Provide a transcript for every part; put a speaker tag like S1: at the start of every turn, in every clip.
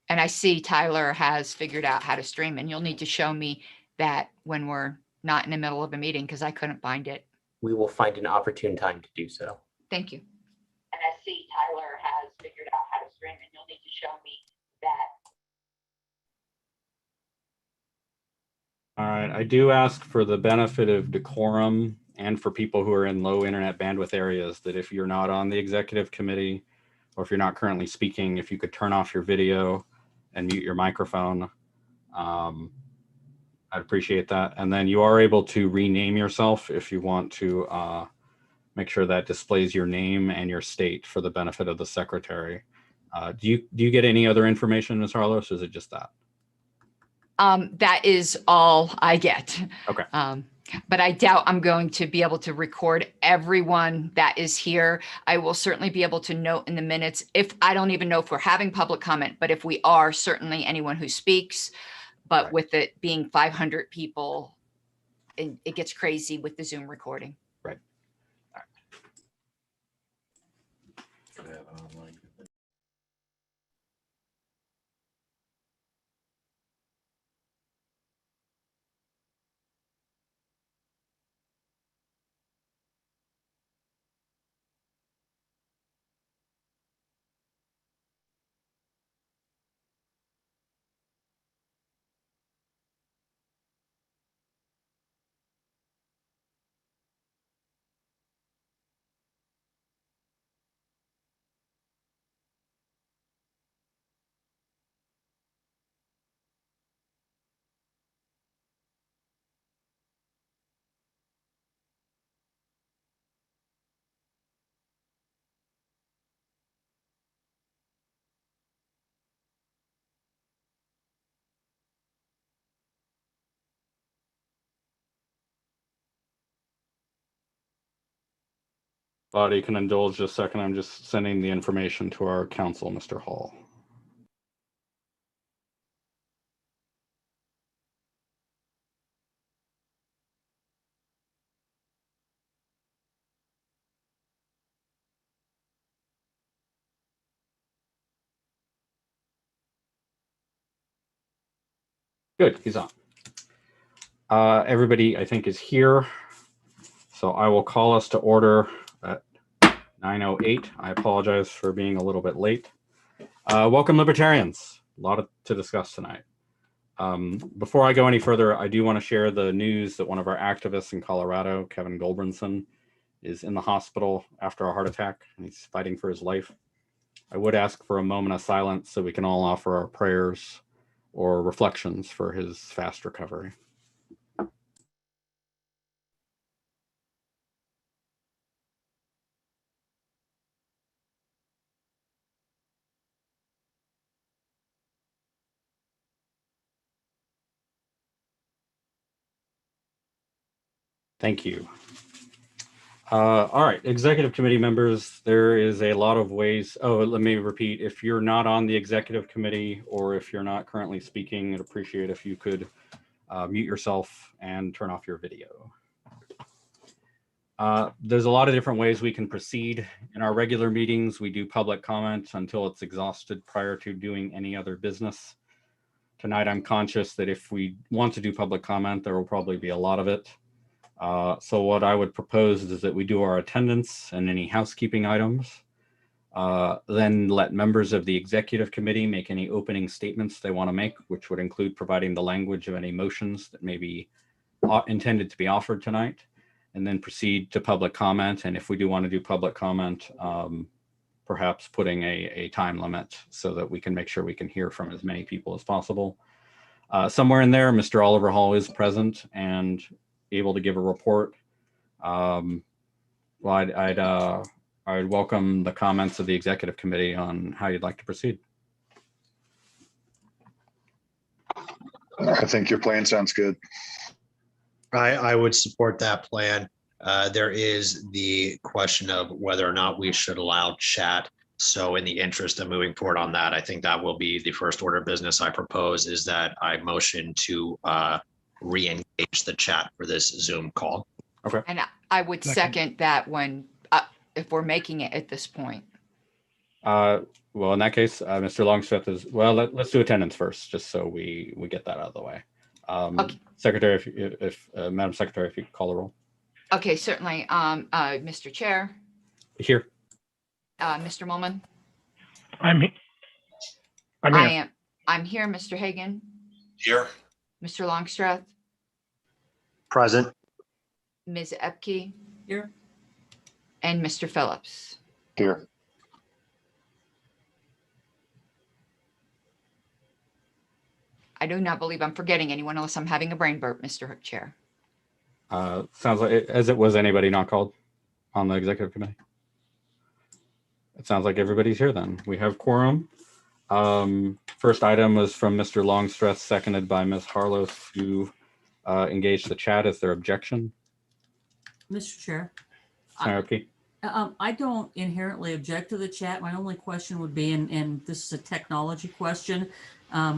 S1: And I see Tyler has figured out how to stream, and you'll need to show me that when we're not in the middle of a meeting, because I couldn't find it.
S2: We will find an opportune time to do so.
S1: Thank you. And I see Tyler has figured out how to stream, and you'll need to show me that.
S3: All right, I do ask for the benefit of decorum and for people who are in low internet bandwidth areas that if you're not on the executive committee or if you're not currently speaking, if you could turn off your video and mute your microphone, I'd appreciate that. And then you are able to rename yourself if you want to make sure that displays your name and your state for the benefit of the secretary. Do you get any other information, Ms. Harlos, or is it just that?
S1: That is all I get.
S3: Okay.
S1: But I doubt I'm going to be able to record everyone that is here. I will certainly be able to note in the minutes if I don't even know if we're having public comment, but if we are, certainly anyone who speaks. But right. With it being 500 people, it gets crazy with the Zoom recording.
S3: Right. All right. Body can indulge just a second. I'm just sending the information to our counsel, Mr. Hall. Good, he's on. Everybody, I think, is here. So I will call us to order at 9:08. I apologize for being a little bit late. Welcome, Libertarians. A lot to discuss tonight. Before I go any further, I do want to share the news that one of our activists in Colorado, Kevin Goldbrinson, is in the hospital after a heart attack, and he's fighting for his life. I would ask for a moment of silence so we can all offer our prayers or reflections for his fast recovery. Thank you. All right, executive committee members, there is a lot of ways. Oh, let me repeat, if you're not on the executive committee or if you're not currently speaking, I'd appreciate if you could mute yourself and turn off your video. There's a lot of different ways we can proceed. In our regular meetings, we do public comment until it's exhausted prior to doing any other business. Tonight, I'm conscious that if we want to do public comment, there will probably be a lot of it. So what I would propose is that we do our attendance and any housekeeping items, then let members of the executive committee make any opening statements they want to make, which would include providing the language of any motions that may be intended to be offered tonight, and then proceed to public comment. And if we do want to do public comment, perhaps putting a time limit so that we can make sure we can hear from as many people as possible. Somewhere in there, Mr. Oliver Hall is present and able to give a report. Well, I'd welcome the comments of the executive committee on how you'd like to proceed.
S4: I think your plan sounds good.
S5: I would support that plan. There is the question of whether or not we should allow chat. So in the interest of moving forward on that, I think that will be the first order of business I propose, is that I motion to re-engage the chat for this Zoom call.
S3: Okay.
S1: And I would second that when, if we're making it at this point.
S3: Well, in that case, Mr. Longstreth is, well, let's do attendance first, just so we get that out of the way.
S1: Okay.
S3: Secretary, if Madam Secretary, if you could call the roll.
S1: Okay, certainly. Mr. Chair,
S3: Here.
S1: Mr. Mulman,
S6: I'm here.
S1: I'm here. Mr. Hagan,
S7: Here.
S1: Mr. Longstreth,
S5: Present.
S1: Ms. Epke,
S8: Here.
S1: and Mr. Phillips.
S4: Here.
S1: I do not believe I'm forgetting anyone unless I'm having a brain burp, Mr. Chair.
S3: Sounds like, as it was anybody not called on the executive committee. It sounds like everybody's here then. We have quorum. First item was from Mr. Longstreth, seconded by Ms. Harlos to engage the chat. Is there objection?
S8: Mr. Chair,
S3: Senator P.
S8: I don't inherently object to the chat. My only question would be, and this is a technology question.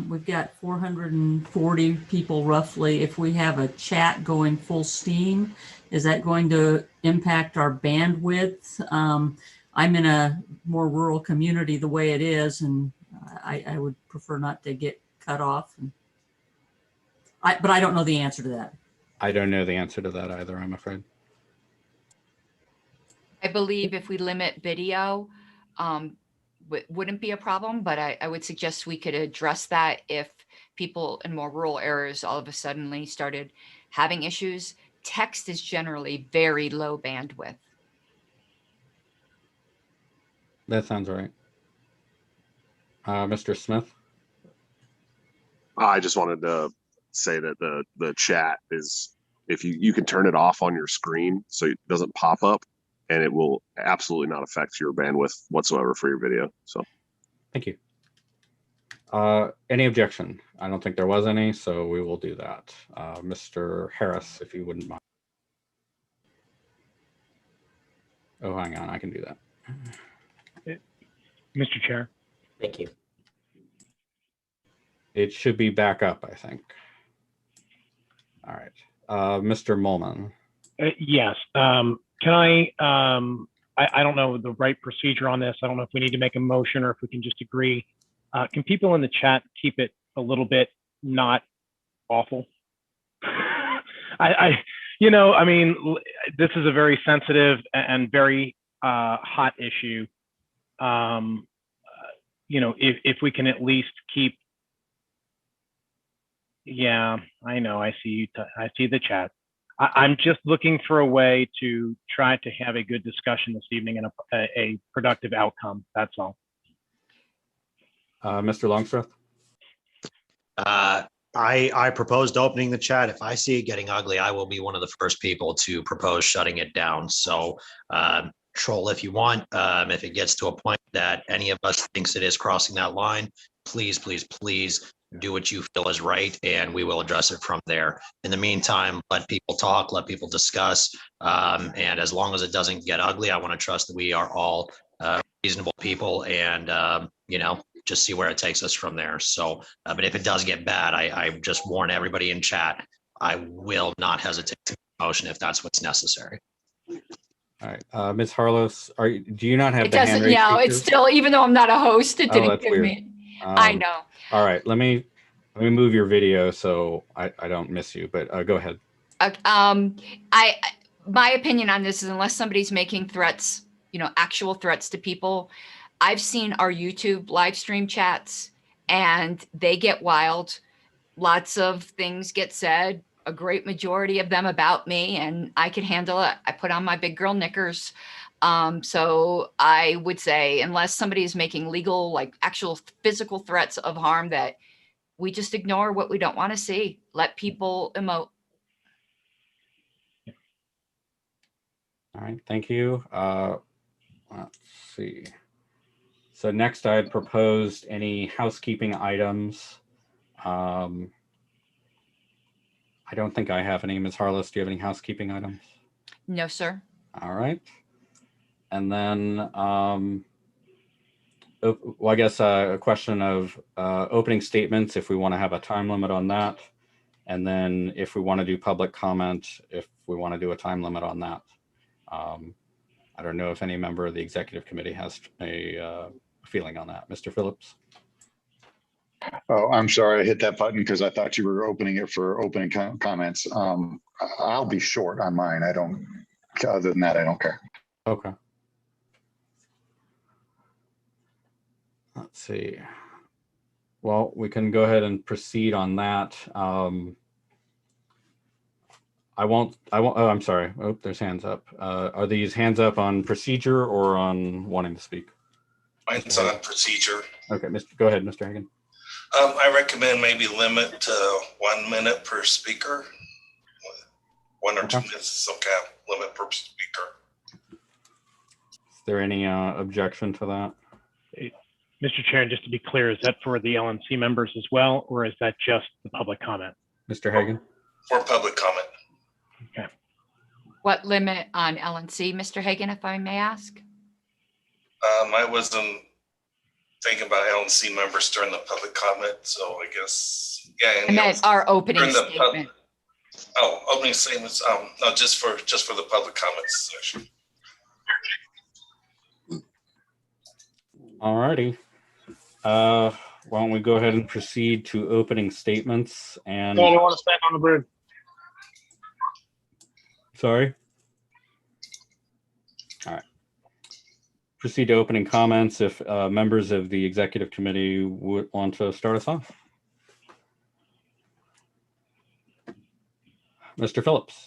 S8: We've got 440 people roughly. If we have a chat going full steam, is that going to impact our bandwidth? I'm in a more rural community the way it is, and I would prefer not to get cut off. But I don't know the answer to that.
S3: I don't know the answer to that either, I'm afraid.
S1: I believe if we limit video, wouldn't be a problem, but I would suggest we could address that if people in more rural areas all of a sudden started having issues. Text is generally very low bandwidth.
S3: That sounds right. Mr. Smith?
S7: I just wanted to say that the chat is, if you can turn it off on your screen so it doesn't pop up, and it will absolutely not affect your bandwidth whatsoever for your video. So
S3: Thank you. Any objection? I don't think there was any, so we will do that. Mr. Harris, if you wouldn't mind. Oh, hang on, I can do that.
S6: Mr. Chair.
S2: Thank you.
S3: It should be back up, I think. All right. Mr. Mulman.
S6: Yes. Can I don't know the right procedure on this. I don't know if we need to make a motion or if we can just agree. Can people in the chat keep it a little bit not awful? I mean, this is a very sensitive and very hot issue. If we can at least keep. Yeah, I know. I see you. I see the chat. I'm just looking for a way to try to have a good discussion this evening and a productive outcome. That's all.
S3: Mr. Longstreth?
S5: I proposed opening the chat. If I see it getting ugly, I will be one of the first people to propose shutting it down. So troll if you want. If it gets to a point that any of us thinks it is crossing that line, please, please, please do what you feel is right, and we will address it from there. In the meantime, let people talk, let people discuss. And as long as it doesn't get ugly, I want to trust that we are all reasonable people and, just see where it takes us from there. So, but if it does get bad, I just warn everybody in chat, I will not hesitate to motion if that's what's necessary.
S3: All right. Ms. Harlos, do you not have
S1: It
S3: the hand
S1: doesn't,
S3: raise
S1: it's
S3: feature?
S1: still, even though I'm not a host, it
S3: Oh,
S1: didn't
S3: that's
S1: give
S3: weird.
S1: me. I know.
S3: All right, let me move your video so I don't miss you, but go ahead.
S1: My opinion on this is unless somebody's making threats, actual threats to people. I've seen our YouTube live stream chats and they get wild. Lots of things get said, a great majority of them about me, and I can handle it. I put on my big girl knickers. So I would say unless somebody is making legal, actual physical threats of harm, that we just ignore what we don't want to see. Let people emote.
S3: All right, thank you. Let's see. So next I had proposed any housekeeping items. I don't think I have any. Ms. Harlos, do you have any housekeeping items?
S1: No, sir.
S3: All right. And then, I guess a question of opening statements, if we want to have a time limit on that. And then if we want to do public comment, if we want to do a time limit on that. I don't know if any member of the executive committee has a feeling on that, Mr. Phillips?
S4: Oh, I'm sorry. I hit that button because I thought you were opening it for opening comments. I'll be short on mine. Other than that, I don't care.
S3: Okay. Let's see. Well, we can go ahead and proceed on that. oh, I'm sorry. Oh, there's hands up. Are these hands up on procedure or on wanting to speak?
S9: Mine's on procedure.
S3: Okay, go ahead, Mr. Hagan.
S9: I recommend maybe limit to 1 minute per speaker. 1 or 2 minutes is okay. Limit per speaker.
S3: Is there any objection to that?
S6: Mr. Chair, and just to be clear, is that for the LNC members as well, or is that just the public comment?
S3: Mr. Hagan?
S9: For public comment.
S6: Okay.
S1: What limit on LNC, Mr. Hagan, if I may ask?
S9: I wasn't thinking about LNC members during the public comment, so I guess, yeah.
S1: And that's our opening
S9: during the
S1: statement.
S9: Opening statements. No, just for the public comments section.
S3: All righty. Why don't we go ahead and proceed to opening statements and.
S6: I don't want to stand on the bridge.
S3: Sorry. All right. Proceed to opening comments if members of the executive committee would want to start us off. Mr. Phillips.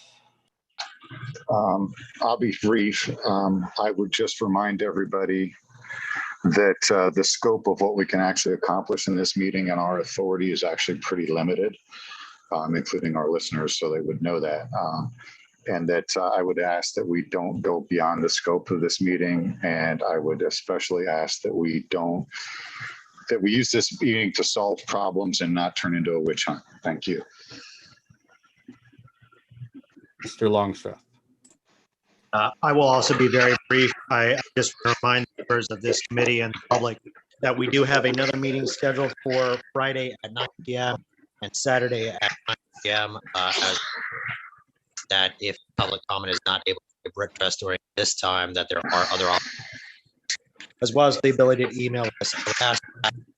S4: I'll be brief. I would just remind everybody that the scope of what we can actually accomplish in this meeting and our authority is actually pretty limited, including our listeners, so they would know that. And that I would ask that we don't go beyond the scope of this meeting. And I would especially ask that we use this meeting to solve problems and not turn into a witch hunt. Thank you.
S3: Mr. Longstreth.
S5: I will also be very brief. I just remind members of this committee and the public that we do have another meeting scheduled for Friday at 9 p.m. and Saturday at 9 p.m. That if public comment is not able to be addressed during this time, that there are other options, as well as the ability to email us. I would ask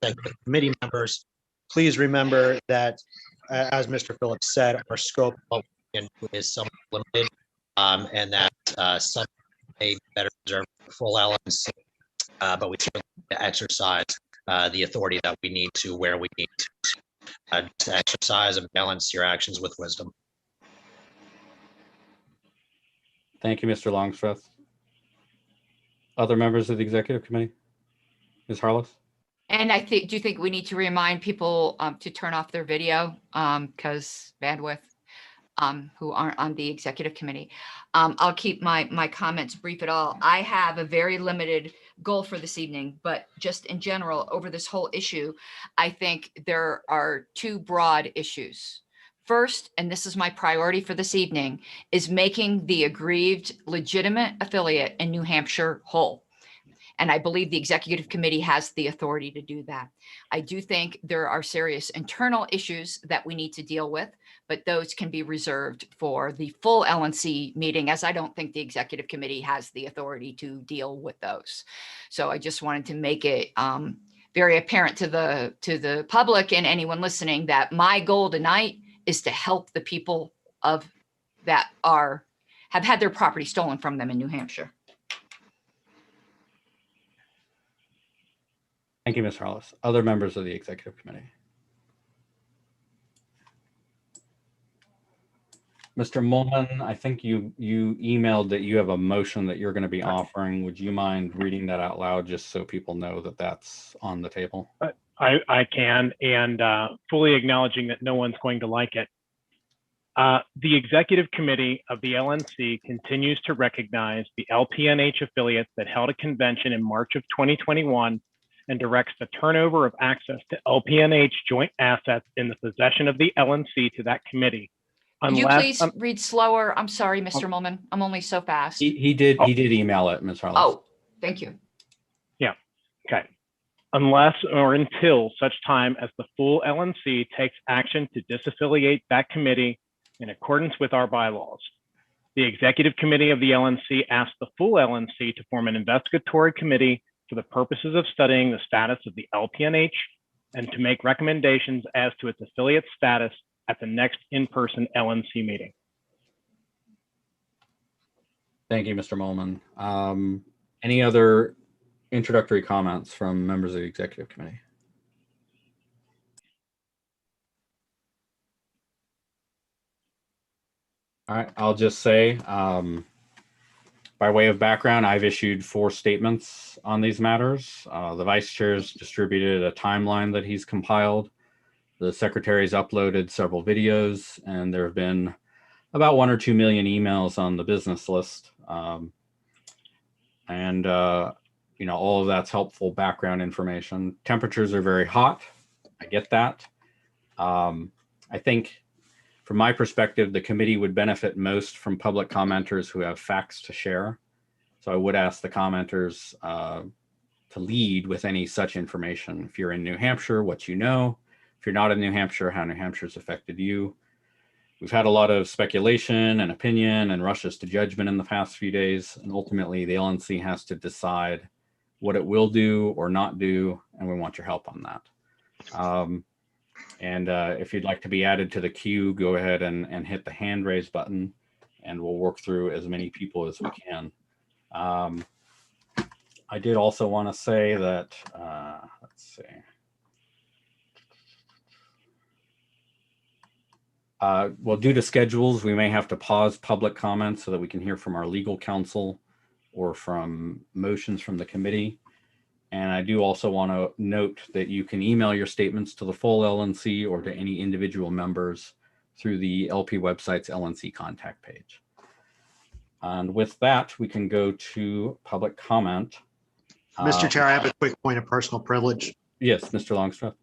S5: the committee members, please remember that, as Mr. Phillips said, our scope of is somewhat limited, and that some may better deserve full LNC, but we certainly need to exercise the authority that we need to where we need to exercise and balance your actions with wisdom.
S3: Thank you, Mr. Longstreth. Other members of the executive committee? Ms. Harless?
S1: And do you think we need to remind people to turn off their video because bandwidth, who aren't on the executive committee? I'll keep my comments brief at all. I have a very limited goal for this evening, but just in general, over this whole issue, I think there are two broad issues. First, and this is my priority for this evening, is making the aggrieved legitimate affiliate in New Hampshire whole. And I believe the executive committee has the authority to do that. I do think there are serious internal issues that we need to deal with, but those can be reserved for the full LNC meeting, as I don't think the executive committee has the authority to deal with those. So I just wanted to make it very apparent to the public and anyone listening that my goal tonight is to help the people that have had their property stolen from them in New Hampshire.
S3: Thank you, Ms. Harless. Other members of the executive committee? Mr. Mullman, I think you emailed that you have a motion that you're going to be offering. Would you mind reading that out loud just so people know that that's on the table?
S6: I can, and fully acknowledging that no one's going to like it. The executive committee of the LNC continues to recognize the LPNH affiliates that held a convention in March of 2021 and directs the turnover of access to LPNH joint assets in the possession of the LNC to that committee.
S1: Could you please read slower? I'm sorry, Mr. Mullman. I'm only so fast.
S3: He did email it, Ms. Harless.
S1: Oh, thank you.
S6: Yeah, okay. Unless or until such time as the full LNC takes action to disaffiliate that committee in accordance with our bylaws. The executive committee of the LNC asked the full LNC to form an investigatory committee for the purposes of studying the status of the LPNH and to make recommendations as to its affiliate status at the next in-person LNC meeting.
S3: Thank you, Mr. Molman. Any other introductory comments from members of the executive committee? All right, I'll just say, by way of background, I've issued 4 statements on these matters. The vice chair's distributed a timeline that he's compiled. The secretary's uploaded several videos, and there have been about 1 or 2 million emails on the business list. You know, all of that's helpful background information. Temperatures are very hot. I get that. I think from my perspective, the committee would benefit most from public commenters who have facts to share. So I would ask the commenters to lead with any such information. If you're in New Hampshire, what you know. If you're not in New Hampshire, how New Hampshire's affected you. We've had a lot of speculation and opinion and rushes to judgment in the past few days. And ultimately, the LNC has to decide what it will do or not do. And we want your help on that. If you'd like to be added to the queue, go ahead and hit the hand raise button, and we'll work through as many people as we can. I did also want to say that, let's see. Well, due to schedules, we may have to pause public comments so that we can hear from our legal counsel or from motions from the committee. And I do also want to note that you can email your statements to the full LNC or to any individual members through the LP website's LNC contact page. And with that, we can go to public comment.
S5: Mr. Chair, I have a quick point of personal privilege.
S3: Yes, Mr. Longstreth.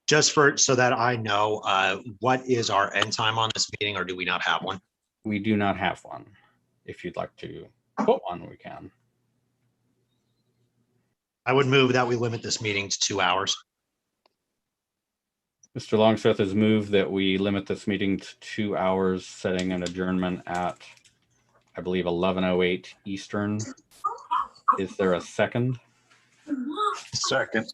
S5: Just so that I know, what is our end time on this meeting, or do we not have one?
S3: We do not have one. If you'd like to put one, we can.
S5: I would move that we limit this meeting to 2 hours.
S3: Mr. Longstreth has moved that we limit this meeting to 2 hours, setting an adjournment at, I believe, 11:08 Eastern. Is there a second?
S10: Second.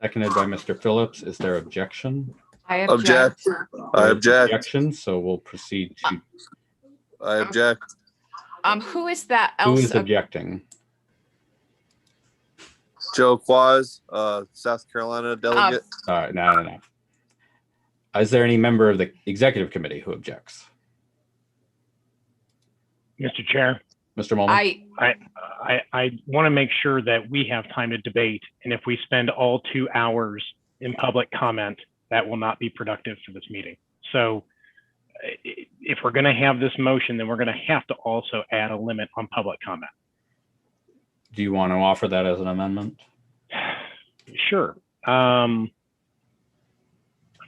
S3: Seconded by Mr. Phillips. Is there objection?
S1: I object.
S10: I object.
S3: Objection, so we'll proceed to.
S10: I object.
S1: Who is that
S3: Who
S1: else?
S3: is objecting?
S10: Joe Quaz, South Carolina delegate.
S3: All right, no. Is there any member of the executive committee who objects?
S6: Mr. Chair,
S3: Mr. Molman?
S6: I want to make sure that we have time to debate. And if we spend all 2 hours in public comment, that will not be productive for this meeting. So if we're going to have this motion, then we're going to have to also add a limit on public comment.
S3: Do you want to offer that as an amendment?
S6: Sure. I'm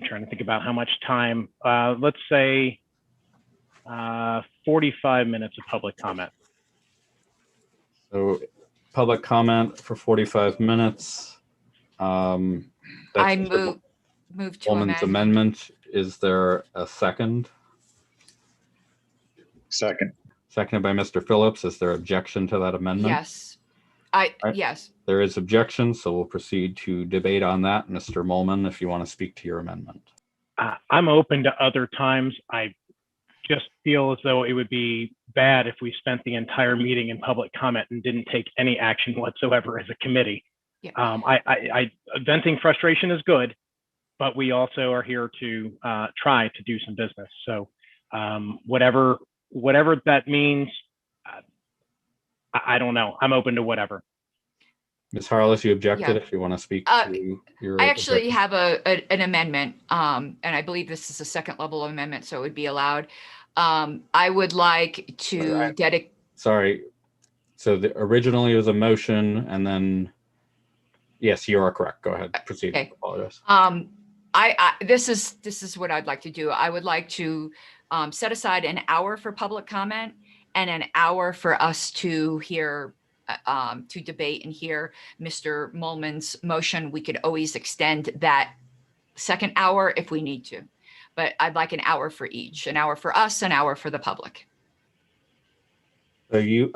S6: trying to think about how much time. Let's say 45 minutes of public comment.
S3: So public comment for 45 minutes.
S1: I move to
S3: Woman's
S1: amend.
S3: amendment. Is there a second?
S4: Second.
S3: Seconded by Mr. Phillips. Is there objection to that amendment?
S1: Yes.
S3: Right.
S1: Yes.
S3: There is objection, so we'll proceed to debate on that. Mr. Molman, if you want to speak to your amendment.
S6: I'm open to other times. I just feel as though it would be bad if we spent the entire meeting in public comment and didn't take any action whatsoever as a committee.
S1: Yeah.
S6: Venting frustration is good, but we also are here to try to do some business. So whatever that means, I don't know. I'm open to whatever.
S3: Ms. Harless, you objected.
S1: Yeah.
S3: If you want to speak to your.
S1: I actually
S3: objection.
S1: have an amendment, and I believe this is a second level amendment, so it would be allowed. I would like to dedicate.
S3: Sorry. So originally it was a motion, and then, yes, you are correct. Go ahead. Proceed.
S1: Okay.
S3: Apologize.
S1: This is what I'd like to do. I would like to set aside an hour for public comment and an hour for us to hear, to debate and hear Mr. Molman's motion. We could always extend that second hour if we need to, but I'd like an hour for each, an hour for us, an hour for the public.
S3: So you,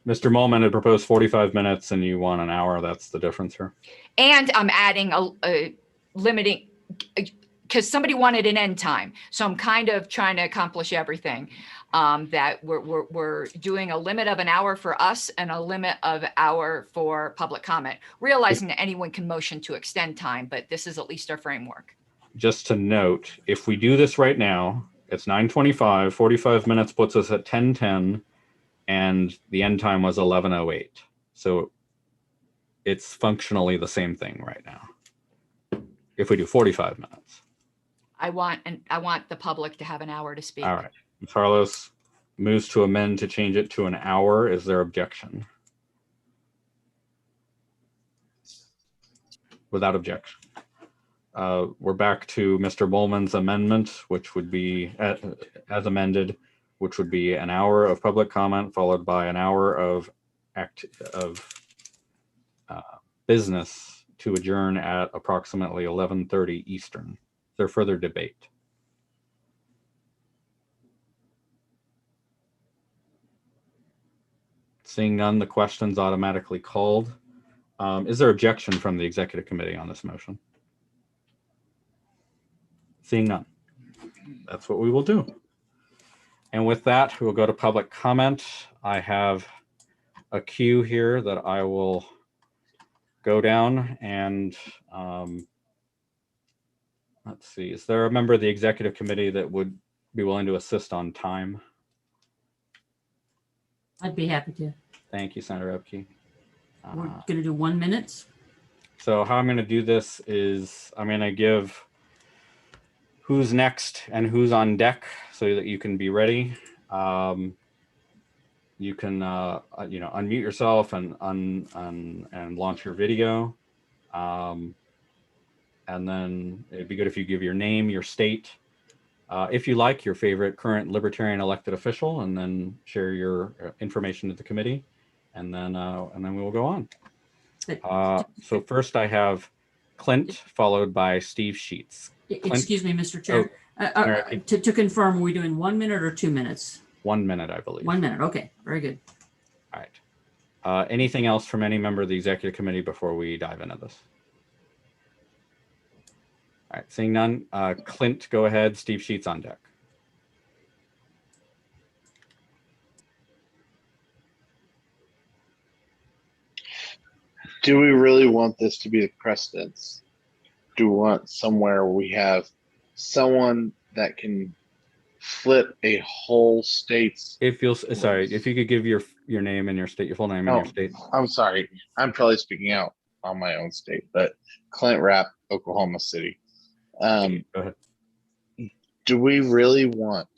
S3: Mr. Molman had proposed 45 minutes and you want an hour. That's the difference here.
S1: And I'm adding a limiting, because somebody wanted an end time. So I'm kind of trying to accomplish everything. That we're doing a limit of an hour for us and a limit of hour for public comment, realizing that anyone can motion to extend time, but this is at least our framework.
S3: Just to note, if we do this right now, it's 9:25, 45 minutes puts us at 10:10, and the end time was 11:08. So it's functionally the same thing right now. If we do 45 minutes.
S1: I want the public to have an hour to speak.
S3: All right. Carlos moves to amend to change it to an hour. Is there objection? Without objection. We're back to Mr. Bowman's amendment, which would be as amended, which would be an hour of public comment followed by an hour of business to adjourn at approximately 11:30 Eastern. Is there further debate? Seeing none, the question's automatically called. Is there objection from the executive committee on this motion? Seeing none, that's what we will do. And with that, we'll go to public comment. I have a queue here that I will go down and let's see. Is there a member of the executive committee that would be willing to assist on time?
S8: I'd be happy to.
S3: Thank you, Senator Epke.
S8: We're going to do 1 minute.
S3: So how I'm going to do this is I'm going to give who's next and who's on deck so that you can be ready. You can unmute yourself and launch your video. And then it'd be good if you give your name, your state, if you like, your favorite current Libertarian elected official, and then share your information to the committee, and then we will go on. So first I have Clint, followed by Steve Sheets. Clint?
S8: Excuse me, Mr. Chair. To confirm, are we doing 1 minute or 2 minutes?
S3: 1 minute, I believe.
S8: 1 minute. Okay, very good.
S3: All right. Anything else from any member of the executive committee before we dive into this? All right, seeing none. Clint, go ahead. Steve Sheets on deck.
S11: Do we really want this to be the precedence? Do we want somewhere where we have someone that can flip a whole state's?
S3: If you could give your name and your state, your full name and your state.
S11: I'm sorry. I'm probably speaking out on my own state, but Clint Rapp, Oklahoma City.
S3: Go ahead.
S11: Do we really want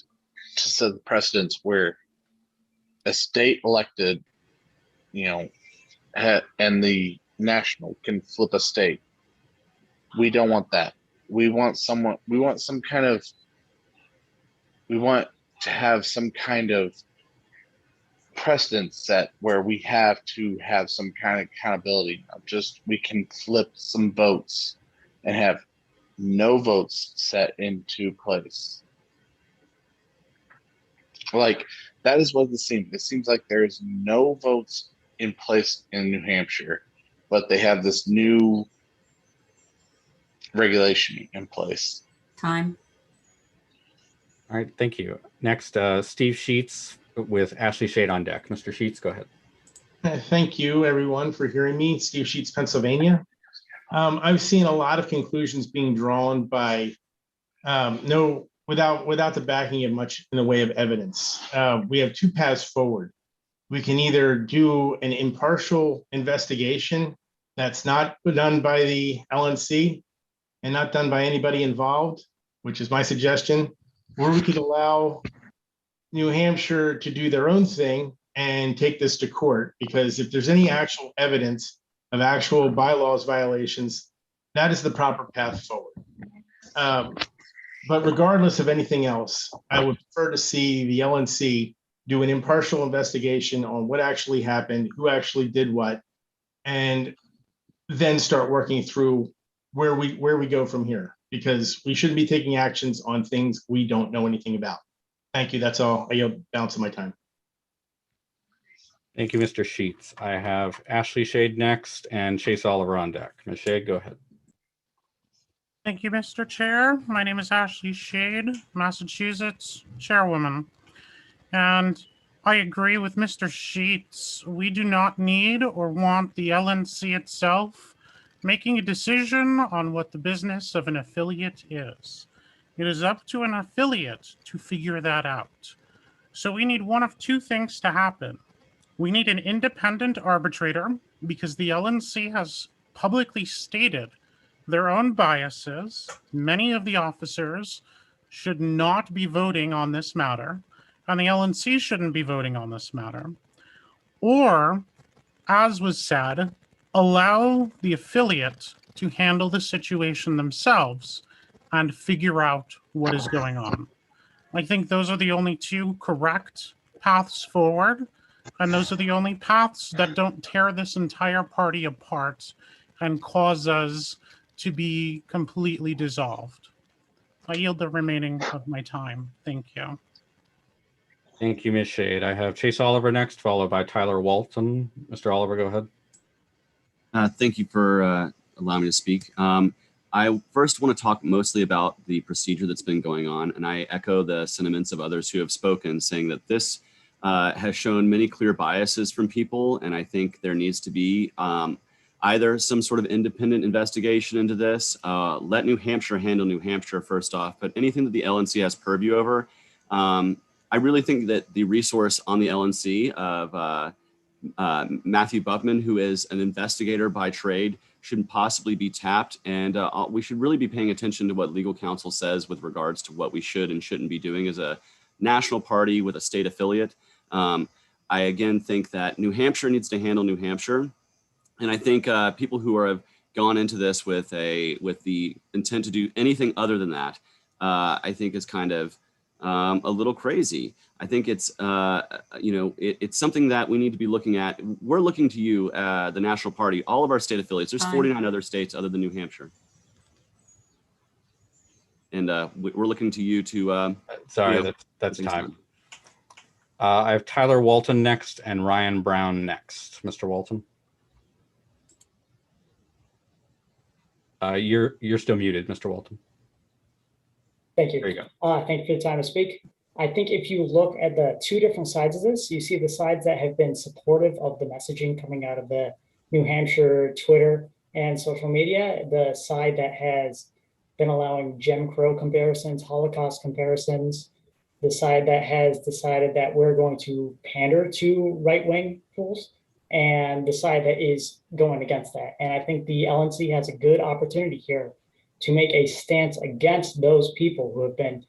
S11: to set the precedence where a state elected, and the national can flip a state? We don't want that. We want to have some kind of precedent set where we have to have some kind of accountability. Not just we can flip some votes and have no votes set into place. Like, that is what it seems. It seems like there is no votes in place in New Hampshire, but they have this new regulation in place.
S8: Time.
S3: All right, thank you. Next, Steve Sheets with Ashley Shade on deck. Mr. Sheets, go ahead.
S12: Thank you, everyone, for hearing me. Steve Sheets, Pennsylvania. I've seen a lot of conclusions being drawn by without the backing of much in the way of evidence. We have two paths forward. We can either do an impartial investigation that's not done by the LNC and not done by anybody involved, which is my suggestion, or we could allow New Hampshire to do their own thing and take this to court, because if there's any actual evidence of actual bylaws violations, that is the proper path forward. But regardless of anything else, I would prefer to see the LNC do an impartial investigation on what actually happened, who actually did what, and then start working through where we go from here, because we shouldn't be taking actions on things we don't know anything about. Thank you. That's all. I yield balance of my time.
S3: Thank you, Mr. Sheets. I have Ashley Shade next and Chase Oliver on deck. Ms. Shade, go ahead.
S13: Thank you, Mr. Chair. My name is Ashley Shade, Massachusetts Chairwoman. And I agree with Mr. Sheets. We do not need or want the LNC itself making a decision on what the business of an affiliate is. It is up to an affiliate to figure that out. So we need one of two things to happen. We need an independent arbitrator because the LNC has publicly stated their own biases. Many of the officers should not be voting on this matter, and the LNC shouldn't be voting on this matter. Or, as was said, allow the affiliate to handle the situation themselves and figure out what is going on. I think those are the only two correct paths forward, and those are the only paths that don't tear this entire party apart and cause us to be completely dissolved. I yield the remaining of my time. Thank you.
S3: Thank you, Ms. Shade. I have Chase Oliver next, followed by Tyler Walton. Mr. Oliver, go ahead.
S14: Thank you for allowing me to speak. I first want to talk mostly about the procedure that's been going on, and I echo the sentiments of others who have spoken, saying that this has shown many clear biases from people, and I think there needs to be either some sort of independent investigation into this, let New Hampshire handle New Hampshire first off, but anything that the LNC has purview over, I really think that the resource on the LNC of Matthew Buckman, who is an investigator by trade, shouldn't possibly be tapped. And we should really be paying attention to what legal counsel says with regards to what we should and shouldn't be doing as a national party with a state affiliate. I again think that New Hampshire needs to handle New Hampshire. And I think people who have gone into this with the intent to do anything other than that, I think is kind of a little crazy. I think it's, it's something that we need to be looking at. We're looking to you, the national party, all of our state affiliates. There's 49 other states other than New Hampshire. And we're looking to you to.
S3: Sorry, that's time. I have Tyler Walton next and Ryan Brown next. Mr. Walton. You're still muted, Mr. Walton.
S15: Thank you.
S3: There you go.
S15: Thank you for the time to speak. I think if you look at the two different sides of this, you see the sides that have been supportive of the messaging coming out of the New Hampshire Twitter and social media, the side that has been allowing Jim Crow comparisons, Holocaust comparisons, the side that has decided that we're going to pander to right-wing fools, and the side that is going against that. And I think the LNC has a good opportunity here to make a stance against those people who have been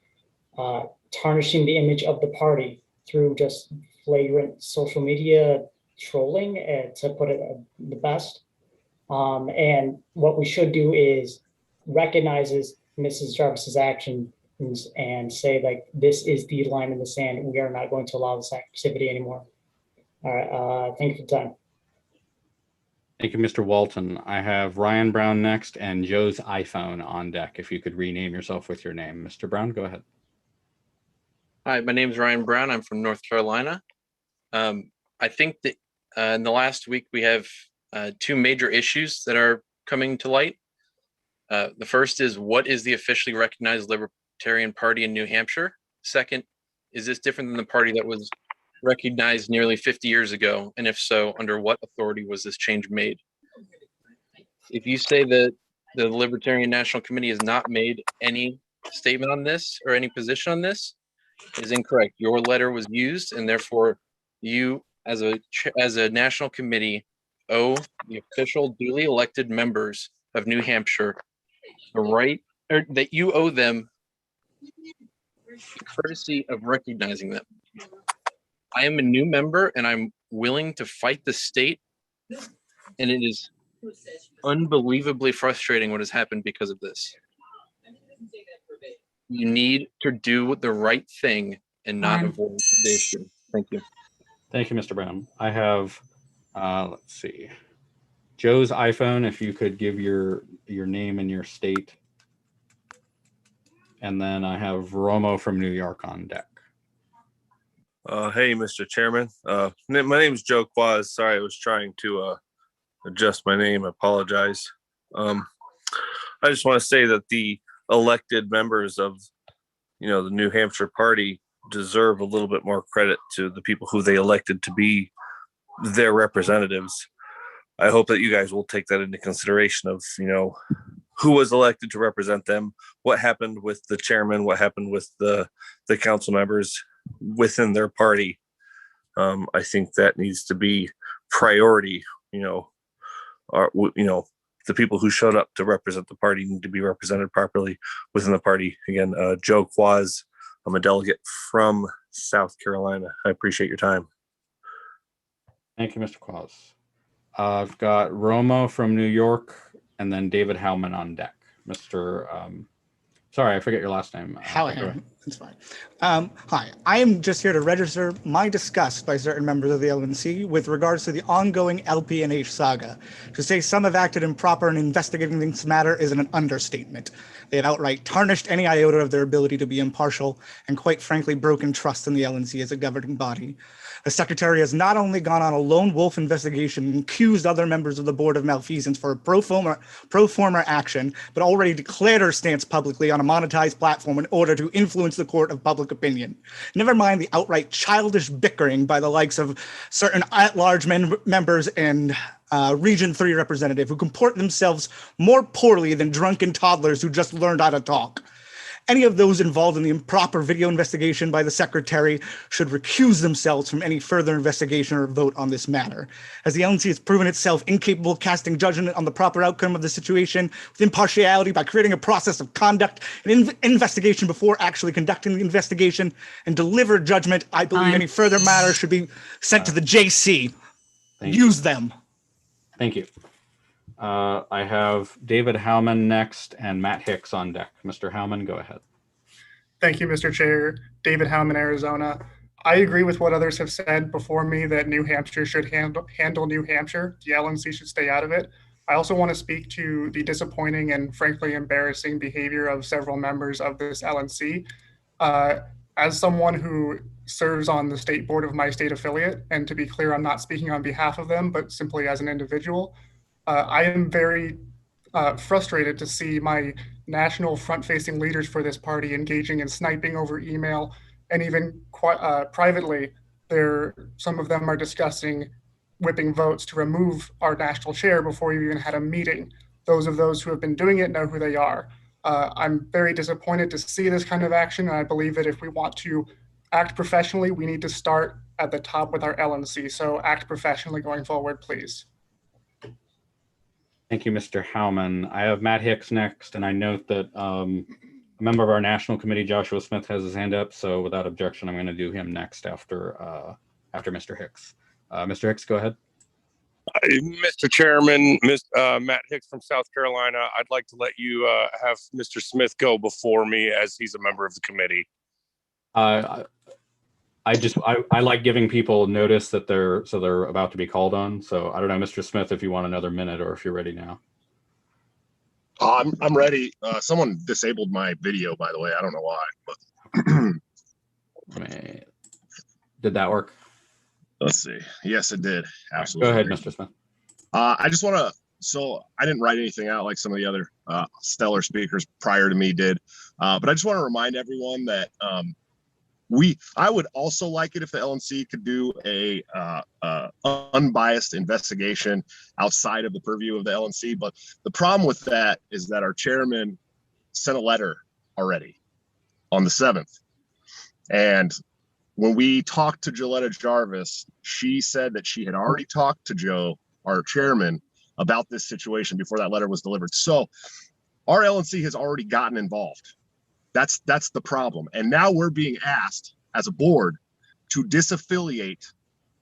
S15: tarnishing the image of the party through just flagrant social media trolling, to put it the best. And what we should do is recognizes Mrs. Jarvis's actions and say, like, this is the line in the sand. We are not going to allow this activity anymore. All right, thank you for the time.
S3: Thank you, Mr. Walton. I have Ryan Brown next and Joe's iPhone on deck. If you could rename yourself with your name. Mr. Brown, go ahead.
S16: Hi, my name is Ryan Brown. I'm from North Carolina. I think that in the last week, we have two major issues that are coming to light. The first is, what is the officially recognized Libertarian Party in New Hampshire? Second, is this different than the party that was recognized nearly 50 years ago? And if so, under what authority was this change made? If you say that the Libertarian National Committee has not made any statement on this or any position on this, it is incorrect. Your letter was used, and therefore you, as a national committee, owe the official duly elected members of New Hampshire the right, or that you owe them the courtesy of recognizing them. I am a new member and I'm willing to fight the state, and it is unbelievably frustrating what has happened because of this. You need to do the right thing and not avoid the issue. Thank you.
S3: Thank you, Mr. Brown. I have, let's see, Joe's iPhone, if you could give your name and your state. And then I have Romo from New York on deck.
S10: Hey, Mr. Chairman. My name is Joe Quaz. Sorry, I was trying to adjust my name. I apologize. I just want to say that the elected members of, the New Hampshire party deserve a little bit more credit to the people who they elected to be their representatives. I hope that you guys will take that into consideration of, who was elected to represent them, what happened with the chairman, what happened with the council members within their party. I think that needs to be priority. The people who showed up to represent the party need to be represented properly within the party. Again, Joe Quaz, I'm a delegate from South Carolina. I appreciate your time.
S3: Thank you, Mr. Quaz. I've got Romo from New York and then David Howman on deck. Sorry, I forget your last name.
S17: Hallahan. That's fine. Hi, I am just here to register my disgust by certain members of the LNC with regards to the ongoing LP&H saga. To say some have acted improper in investigating this matter is an understatement. They have outright tarnished any iota of their ability to be impartial and quite frankly broken trust in the LNC as a governing body. The secretary has not only gone on a lone wolf investigation and accused other members of the board of malfeasance for pro forma action, but already declared her stance publicly on a monetized platform in order to influence the court of public opinion. Never mind the outright childish bickering by the likes of certain at-large members and Region 3 representative who comport themselves more poorly than drunken toddlers who just learned how to talk. Any of those involved in the improper video investigation by the secretary should recuse themselves from any further investigation or vote on this matter. As the LNC has proven itself incapable of casting judgment on the proper outcome of the situation with impartiality by creating a process of conduct and investigation before actually conducting the investigation and deliver judgment, I believe any further matters should be sent to the JC. Use them.
S3: Thank you. I have David Howman next and Matt Hicks on deck. Mr. Howman, go ahead.
S18: Thank you, Mr. Chair. David Howman, Arizona. I agree with what others have said before me that New Hampshire should handle New Hampshire. The LNC should stay out of it. I also want to speak to the disappointing and frankly embarrassing behavior of several members of this LNC. As someone who serves on the state board of my state affiliate, and to be clear, I'm not speaking on behalf of them, but simply as an individual, I am very frustrated to see my national front-facing leaders for this party engaging in sniping over email, and even privately, some of them are discussing whipping votes to remove our national chair before we even had a meeting. Those who have been doing it know who they are. I'm very disappointed to see this kind of action, and I believe that if we want to act professionally, we need to start at the top with our LNC. So act professionally going forward, please.
S3: Thank you, Mr. Howman. I have Matt Hicks next, and I note that a member of our national committee, Joshua Smith, has his hand up. So without objection, I'm going to do him next after Mr. Hicks. Mr. Hicks, go ahead.
S19: Mr. Chairman, Matt Hicks from South Carolina. I'd like to let you have Mr. Smith go before me as he's a member of the committee.
S3: I like giving people notice that they're about to be called on. So I don't know, Mr. Smith, if you want another minute or if you're ready now.
S7: I'm ready. Someone disabled my video, by the way. I don't know why, but
S3: did that work?
S7: Let's see. Yes, it did. Absolutely.
S3: Go ahead, Mr. Smith.
S7: I just want to. So I didn't write anything out like some of the other stellar speakers prior to me did, but I just want to remind everyone that I would also like it if the LNC could do a unbiased investigation outside of the purview of the LNC. But the problem with that is that our chairman sent a letter already on the 7th. And when we talked to Joletta Jarvis, she said that she had already talked to Joe, our chairman, about this situation before that letter was delivered. So our LNC has already gotten involved. That's the problem. And now we're being asked as a board to disaffiliate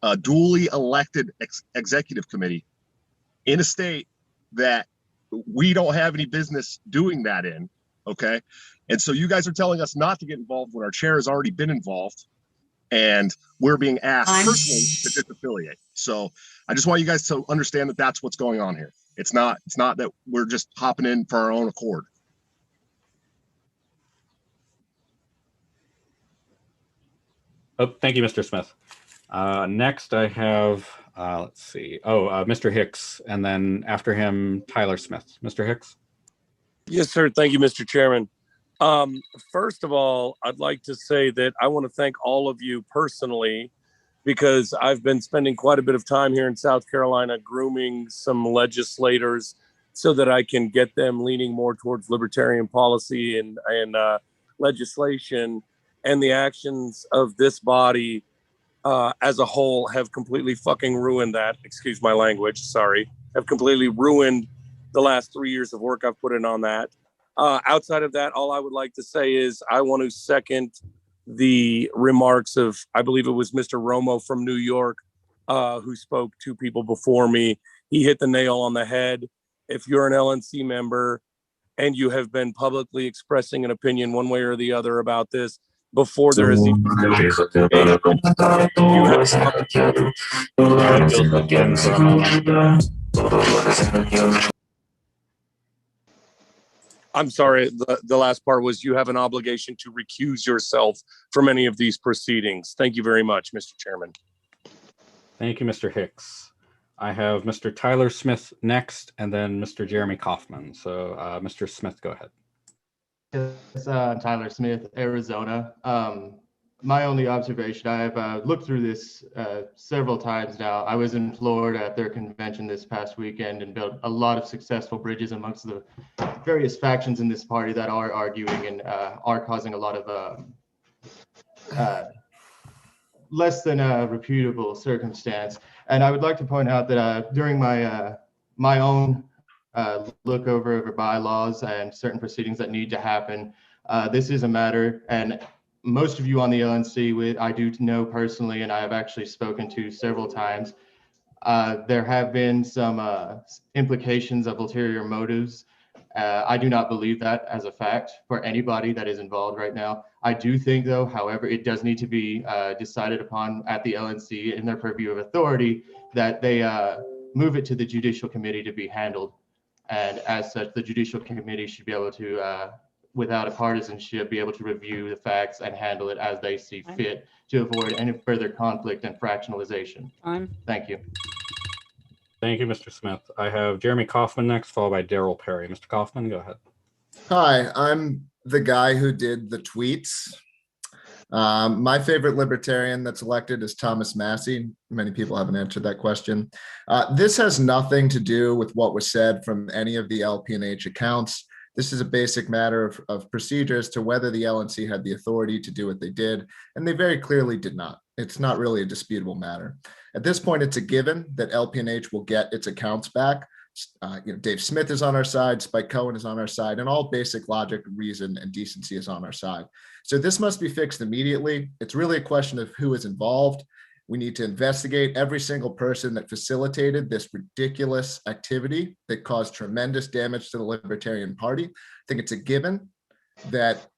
S7: a duly elected executive committee in a state that we don't have any business doing that in. Okay. And so you guys are telling us not to get involved when our chair has already been involved, and we're being asked personally to disaffiliate. So I just want you guys to understand that that's what's going on here. It's not that we're just hopping in for our own accord.
S3: Oh, thank you, Mr. Smith. Next, I have, let's see. Mr. Hicks, and then after him, Tyler Smith. Mr. Hicks?
S19: Yes, sir. Thank you, Mr. Chairman. First of all, I'd like to say that I want to thank all of you personally, because I've been spending quite a bit of time here in South Carolina grooming some legislators so that I can get them leaning more towards libertarian policy and legislation. And the actions of this body as a whole have completely fucking ruined that. Excuse my language. Sorry. Have completely ruined the last 3 years of work I've put in on that. Outside of that, all I would like to say is I want to second the remarks of, I believe it was Mr. Romo from New York, who spoke to people before me. He hit the nail on the head. If you're an LNC member and you have been publicly expressing an opinion one way or the other about this before there is even I'm sorry, the last part was you have an obligation to recuse yourself from any of these proceedings. Thank you very much, Mr. Chairman.
S3: Thank you, Mr. Hicks. I have Mr. Tyler Smith next, and then Mr. Jeremy Kaufman. So, Mr. Smith, go ahead.
S20: Yes, Tyler Smith, Arizona. My only observation, I have looked through this several times now. I was in Florida at their convention this past weekend and built a lot of successful bridges amongst the various factions in this party that are arguing and are causing a lot of less than reputable circumstance. And I would like to point out that during my my own look over bylaws and certain proceedings that need to happen, this is a matter, and most of you on the LNC, I do know personally, and I have actually spoken to several times, there have been some implications of ulterior motives. I do not believe that as a fact for anybody that is involved right now. I do think, though, however, it does need to be decided upon at the LNC in their purview of authority, that they move it to the Judicial Committee to be handled. And as such, the Judicial Committee should be able to, without a partisanship, be able to review the facts and handle it as they see fit to avoid any further conflict and fractionalization. Thank you.
S3: Thank you, Mr. Smith. I have Jeremy Kaufman next, followed by Daryl Perry. Mr. Kaufman, go ahead.
S21: Hi, I'm the guy who did the tweets. My favorite libertarian that's elected is Thomas Massey. Many people haven't answered that question. This has nothing to do with what was said from any of the LP&H accounts. This is a basic matter of procedure as to whether the LNC had the authority to do what they did, and they very clearly did not. It's not really a disputable matter. At this point, it's a given that LP&H will get its accounts back. Dave Smith is on our side, Spike Cohen is on our side, and all basic logic, reason, and decency is on our side. So this must be fixed immediately. It's really a question of who is involved. We need to investigate every single person that facilitated this ridiculous activity that caused tremendous damage to the Libertarian Party. I think it's a given that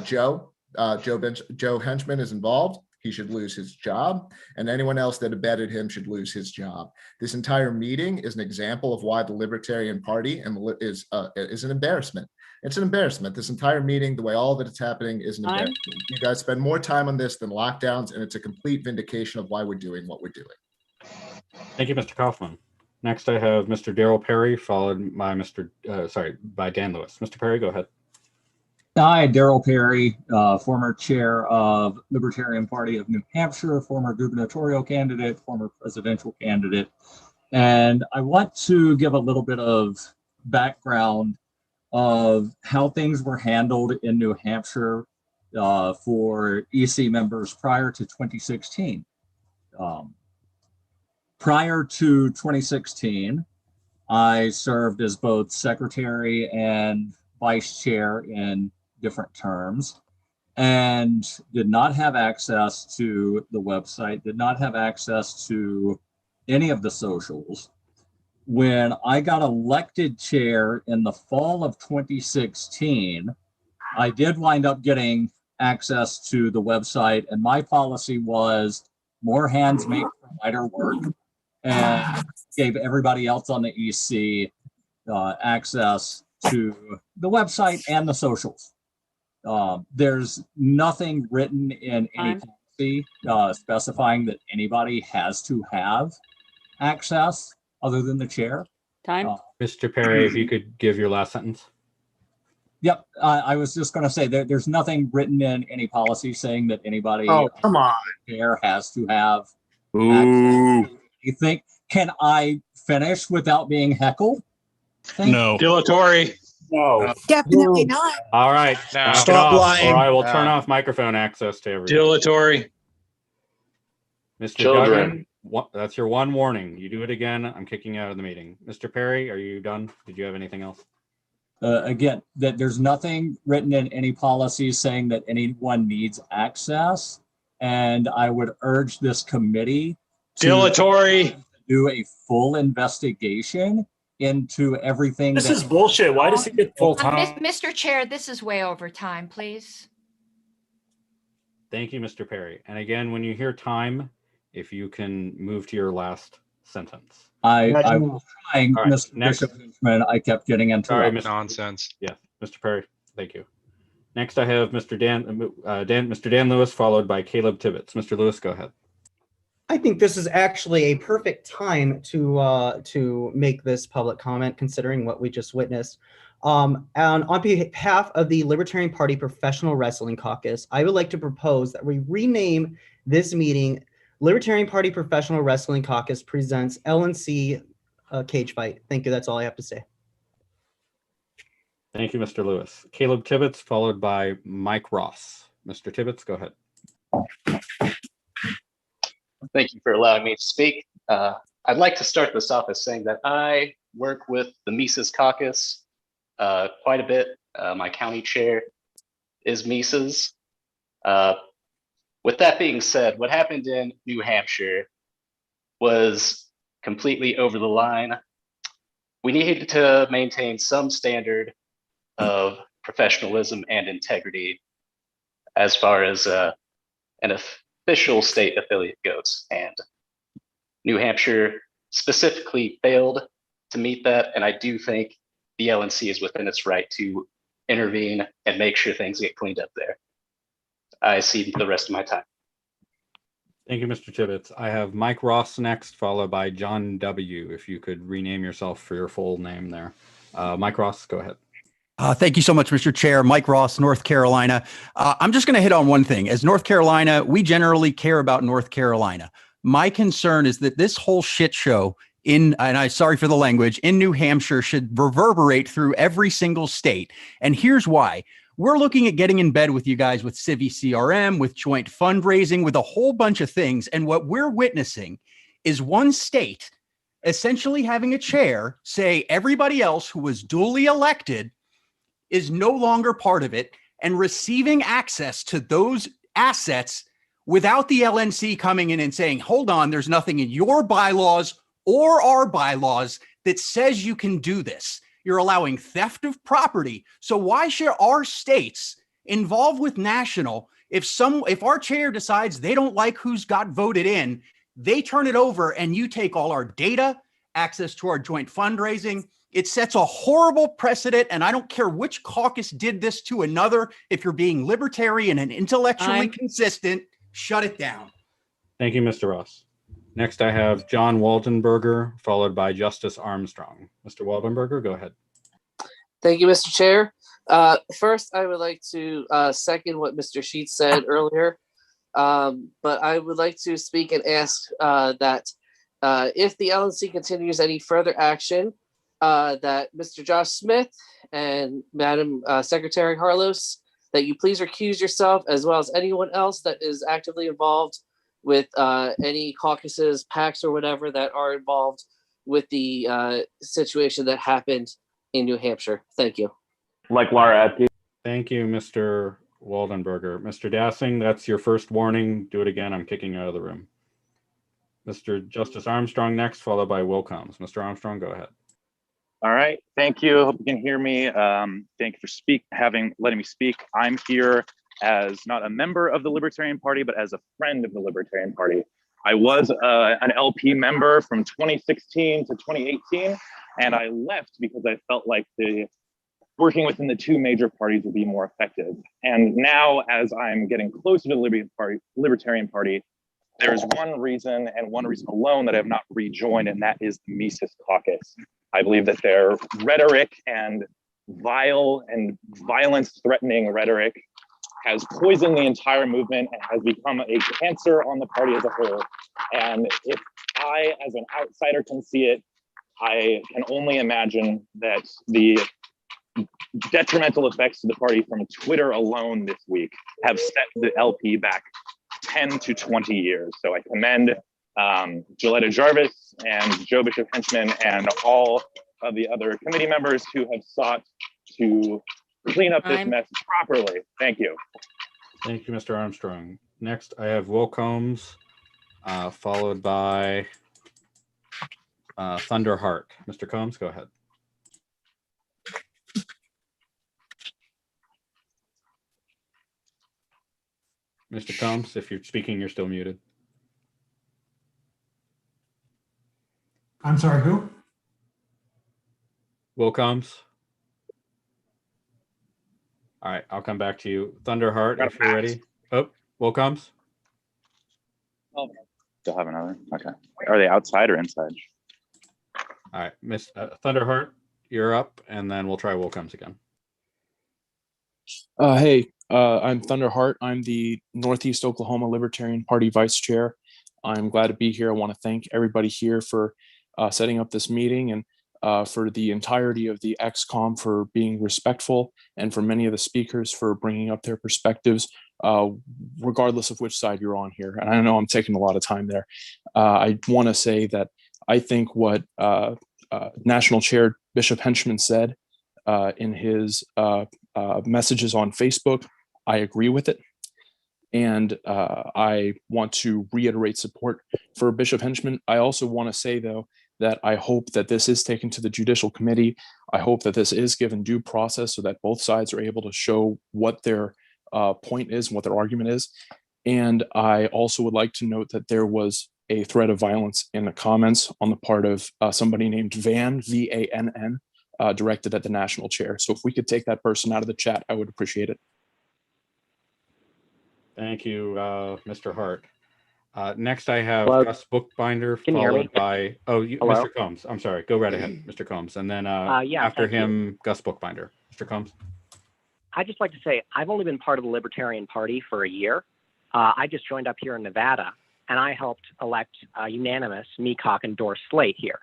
S21: Joe Henchman is involved. He should lose his job, and anyone else that abetted him should lose his job. This entire meeting is an example of why the Libertarian Party is an embarrassment. It's an embarrassment. This entire meeting, the way all of it is happening, is an embarrassment. You guys spend more time on this than lockdowns, and it's a complete vindication of why we're doing what we're doing.
S3: Thank you, Mr. Kaufman. Next, I have Mr. Daryl Perry, followed by by Dan Lewis. Mr. Perry, go ahead.
S22: Hi, Daryl Perry, former chair of Libertarian Party of New Hampshire, former gubernatorial candidate, former presidential candidate. And I want to give a little bit of background of how things were handled in New Hampshire for EC members prior to 2016. Prior to 2016, I served as both secretary and vice chair in different terms, and did not have access to the website, did not have access to any of the socials. When I got elected chair in the fall of 2016, I did wind up getting access to the website, and my policy was more hands make for lighter work, and gave everybody else on the EC access to the website and the socials. There's nothing written in any policy specifying that anybody has to have access other than the chair.
S2: Time.
S3: Mr. Perry, if you could give your last sentence.
S22: Yep, I was just going to say that there's nothing written in any policy saying that anybody
S19: come on.
S22: chair has to have
S19: Ooh.
S22: access. You think, can I finish without being heckled?
S19: No. Dilatory.
S3: No.
S2: Definitely not.
S3: All right.
S19: No.
S3: Knock it
S19: Stop
S3: off,
S19: lying.
S3: or I will turn off microphone access to everyone.
S19: Dilatory.
S3: Mr.
S11: Children.
S3: Duggan, that's your one warning. You do it again, I'm kicking you out of the meeting. Mr. Perry, are you done? Did you have anything else?
S22: Again, that there's nothing written in any policies saying that anyone needs access. And I would urge this committee to
S19: Dilatory.
S22: do a full investigation into everything.
S9: This is bullshit. Why does he get full time?
S1: Mr. Chair, this is way over time, please.
S3: Thank you, Mr. Perry. And again, when you hear time, if you can move to your last sentence.
S22: I was trying,
S3: All right,
S22: Mr.
S3: next.
S22: Bishop, and I kept getting into
S3: Sorry,
S22: it.
S3: Mr.
S23: Nonsense.
S3: Yeah, Mr. Perry. Thank you. Next, I have Mr. Dan Lewis, followed by Caleb Tibbetts. Mr. Lewis, go ahead.
S24: I think this is actually a perfect time to make this public comment, considering what we just witnessed. And on behalf of the Libertarian Party Professional Wrestling Caucus, I would like to propose that we rename this meeting Libertarian Party Professional Wrestling Caucus presents LNC Cage Fight. Thank you. That's all I have to say.
S3: Thank you, Mr. Lewis. Caleb Tibbetts, followed by Mike Ross. Mr. Tibbetts, go ahead.
S25: Thank you for allowing me to speak. I'd like to start this off as saying that I work with the Mises Caucus quite a bit. My county chair is Mises. With that being said, what happened in New Hampshire was completely over the line. We needed to maintain some standard of professionalism and integrity as far as an official state affiliate goes. And New Hampshire specifically failed to meet that. And I do think the LNC is within its right to intervene and make sure things get cleaned up there. I cede the rest of my time.
S3: Thank you, Mr. Tibbetts. I have Mike Ross next, followed by John W. If you could rename yourself for your full name there. Mike Ross, go ahead.
S26: Thank you so much, Mr. Chair. Mike Ross, North Carolina. I'm just going to hit on one thing. As North Carolina, we generally care about North Carolina. My concern is that this whole shit show and I'm sorry for the language, in New Hampshire should reverberate through every single state. And here's why. We're looking at getting in bed with you guys with Civi CRM, with joint fundraising, with a whole bunch of things. And what we're witnessing is one state essentially having a chair say everybody else who was duly elected is no longer part of it and receiving access to those assets without the LNC coming in and saying, hold on, there's nothing in your bylaws or our bylaws that says you can do this. You're allowing theft of property. So why should our states involve with national? If our chair decides they don't like who's got voted in, they turn it over and you take all our data, access to our joint fundraising. It sets a horrible precedent, and I don't care which caucus did this to another. If you're being libertarian and intellectually consistent, shut it down.
S3: Thank you, Mr. Ross. Next, I have John Waldenberger, followed by Justice Armstrong. Mr. Waldenberger, go ahead.
S27: Thank you, Mr. Chair. First, I would like to second what Mr. Sheets said earlier, but I would like to speak and ask that if the LNC continues any further action, that Mr. Josh Smith and Madam Secretary Harlos, that you please recuse yourself, as well as anyone else that is actively involved with any caucuses, PACs, or whatever that are involved with the situation that happened in New Hampshire. Thank you.
S3: Like Laura. Thank you, Mr. Waldenberger. Mr. Dassing, that's your first warning. Do it again. I'm kicking you out of the room. Mr. Justice Armstrong next, followed by Will Combs. Mr. Armstrong, go ahead.
S28: All right. Thank you. Hope you can hear me. Thank you for letting me speak. I'm here as not a member of the Libertarian Party, but as a friend of the Libertarian Party. I was an LP member from 2016 to 2018, and I left because I felt like the working within the two major parties would be more effective. And now, as I'm getting closer to the Libertarian Party, there's one reason and one reason alone that I have not rejoined, and that is the Mises Caucus. I believe that their rhetoric and vile and violence-threatening rhetoric has poisoned the entire movement and has become a cancer on the party as a whole. And if I, as an outsider, can see it, I can only imagine that the detrimental effects to the party from Twitter alone this week have set the LP back 10 to 20 years. So I commend Gilletta Jarvis and Joe Bishop Henchman and all of the other committee members who have sought to clean up this mess properly. Thank you.
S3: Thank you, Mr. Armstrong. Next, I have Will Combs, followed by Thunder Hart. Mr. Combs, go ahead. Mr. Combs, if you're speaking, you're still muted.
S2: I'm sorry, who?
S3: Will Combs. All right, I'll come back to you. Thunder Hart, if you're ready. Oh, Will Combs.
S28: Oh, still have another. Okay. Are they outside or inside?
S3: All right, Miss Thunder Hart, you're up, and then we'll try Will Combs again.
S4: Hey, I'm Thunder Hart. I'm the Northeast Oklahoma Libertarian Party Vice Chair. I'm glad to be here. I want to thank everybody here for setting up this meeting and for the entirety of the XCOM for being respectful, and for many of the speakers for bringing up their perspectives, regardless of which side you're on here. And I know I'm taking a lot of time there. I want to say that I think what National Chair Bishop Henchman said in his messages on Facebook, I agree with it. And I want to reiterate support for Bishop Henchman. I also want to say, though, that I hope that this is taken to the Judicial Committee. I hope that this is given due process so that both sides are able to show what their point is and what their argument is. And I also would like to note that there was a threat of violence in the comments on the part of somebody named Van, V-A-N-N, directed at the National Chair. So if we could take that person out of the chat, I would appreciate it.
S3: Thank you, Mr. Hart. Next, I have
S5: Hello?
S3: Gus Bookbinder,
S5: Can you hear me?
S3: followed by,
S5: Hello?
S3: Mr. Combs. I'm sorry, go right ahead, Mr. Combs. And then
S5: Yeah,
S3: after
S5: thank you.
S3: him, Gus Bookbinder. Mr. Combs.
S5: I'd just like to say I've only been part of the Libertarian Party for a year. I just joined up here in Nevada, and I helped elect unanimous MECOC and Doris Slate here.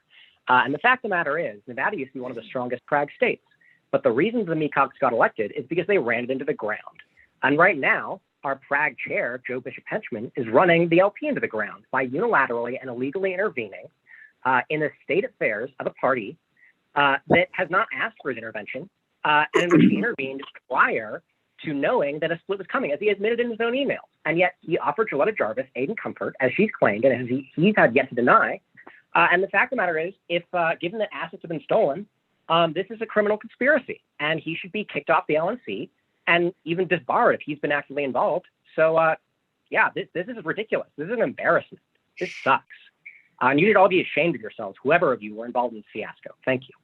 S5: And the fact of the matter is, Nevada used to be one of the strongest PRAG states. But the reason the MECOCs got elected is because they ran it into the ground. And right now, our PRAG chair, Joe Bishop Henchman, is running the LP into the ground by unilaterally and illegally intervening in the state affairs of a party that has not asked for his intervention, and in which he intervened prior to knowing that a split was coming, as he admitted in his own emails. And yet he offered Gilletta Jarvis aid and comfort, as she's claimed, and as he's had yet to deny. And the fact of the matter is, if given that assets have been stolen, this is a criminal conspiracy, and he should be kicked off the LNC and even disbarred if he's been actively involved. So, yeah, this is ridiculous. This is an embarrassment. This sucks. And you should all be ashamed of yourselves, whoever of you were involved in this fiasco. Thank you.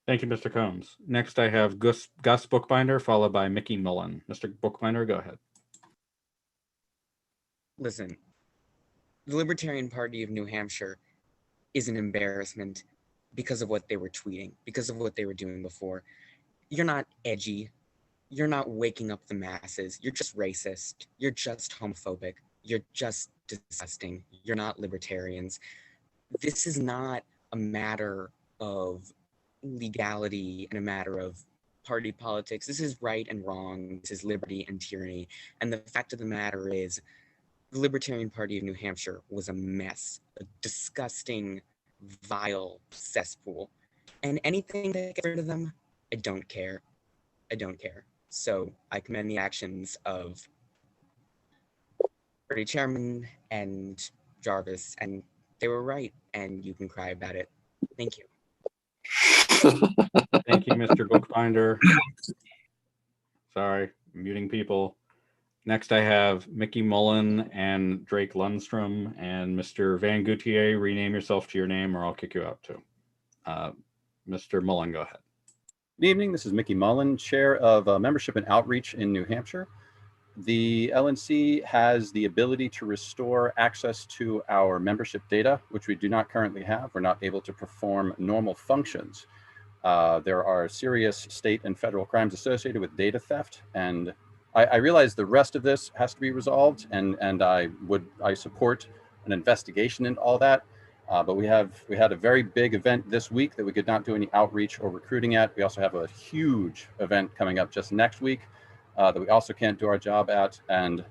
S3: Thank you, Mr. Combs. Next, I have Gus Bookbinder, followed by Mickey Mullen. Mr. Bookbinder, go ahead.
S6: Listen, the Libertarian Party of New Hampshire is an embarrassment because of what they were tweeting, because of what they were doing before. You're not edgy. You're not waking up the masses. You're just racist. You're just homophobic. You're just disgusting. You're not libertarians. This is not a matter of legality and a matter of party politics. This is right and wrong. This is liberty and tyranny. And the fact of the matter is, the Libertarian Party of New Hampshire was a mess, a disgusting, vile cesspool. And anything that gets rid of them, I don't care. I don't care. So I commend the actions of Party Chairman and Jarvis, and they were right, and you can cry about it. Thank you.
S3: Thank you, Mr. Bookbinder. Sorry, muting people. Next, I have Mickey Mullen and Drake Lundstrom, and Mr. Van Gutier. Rename yourself to your name, or I'll kick you out too. Mr. Mullen, go ahead.
S8: Good evening. This is Mickey Mullen, Chair of Membership and Outreach in New Hampshire. The LNC has the ability to restore access to our membership data, which we do not currently have. We're not able to perform normal functions. There are serious state and federal crimes associated with data theft, and I realize the rest of this has to be resolved, and I support an investigation into all that. But we had a very big event this week that we could not do any outreach or recruiting at. We also have a huge event coming up just next week that we also can't do our job at. And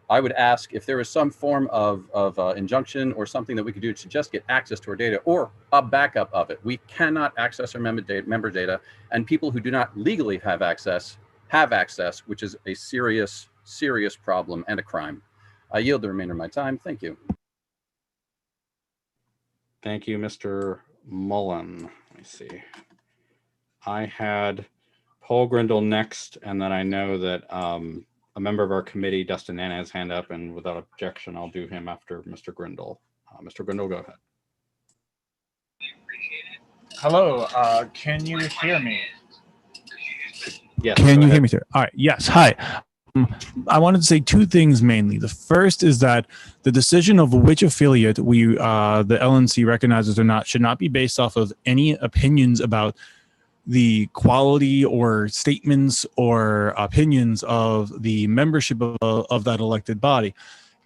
S8: I would ask if there is some form of injunction or something that we could do to just get access to our data or a backup of it. We cannot access our member data, and people who do not legally have access, which is a serious, serious problem and a crime. I yield the remainder of my time. Thank you.
S3: Thank you, Mr. Mullen. Let me see. I had Paul Grindle next, and then I know that a member of our committee, Dustin Nana, has hand up, and without objection, I'll do him after Mr. Grindle. Mr. Grindle, go ahead.
S10: Hello, can you hear me?
S3: Yes.
S10: Can you hear me, sir? All right. Yes. Hi. I wanted to say two things mainly. The first is that the decision of which affiliate the LNC recognizes or not should not be based off of any opinions about the quality or statements or opinions of the membership of that elected body.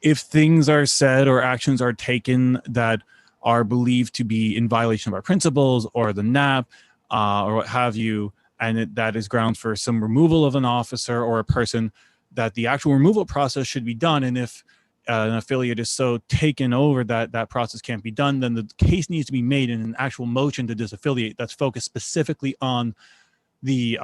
S10: If things are said or actions are taken that are believed to be in violation of our principles or the NAP or what have you, and that is grounds for some removal of an officer or a person, that the actual removal process should be done. And if an affiliate is so taken over that that process can't be done, then the case needs to be made in an actual motion to disaffiliate that's focused specifically on the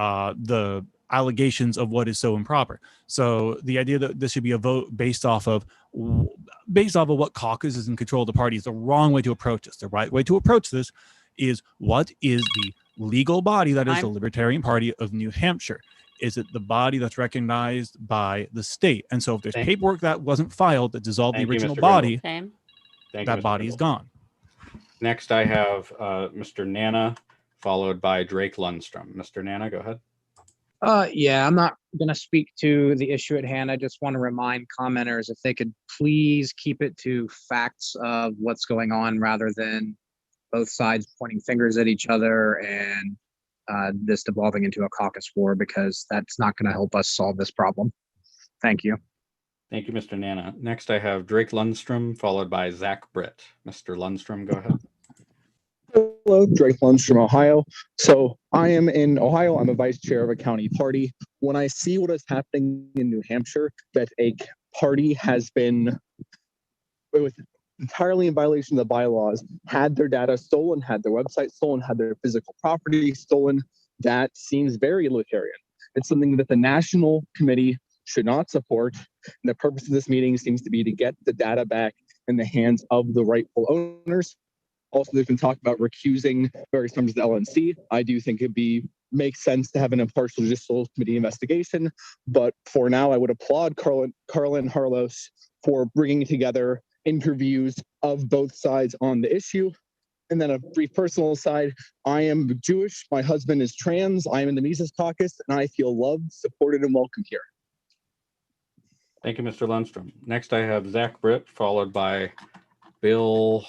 S10: allegations of what is so improper. So the idea that this should be a vote based off of what caucus is in control of the party is the wrong way to approach this. The right way to approach this is, what is the legal body that is the Libertarian Party of New Hampshire? Is it the body that's recognized by the state? And so if there's paperwork that wasn't filed that dissolved the original body, that body is gone.
S3: Next, I have Mr. Nana, followed by Drake Lundstrom. Mr. Nana, go ahead.
S12: Yeah, I'm not going to speak to the issue at hand. I just want to remind commenters if they could please keep it to facts of what's going on rather than both sides pointing fingers at each other and this devolving into a caucus war, because that's not going to help us solve this problem. Thank you.
S3: Thank you, Mr. Nana. Next, I have Drake Lundstrom, followed by Zach Britt. Mr. Lundstrom, go ahead.
S13: Hello, Drake Lundstrom, Ohio. So I am in Ohio. I'm a vice chair of a county party. When I see what is happening in New Hampshire, that a party has been entirely in violation of the bylaws, had their data stolen, had their website stolen, had their physical property stolen, that seems very libertarian. It's something that the national committee should not support. And the purpose of this meeting seems to be to get the data back in the hands of the rightful owners. Also, there's been talk about recusing various members of the LNC. I do think makes sense to have an impartial judicial committee investigation. But for now, I would applaud Carlin Harlos for bringing together interviews of both sides on the issue. And then a brief personal aside, I am Jewish, my husband is trans, I am in the Mises Caucus, and I feel loved, supported, and welcome here.
S3: Thank you, Mr. Lundstrom. Next, I have Zach Britt, followed by Bill,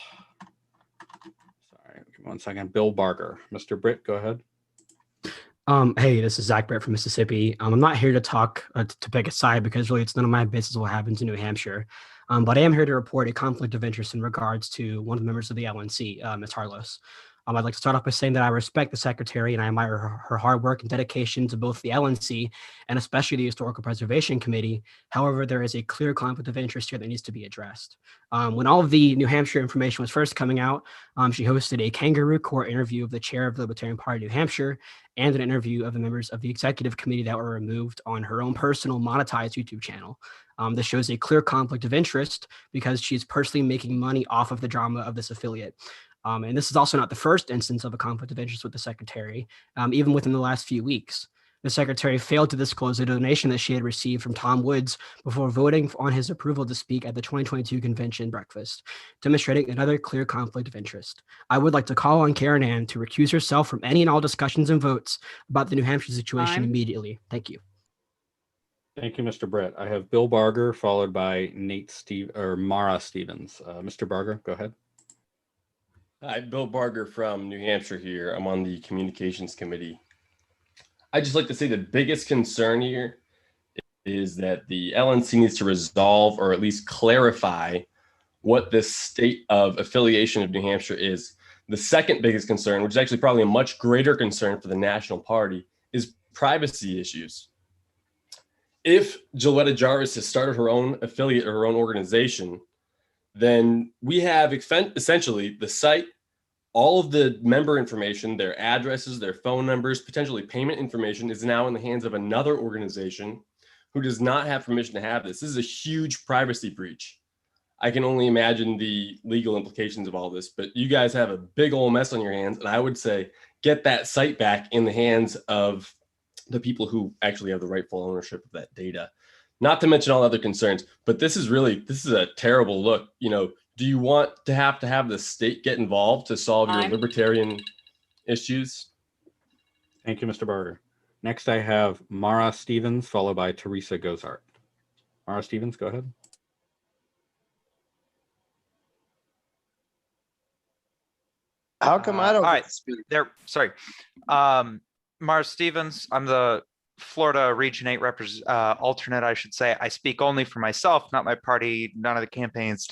S3: sorry, give me 1 second, Bill Barger. Mr. Britt, go ahead.
S14: Hey, this is Zach Britt from Mississippi. I'm not here to talk to pick a side, because really it's none of my business what happens in New Hampshire. But I am here to report a conflict of interest in regards to one of the members of the LNC, Ms. Harlos. I'd like to start off by saying that I respect the secretary and I admire her hard work and dedication to both the LNC and especially the Historical Preservation Committee. However, there is a clear conflict of interest here that needs to be addressed. When all of the New Hampshire information was first coming out, she hosted a kangaroo court interview of the chair of the Libertarian Party of New Hampshire and an interview of the members of the executive committee that were removed on her own personal monetized YouTube channel. This shows a clear conflict of interest because she's personally making money off of the drama of this affiliate. And this is also not the first instance of a conflict of interest with the secretary, even within the last few weeks. The secretary failed to disclose a donation that she had received from Tom Woods before voting on his approval to speak at the 2022 convention breakfast, demonstrating another clear conflict of interest. I would like to call on Karen Ann to recuse herself from any and all discussions and votes about the New Hampshire situation immediately. Thank you.
S3: Thank you, Mr. Brett. I have Bill Barger followed by Mara Stevens. Mr. Barger, go ahead.
S7: Hi, Bill Barger from New Hampshire here. I'm on the Communications Committee. I'd just like to say the biggest concern here is that the LNC needs to resolve or at least clarify what the state of affiliation of New Hampshire is. The second biggest concern, which is actually probably a much greater concern for the National Party, is privacy issues. If Joletta Jarvis has started her own affiliate or her own organization, then we have essentially the site, all of the member information, their addresses, their phone numbers, potentially payment information is now in the hands of another organization who does not have permission to have this. This is a huge privacy breach. I can only imagine the legal implications of all this, but you guys have a big old mess on your hands. And I would say get that site back in the hands of the people who actually have the rightful ownership of that data. Not to mention all other concerns, but this is a terrible look. You know, do you want to have the state get involved to solve your libertarian issues?
S3: Thank you, Mr. Barger. Next, I have Mara Stevens, followed by Teresa Gozart. Mara Stevens, go ahead.
S15: How come I don't
S16: All
S15: get
S16: right,
S15: to speak?
S16: sorry. Mara Stevens, I'm the Florida Region 8 alternate, I should say. I speak only for myself, not my party, none of the campaigns,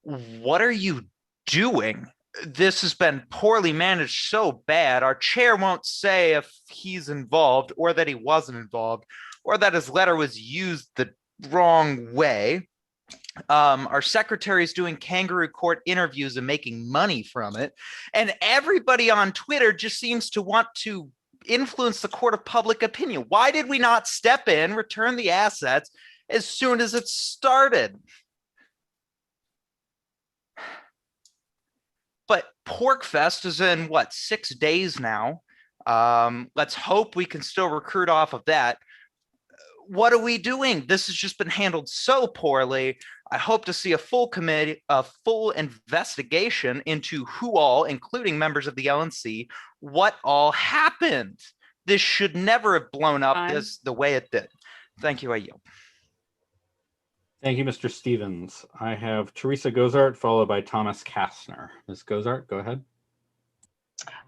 S16: What are you doing? This has been poorly managed so bad. Our chair won't say if he's involved or that he wasn't involved or that his letter was used the wrong way. Our secretary is doing kangaroo court interviews and making money from it. And everybody on Twitter just seems to want to influence the court of public opinion. Why did we not step in, return the assets as soon as it started? But Porkfest is in what, 6 days now. Let's hope we can still recruit off of that. What are we doing? This has just been handled so poorly. I hope to see a full committee, a full investigation into who all, including members of the LNC, what all happened. This should never have blown up the way it did. Thank you, I yield.
S3: Thank you, Mr. Stevens. I have Teresa Gozart, followed by Thomas Kastner. Ms. Gozart, go ahead.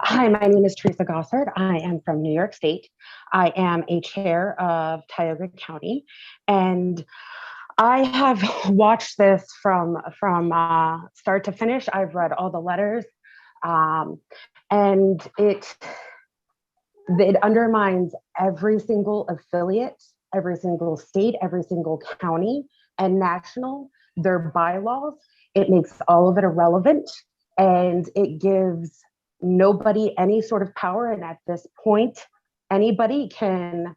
S17: Hi, my name is Teresa Gossard. I am from New York State. I am a chair of Tioga County, and I have watched this from start to finish. I've read all the letters, and it undermines every single affiliate, every single state, every single county, and national, their bylaws. It makes all of it irrelevant, and it gives nobody any sort of power. And at this point, anybody can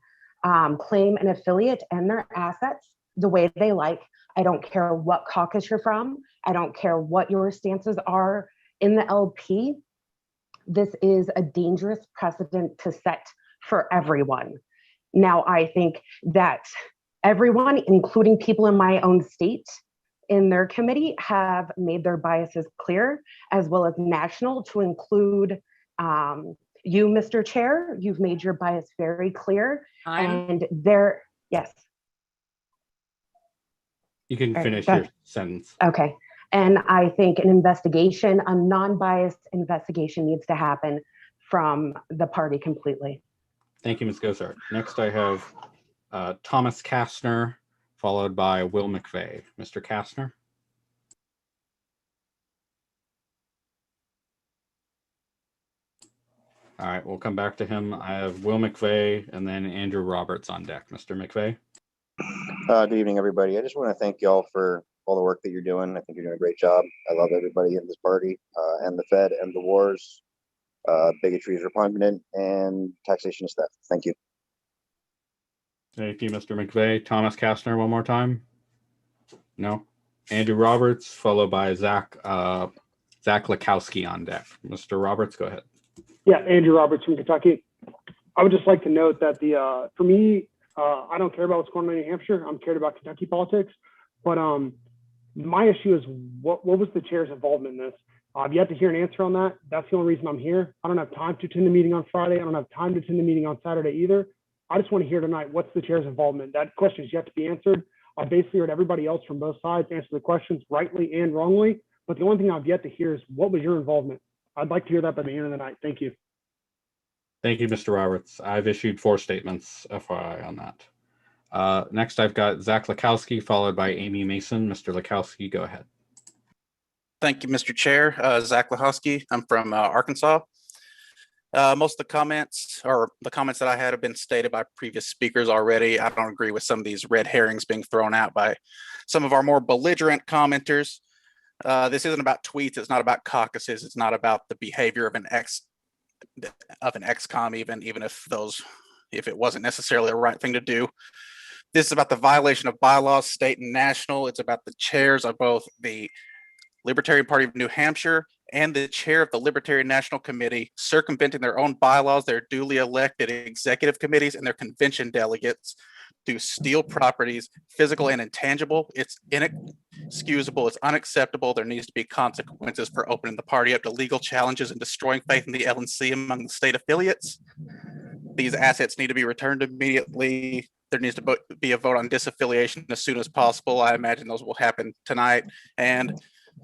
S17: claim an affiliate and their assets the way they like. I don't care what caucus you're from. I don't care what your stances are in the LP. This is a dangerous precedent to set for everyone. Now, I think that everyone, including people in my own state, in their committee have made their biases clear, as well as national, to include you, Mr. Chair. You've made your bias very clear. And there, yes.
S3: You can finish your sentence.
S17: Okay. And I think an investigation, a non-biased investigation, needs to happen from the party completely.
S3: Thank you, Ms. Gozart. Next, I have Thomas Kastner, followed by Will McVeigh. Mr. Kastner. All right, we'll come back to him. I have Will McVeigh and then Andrew Roberts on deck. Mr. McVeigh.
S18: Good evening, everybody. I just want to thank y'all for all the work that you're doing. I think you're doing a great job. I love everybody in this party and the Fed and the wars. Bigotry is repugnant and taxation is theft. Thank you.
S3: Thank you, Mr. McVeigh. Thomas Kastner, one more time. No. Andrew Roberts, followed by Zach Lakowski on deck. Mr. Roberts, go ahead.
S20: Yeah, Andrew Roberts from Kentucky.
S1: I would just like to note that for me, I don't care about what's going on in New Hampshire. I'm cared about Kentucky politics, but my issue is what was the chair's involvement in this? I've yet to hear an answer on that. That's the only reason I'm here. I don't have time to attend the meeting on Friday. I don't have time to attend the meeting on Saturday either. I just want to hear tonight, what's the chair's involvement? That question is yet to be answered. I basically heard everybody else from both sides answer the questions rightly and wrongly, but the only thing I've yet to hear is what was your involvement? I'd like to hear that by the end of the night. Thank you.
S3: Thank you, Mr. Roberts. I've issued 4 statements, FYI, on that. Next, I've got Zach Lakowski, followed by Amy Mason. Mr. Lakowski, go ahead.
S9: Thank you, Mr. Chair. Zach Lahosky. I'm from Arkansas. Most of the comments that I had have been stated by previous speakers already. I don't agree with some of these red herrings being thrown out by some of our more belligerent commenters. This isn't about tweets. It's not about caucuses. It's not about the behavior of an ex-com, even if it wasn't necessarily the right thing to do. This is about the violation of bylaws, state and national. It's about the chairs of both the Libertarian Party of New Hampshire and the chair of the Libertarian National Committee circumventing their own bylaws, their duly elected executive committees, and their convention delegates to steal properties, physical and intangible. It's inexcusable. It's unacceptable. There needs to be consequences for opening the party up to legal challenges and destroying faith in the LNC among the state affiliates. These assets need to be returned immediately. There needs to be a vote on disaffiliation as soon as possible. I imagine those will happen tonight. And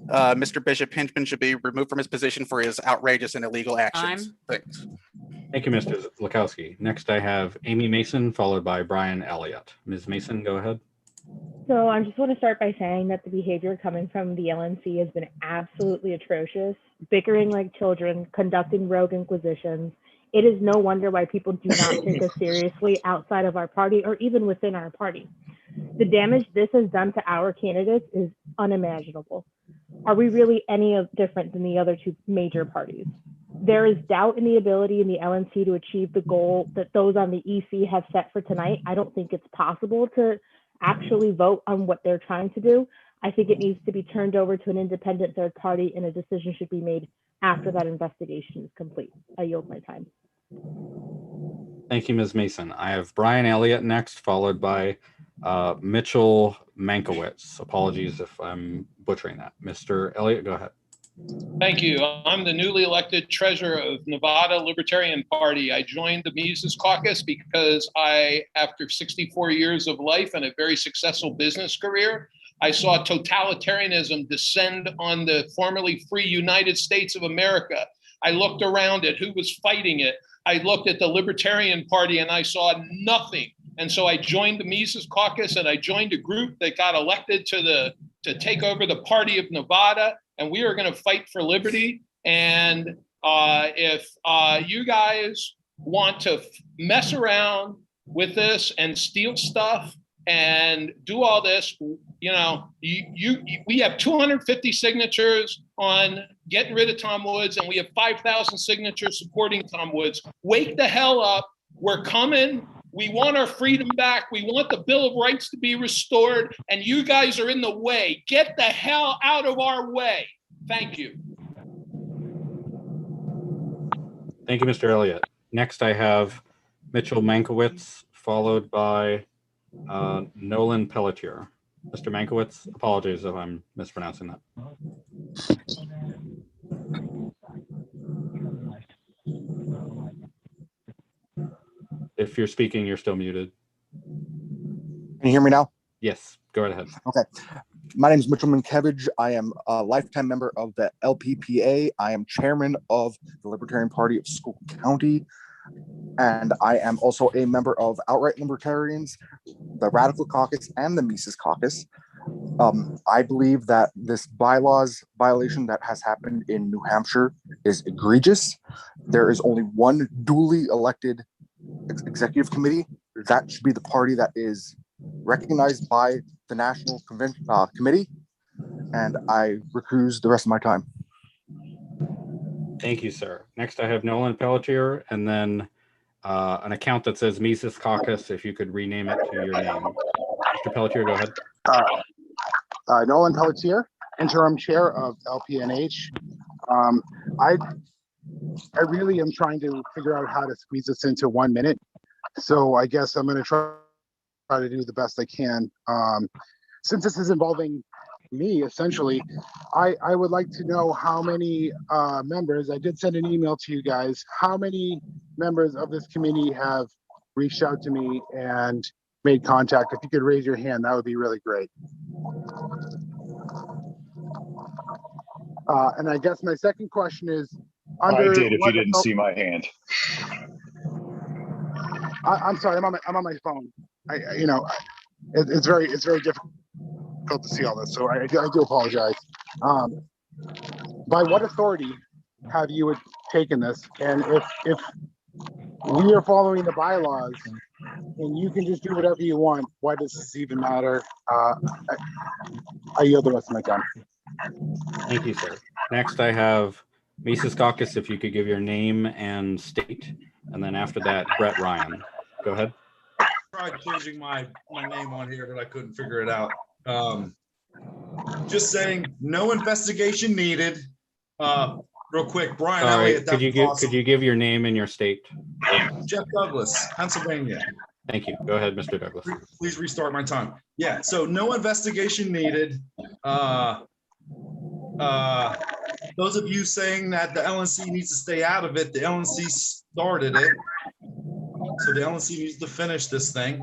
S9: Mr. Bishop Hinchman should be removed from his position for his outrageous and illegal actions. Thanks.
S3: Thank you, Mr. Lakowski. Next, I have Amy Mason, followed by Brian Elliott. Ms. Mason, go ahead.
S11: So I just want to start by saying that the behavior coming from the LNC has been absolutely atrocious, bickering like children, conducting rogue inquisitions. It is no wonder why people do not take us seriously outside of our party or even within our party. The damage this has done to our candidates is unimaginable. Are we really any different than the other 2 major parties? There is doubt in the ability in the LNC to achieve the goal that those on the EC have set for tonight. I don't think it's possible to actually vote on what they're trying to do. I think it needs to be turned over to an independent third party, and a decision should be made after that investigation is complete. I yield my time.
S3: Thank you, Ms. Mason. I have Brian Elliott next, followed by Mitchell Mankowitz. Apologies if I'm butchering that. Mr. Elliott, go ahead.
S19: Thank you. I'm the newly elected treasurer of Nevada Libertarian Party. I joined the Mises Caucus because after 64 years of life and a very successful business career, I saw totalitarianism descend on the formerly free United States of America. I looked around at who was fighting it. I looked at the Libertarian Party and I saw nothing. And so I joined the Mises Caucus and I joined a group that got elected to take over the Party of Nevada. And we are going to fight for liberty. And if you guys want to mess around with this and steal stuff and do all this, you know, we have 250 signatures on getting rid of Tom Woods, and we have 5,000 signatures supporting Tom Woods. Wake the hell up. We're coming. We want our freedom back. We want the Bill of Rights to be restored, and you guys are in the way. Get the hell out of our way. Thank you.
S3: Thank you, Mr. Elliott. Next, I have Mitchell Mankowitz, followed by Nolan Pelletier. Mr. Mankowitz, apologies if I'm mispronouncing that. If you're speaking, you're still muted.
S20: Can you hear me now?
S3: Yes, go right ahead.
S20: Okay. My name is Mitchell Mankowitz. I am a lifetime member of the LPPA. I am chairman of the Libertarian Party of School County. And I am also a member of Outright Libertarians, the Radical Caucus, and the Mises Caucus. I believe that this bylaws violation that has happened in New Hampshire is egregious. There is only one duly elected executive committee. That should be the party that is recognized by the National Convention Committee. And I recuse the rest of my time.
S3: Thank you, sir. Next, I have Nolan Pelletier, and then an account that says Mises Caucus, if you could rename it to your name. Mr. Pelletier, go ahead.
S21: Nolan Pelletier, interim chair of LPNH.
S2: I really am trying to figure out how to squeeze this into 1 minute. So I guess I'm going to try to do the best I can. Since this is involving me, essentially, I would like to know how many members, I did send an email to you guys, how many members of this committee have reached out to me and made contact. If you could raise your hand, that would be really great. And I guess my second question is,
S21: I did if you didn't see my hand.
S2: I'm sorry, I'm on my phone. It's very difficult to see all this, so I do apologize. By what authority have you taken this? And if we are following the bylaws and you can just do whatever you want, why does this even matter? I yield the rest of my time.
S3: Thank you, sir. Next, I have Mises Caucus, if you could give your name and state. And then after that, Brett Ryan. Go ahead.
S22: Tried changing my name on here, but I couldn't figure it out. Just saying, no investigation needed. Real quick, Brian
S3: Sorry,
S22: Elliott.
S3: could you give your name and your state?
S22: Jeff Douglas, Pennsylvania.
S3: Thank you. Go ahead, Mr. Douglas.
S22: Please restart my time. Yeah, so no investigation needed. Those of you saying that the LNC needs to stay out of it, the LNC started it. So the LNC needs to finish this thing.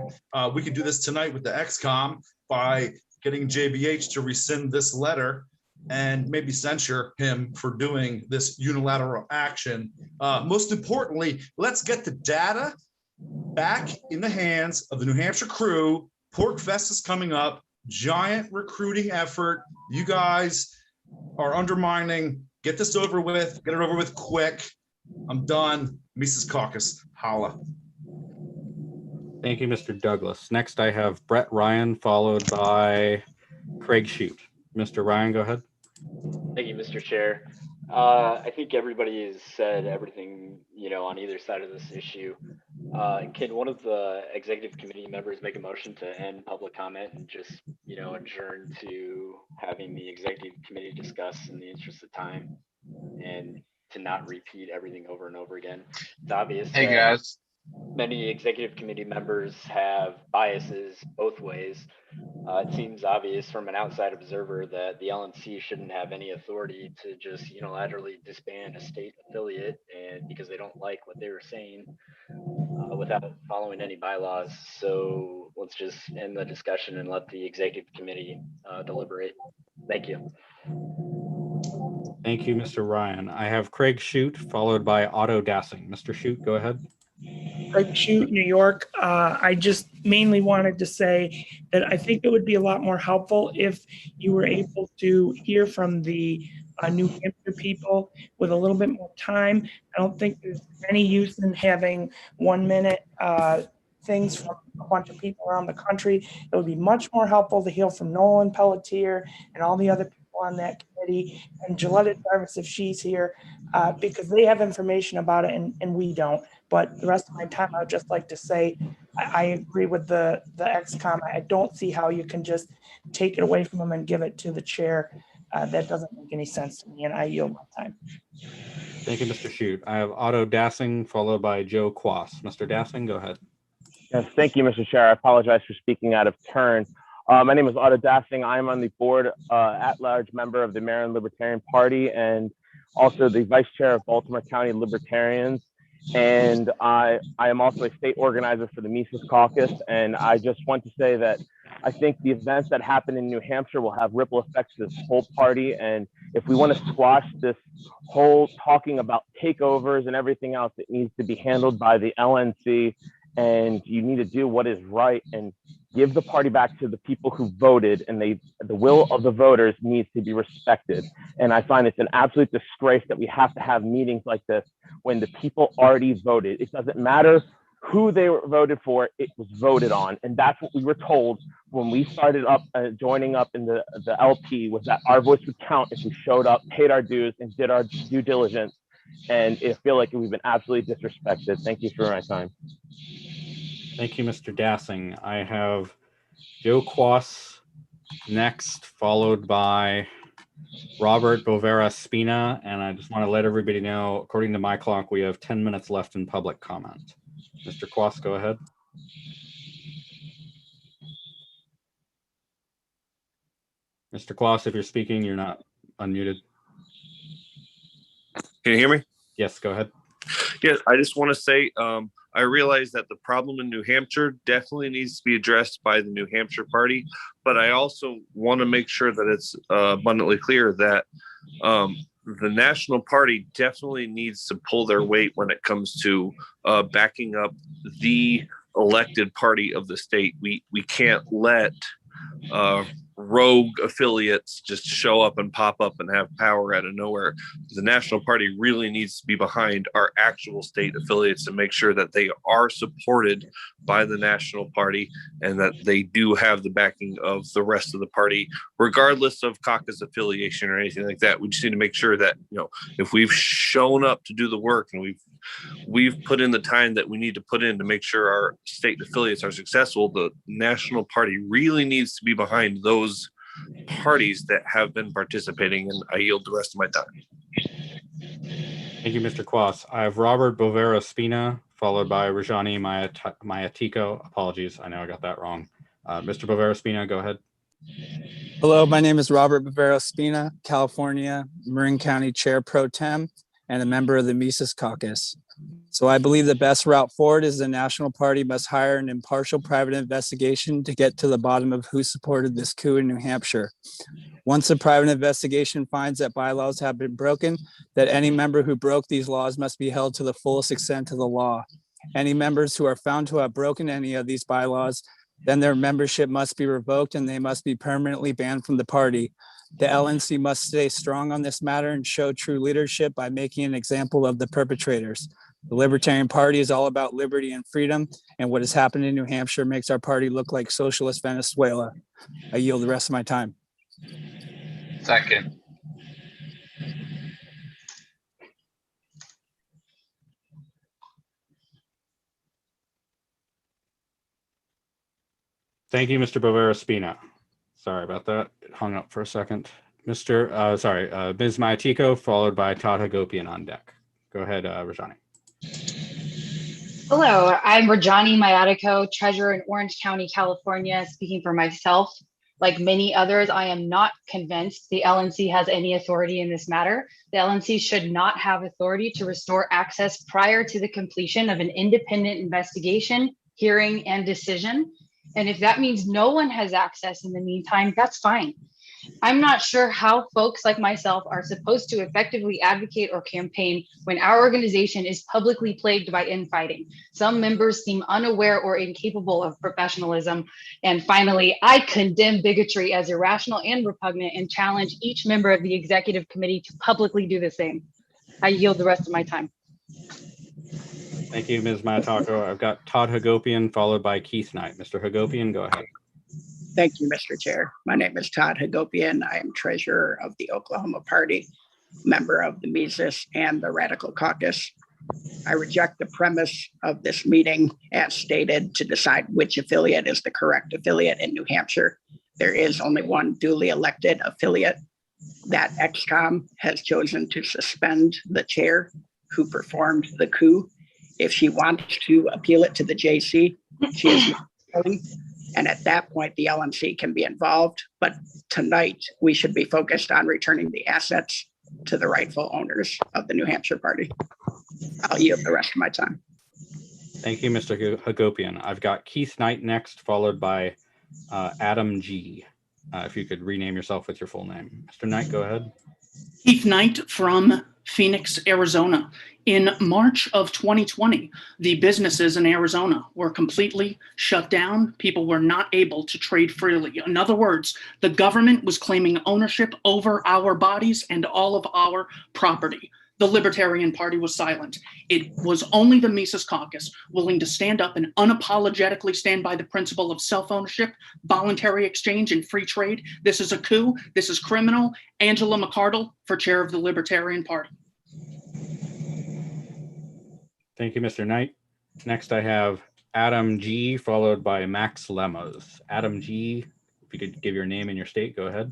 S22: We could do this tonight with the XCOM by getting JBH to rescind this letter and maybe censure him for doing this unilateral action. Most importantly, let's get the data back in the hands of the New Hampshire crew. Pork Fest is coming up, giant recruiting effort. You guys are undermining. Get this over with, get it over with quick. I'm done. Mises Caucus, holla.
S3: Thank you, Mr. Douglas. Next, I have Brett Ryan, followed by Craig Shute. Mr. Ryan, go ahead.
S23: Thank you, Mr. Chair. I think everybody has said everything, on either side of this issue. Can one of the executive committee members make a motion to end public comment and just, adjourn to having the executive committee discuss in the interest of time and to not repeat everything over and over again? It's obvious.
S24: Hey, guys.
S23: Many executive committee members have biases both ways. It seems obvious from an outside observer that the LNC shouldn't have any authority to just unilaterally disband a state affiliate, and because they don't like what they were saying without following any bylaws. So let's just end the discussion and let the executive committee deliberate. Thank you.
S3: Thank you, Mr. Ryan. I have Craig Shute, followed by Otto Dassing. Mr. Shute, go ahead.
S25: Craig Shute, New York. I just mainly wanted to say that I think it would be a lot more helpful if you were able to hear from the New Hampshire people with a little bit more time. I don't think there's any use in having 1 minute things from a bunch of people around the country. It would be much more helpful to hear from Nolan Pelletier and all the other people on that committee, and Gilletta Jarvis if she's here, because they have information about it and we don't. But the rest of my time, I would just like to say I agree with the XCOM. I don't see how you can just take it away from them and give it to the chair. That doesn't make any sense to me, and I yield my time.
S3: Thank you, Mr. Shute. I have Otto Dassing, followed by Joe Quas. Mr. Dassing, go ahead.
S26: Yes, thank you, Mr. Chair. I apologize for speaking out of turn. My name is Otto Dassing. I'm on the board at-large member of the Maryland Libertarian Party and also the vice chair of Baltimore County Libertarians. And I am also a state organizer for the Mises Caucus. And I just want to say that I think the events that happen in New Hampshire will have ripple effects to this whole party. And if we want to squash this whole talking about takeovers and everything else, it needs to be handled by the LNC. And you need to do what is right and give the party back to the people who voted, and the will of the voters needs to be respected. And I find it's an absolute disgrace that we have to have meetings like this when the people already voted. It doesn't matter who they were voted for, it was voted on. And that's what we were told when we started up joining up in the LP, was that our voice would count if we showed up, paid our dues, and did our due diligence. And I feel like we've been absolutely disrespected. Thank you for my time.
S3: Thank you, Mr. Dassing. I have Joe Quas next, followed by Robert Bovera Spina, and I just want to let everybody know, according to my clock, we have 10 minutes left in public comment. Mr. Quas, go ahead. Mr. Quas, if you're speaking, you're not unmuted.
S4: Can you hear me?
S3: Yes, go ahead.
S4: Yes, I just want to say I realize that the problem in New Hampshire definitely needs to be addressed by the New Hampshire party, but I also want to make sure that it's abundantly clear that the national party definitely needs to pull their weight when it comes to backing up the elected party of the state. We can't let rogue affiliates just show up and pop up and have power out of nowhere. The national party really needs to be behind our actual state affiliates and make sure that they are supported by the national party and that they do have the backing of the rest of the party, regardless of caucus affiliation or anything like that. We just need to make sure that, you know, if we've shown up to do the work and we've put in the time that we need to put in to make sure our state affiliates are successful, the national party really needs to be behind those parties that have been participating, and I yield the rest of my time.
S3: Thank you, Mr. Quas. I have Robert Bovera Spina, followed by Rajani Mayatiko. Apologies, I know I got that wrong. Mr. Bovera Spina, go ahead.
S5: Hello, my name is Robert Bovera Spina, California, Marin County Chair Pro Tem, and a member of the Mises Caucus. So I believe the best route forward is the national party must hire an impartial private investigation to get to the bottom of who supported this coup in New Hampshire. Once a private investigation finds that bylaws have been broken, that any member who broke these laws must be held to the fullest extent of the law. Any members who are found to have broken any of these bylaws, then their membership must be revoked and they must be permanently banned from the party. The LNC must stay strong on this matter and show true leadership by making an example of the perpetrators. The Libertarian Party is all about liberty and freedom, and what has happened in New Hampshire makes our party look like socialist Venezuela. I yield the rest of my time.
S16: Second.
S3: Thank you, Mr. Bovera Spina. Sorry about that. It hung up for a second. Ms. Mayatiko, followed by Todd Hagopian on deck. Go ahead, Rajani.
S6: Hello, I'm Rajani Mayatiko, Treasurer in Orange County, California, speaking for myself. Like many others, I am not convinced the LNC has any authority in this matter. The LNC should not have authority to restore access prior to the completion of an independent investigation, hearing, and decision. And if that means no one has access in the meantime, that's fine. I'm not sure how folks like myself are supposed to effectively advocate or campaign when our organization is publicly plagued by infighting. Some members seem unaware or incapable of professionalism. And finally, I condemn bigotry as irrational and repugnant and challenge each member of the executive committee to publicly do the same. I yield the rest of my time.
S3: Thank you, Ms. Mayatako. I've got Todd Hagopian, followed by Keith Knight. Mr. Hagopian, go ahead.
S8: Thank you, Mr. Chair. My name is Todd Hagopian. I am treasurer of the Oklahoma Party, member of the Mises and the Radical Caucus. I reject the premise of this meeting as stated to decide which affiliate is the correct affiliate in New Hampshire. There is only one duly elected affiliate. That XCOM has chosen to suspend the chair who performed the coup. If she wants to appeal it to the JC, she is not willing. And at that point, the LNC can be involved. But tonight, we should be focused on returning the assets to the rightful owners of the New Hampshire Party. I'll yield the rest of my time.
S3: Thank you, Mr. Hagopian. I've got Keith Knight next, followed by Adam G. If you could rename yourself with your full name. Mr. Knight, go ahead.
S10: Keith Knight from Phoenix, Arizona. In March of 2020, the businesses in Arizona were completely shut down. People were not able to trade freely. In other words, the government was claiming ownership over our bodies and all of our property. The Libertarian Party was silent. It was only the Mises Caucus willing to stand up and unapologetically stand by the principle of self-ownership, voluntary exchange, and free trade. This is a coup. This is criminal. Angela McArdle for chair of the Libertarian Party.
S3: Thank you, Mr. Knight. Next, I have Adam G, followed by Max Lemos. Adam G, if you could give your name and your state, go ahead.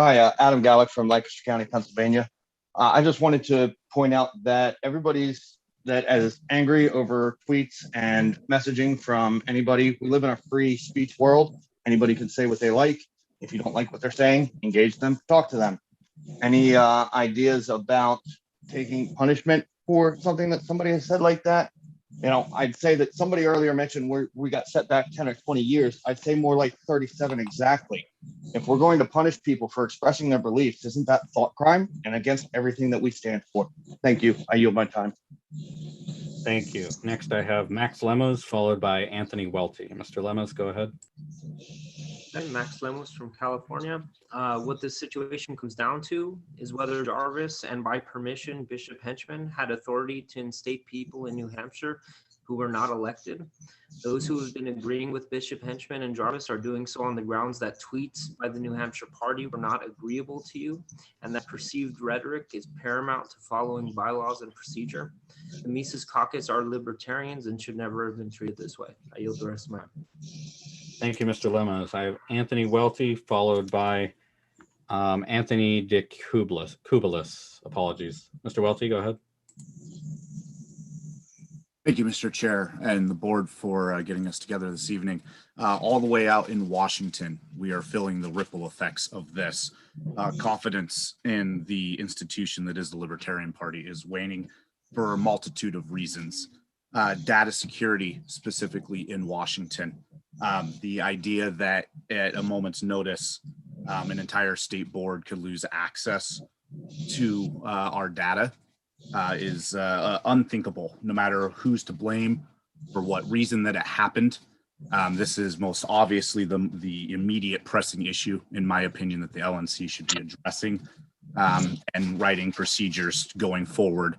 S7: Hi, Adam Gallick from Lancaster County, Pennsylvania. I just wanted to point out that everybody's that is angry over tweets and messaging from anybody. We live in a free speech world. Anybody can say what they like. If you don't like what they're saying, engage them, talk to them. Any ideas about taking punishment for something that somebody has said like that? You know, I'd say that somebody earlier mentioned we got set back 10 or 20 years. I'd say more like 37 exactly. If we're going to punish people for expressing their beliefs, isn't that thought crime and against everything that we stand for? Thank you. I yield my time.
S3: Thank you. Next, I have Max Lemos, followed by Anthony Welty. Mr. Lemos, go ahead.
S12: I'm Max Lemos from California. What this situation comes down to is whether Jarvis and by permission Bishop Henchman had authority to instate people in New Hampshire who were not elected. Those who have been agreeing with Bishop Henchman and Jarvis are doing so on the grounds that tweets by the New Hampshire Party were not agreeable to you, and that perceived rhetoric is paramount to following bylaws and procedure. The Mises Caucus are libertarians and should never have been treated this way. I yield the rest of my time.
S3: Thank you, Mr. Lemos. I have Anthony Welty, followed by Anthony DeKubelis. Apologies. Mr. Welty, go ahead.
S13: Thank you, Mr. Chair, and the board for getting us together this evening. All the way out in Washington, we are feeling the ripple effects of this. Confidence in the institution that is the Libertarian Party is waning for a multitude of reasons. Data security, specifically in Washington. The idea that at a moment's notice, an entire state board could lose access to our data is unthinkable, no matter who's to blame, for what reason that it happened. This is most obviously the immediate pressing issue, in my opinion, that the LNC should be addressing and writing procedures going forward,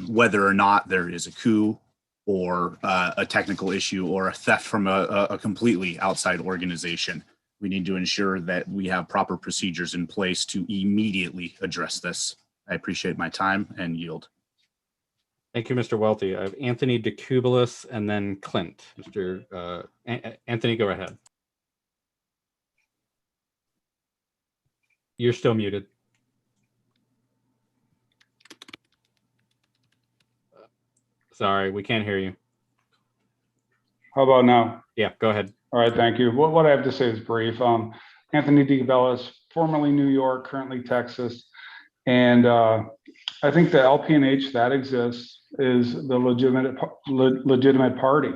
S13: whether or not there is a coup or a technical issue or a theft from a completely outside organization. We need to ensure that we have proper procedures in place to immediately address this. I appreciate my time and yield.
S3: Thank you, Mr. Welty. I have Anthony DeKubelis and then Clint. Mr. Anthony, go ahead. You're still muted. Sorry, we can't hear you.
S14: How about now?
S3: Yeah, go ahead.
S14: All right, thank you. What I have to say is brief. Anthony DeKubelis, formerly New York, currently Texas. And I think the LPNH that exists is the legitimate party.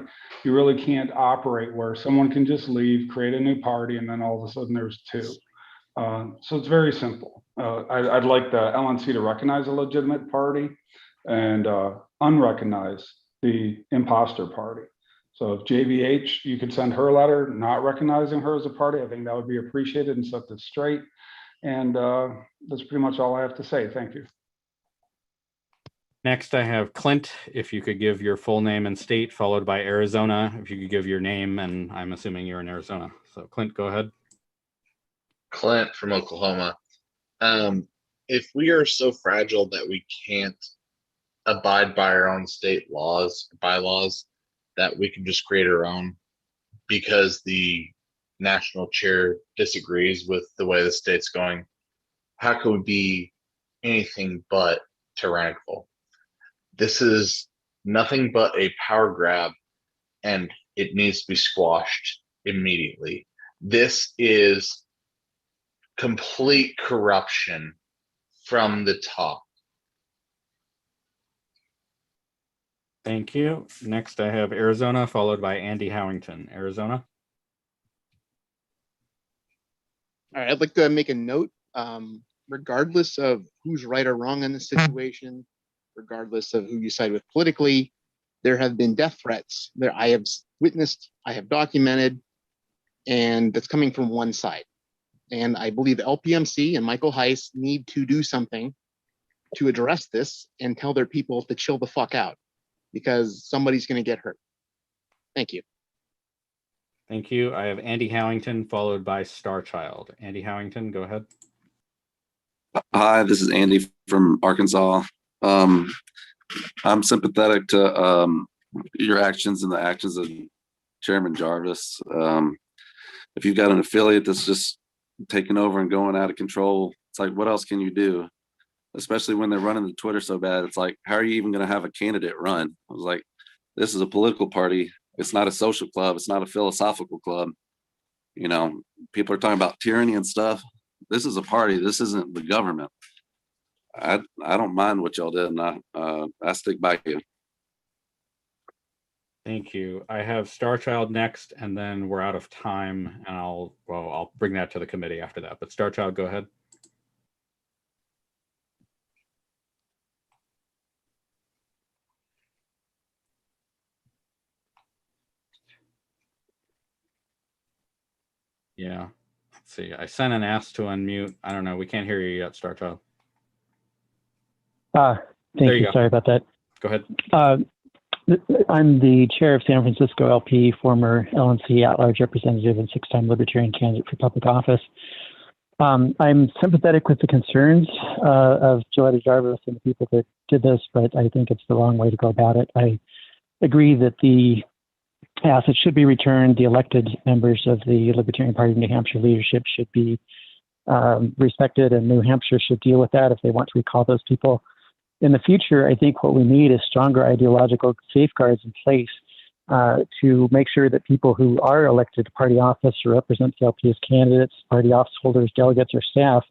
S14: You really can't operate where someone can just leave, create a new party, and then all of a sudden there's two. So it's very simple. I'd like the LNC to recognize a legitimate party and unrecognize the imposter party. So if JVH, you could send her a letter not recognizing her as a party, I think that would be appreciated and set this straight. And that's pretty much all I have to say. Thank you.
S3: Next, I have Clint, if you could give your full name and state, followed by Arizona, if you could give your name, and I'm assuming you're in Arizona. So Clint, go ahead.
S15: Clint from Oklahoma. If we are so fragile that we can't abide by our own state laws, bylaws, that we can just create our own because the national chair disagrees with the way the state's going, how could we be anything but tyrannical? This is nothing but a power grab, and it needs to be squashed immediately. This is complete corruption from the top.
S3: Thank you. Next, I have Arizona, followed by Andy Howington. Arizona.
S24: All right, I'd like to make a note, regardless of who's right or wrong in this situation, regardless of who you side with politically, there have been death threats that I have witnessed, I have documented, and that's coming from one side. And I believe the LPMC and Michael Heiss need to do something to address this and tell their people to chill the fuck out, because somebody's going to get hurt. Thank you.
S3: Thank you. I have Andy Howington, followed by Starchild. Andy Howington, go ahead.
S27: Hi, this is Andy from Arkansas. I'm sympathetic to your actions and the actions of Chairman Jarvis. If you've got an affiliate that's just taking over and going out of control. It's like, what else can you do? Especially when they're running the Twitter so bad. It's like, how are you even going to have a candidate run? I was like, this is a political party. It's not a social club. It's not a philosophical club. You know, people are talking about tyranny and stuff. This is a party. This isn't the government. I don't mind what y'all did, and I stick by you.
S3: Thank you. I have Starchild next, and then we're out of time, and I'll bring that to the committee after that. But Starchild, go ahead. Yeah. Let's see. I sent an ask to unmute. I don't know. We can't hear you yet, Starchild.
S1: Thank you.
S3: Go.
S1: Sorry about that.
S3: Go ahead.
S1: I'm the chair of San Francisco LP, former LNC at-large representative and six-time Libertarian candidate for public office. I'm sympathetic with the concerns of Joetta Jarvis and the people that did this, but I think it's the wrong way to go about it. I agree that the assets should be returned. The elected members of the Libertarian Party of New Hampshire leadership should be respected, and New Hampshire should deal with that if they want to recall those people. In the future, I think what we need is stronger ideological safeguards in place to make sure that people who are elected to party office or represent the LP as candidates, party office holders, delegates, or staff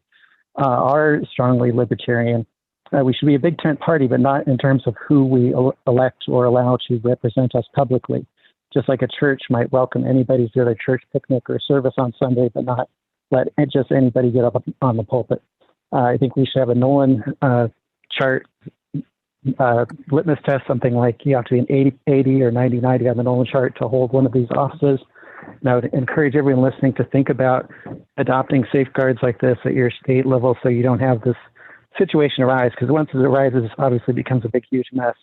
S1: are strongly libertarian. We should be a big tent party, but not in terms of who we elect or allow to represent us publicly. Just like a church might welcome anybody to their church picnic or service on Sunday, but not let just anybody get up on the pulpit. I think we should have a Nolan chart litmus test, something like you have to be an 80 or 90 on the Nolan chart to hold one of these offices. And I would encourage everyone listening to think about adopting safeguards like this at your state level so you don't have this situation arise, because once it arises, it obviously becomes a big, huge mess.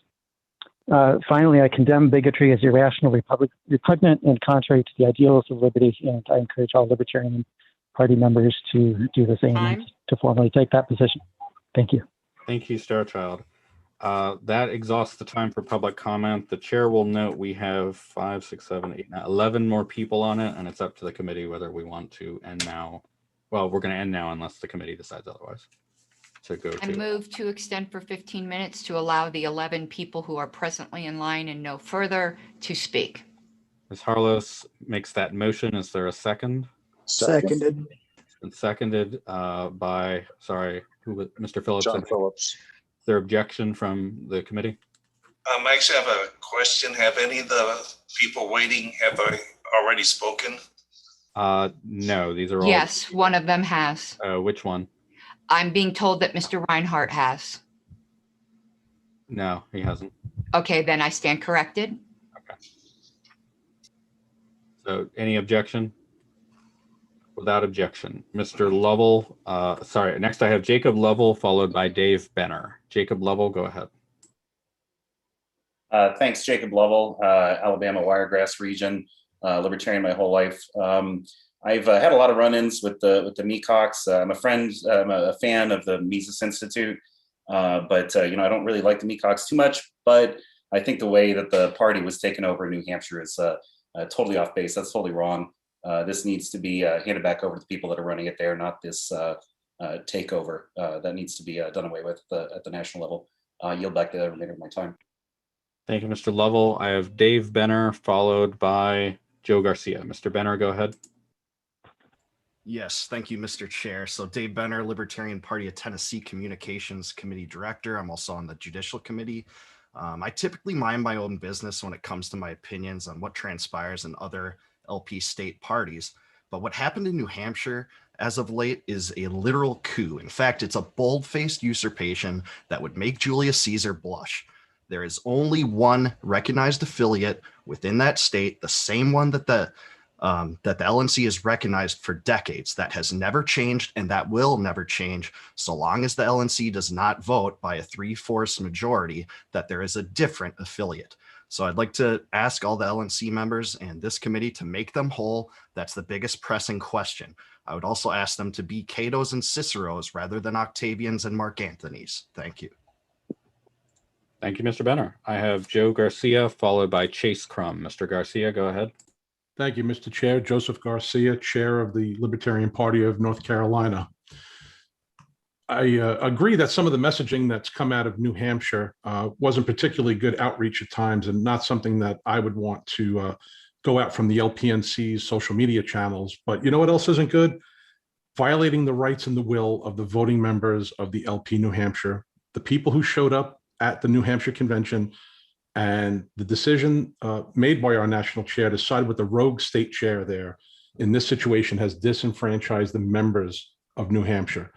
S1: Finally, I condemn bigotry as irrational, repugnant, and contrary to the ideals of liberty, and I encourage all Libertarian Party members to do the same and to formally take that position. Thank you.
S3: Thank you, Starchild. That exhausts the time for public comment. The chair will note we have 5, 6, 7, 8, 9, 11 more people on it, and it's up to the committee whether we want to end now. Well, we're going to end now unless the committee decides otherwise. To go
S9: I move to extend for 15 minutes to allow the 11 people who are presently in line and no further to speak.
S3: Ms. Harlos makes that motion. Is there a second?
S11: Seconded.
S3: It's been seconded by, sorry, who was Mr. Phillips?
S11: John Phillips.
S3: Is there objection from the committee?
S17: I actually have a question. Have any of the people waiting have already spoken?
S3: No, these are all.
S9: Yes, one of them has.
S3: Which one?
S9: I'm being told that Mr. Reinhardt has.
S3: No, he hasn't.
S9: Okay, then I stand corrected.
S3: Okay. So any objection? Without objection. Mr. Lovell, sorry, next I have Jacob Lovell followed by Dave Benner. Jacob Lovell, go ahead.
S18: Thanks, Jacob Lovell, Alabama Wiregrass region, Libertarian my whole life. I've had a lot of run-ins with the Meacocks. I'm a friend, I'm a fan of the Mises Institute, but I don't really like the Meacocks too much. But I think the way that the party was taken over in New Hampshire is totally off base. That's totally wrong. This needs to be handed back over to the people that are running it there, not this takeover. That needs to be done away with at the national level. Yield back the remainder of my time.
S3: Thank you, Mr. Lovell. I have Dave Benner followed by Joe Garcia. Mr. Benner, go ahead.
S19: Yes, thank you, Mr. Chair. So Dave Benner, Libertarian Party of Tennessee Communications Committee Director. I'm also on the Judicial Committee. I typically mind my own business when it comes to my opinions on what transpires in other LP state parties. But what happened in New Hampshire as of late is a literal coup. In fact, it's a bold-faced usurpation that would make Julius Caesar blush. There is only one recognized affiliate within that state, the same one that the LNC has recognized for decades. That has never changed, and that will never change so long as the LNC does not vote by a 3/4 majority that there is a different affiliate. So I'd like to ask all the LNC members and this committee to make them whole. That's the biggest pressing question. I would also ask them to be Catos and Ciceros rather than Octavians and Mark Anthonys. Thank you.
S3: Thank you, Mr. Benner. I have Joe Garcia followed by Chase Crum. Mr. Garcia, go ahead.
S2: Thank you, Mr. Chair. Joseph Garcia, Chair of the Libertarian Party of North Carolina. I agree that some of the messaging that's come out of New Hampshire wasn't particularly good outreach at times, and not something that I would want to go out from the LPNC's social media channels. But you know what else isn't good? Violating the rights and the will of the voting members of the LP New Hampshire, the people who showed up at the New Hampshire convention, and the decision made by our national chair to side with the rogue state chair there in this situation has disenfranchised the members of New Hampshire.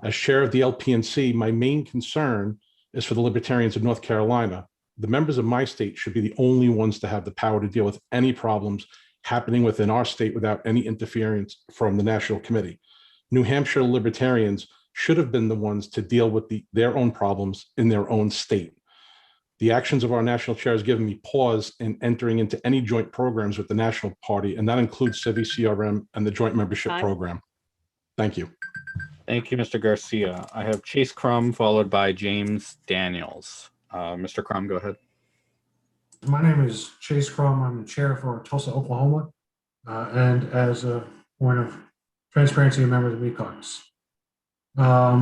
S2: As chair of the LPNC, my main concern is for the Libertarians of North Carolina. The members of my state should be the only ones to have the power to deal with any problems happening within our state without any interference from the National Committee. New Hampshire Libertarians should have been the ones to deal with their own problems in their own state. The actions of our national chair has given me pause in entering into any joint programs with the National Party, and that includes Civi CRM and the Joint Membership Program. Thank you.
S3: Thank you, Mr. Garcia. I have Chase Crum followed by James Daniels. Mr. Crum, go ahead.
S11: My name is Chase Crum. I'm the chair for Tulsa, Oklahoma, and as a point of transparency, a member of the Meat Caucus. I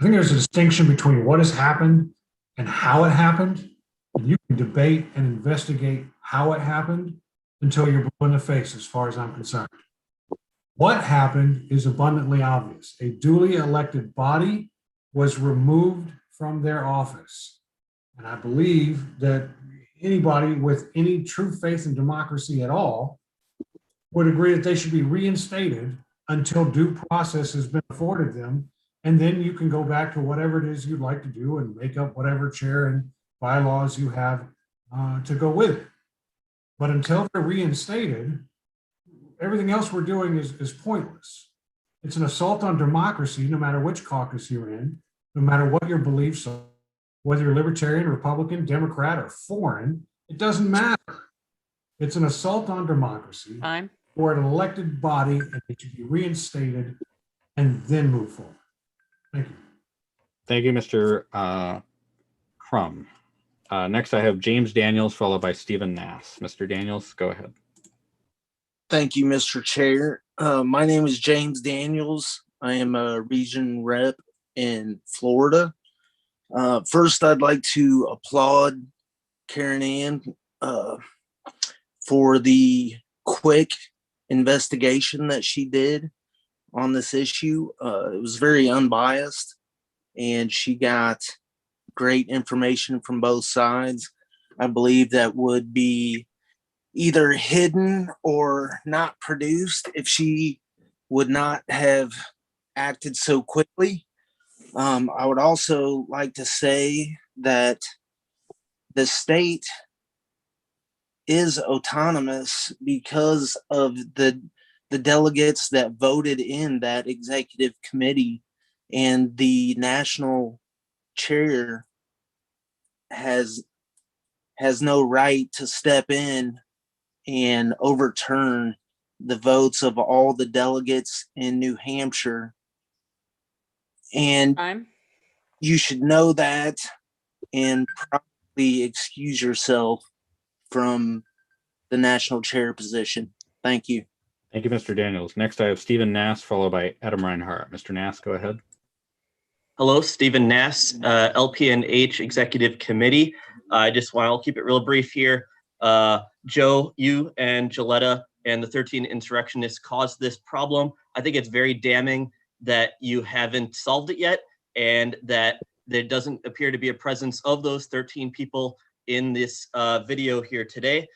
S11: think there's a distinction between what has happened and how it happened. You can debate and investigate how it happened until you're blue in the face, as far as I'm concerned. What happened is abundantly obvious. A duly elected body was removed from their office. And I believe that anybody with any true faith in democracy at all would agree that they should be reinstated until due process has been afforded them. And then you can go back to whatever it is you'd like to do and make up whatever chair and bylaws you have to go with it. But until they're reinstated, everything else we're doing is pointless. It's an assault on democracy, no matter which caucus you're in, no matter what your beliefs are, whether you're Libertarian, Republican, Democrat, or foreign, it doesn't matter. It's an assault on democracy for an elected body, and it should be reinstated and then move forward. Thank you.
S3: Thank you, Mr. Crum. Next, I have James Daniels followed by Stephen Nass. Mr. Daniels, go ahead.
S20: Thank you, Mr. Chair. My name is James Daniels. I am a region rep in Florida. First, I'd like to applaud Karen Ann for the quick investigation that she did on this issue. It was very unbiased, and she got great information from both sides. I believe that would be either hidden or not produced if she would not have acted so quickly. I would also like to say that the state is autonomous because of the delegates that voted in that executive committee, and the national chair has no right to step in and overturn the votes of all the delegates in New Hampshire. And you should know that and probably excuse yourself from the national chair position. Thank you.
S3: Thank you, Mr. Daniels. Next, I have Stephen Nass followed by Adam Reinhart. Mr. Nass, go ahead.
S21: Hello, Stephen Nass, LPNH Executive Committee. I'll keep it real brief here. Joe, you and Gilletta and the 13 insurrectionists caused this problem. I think it's very damning that you haven't solved it yet, and that there doesn't appear to be a presence of those 13 people in this video here today.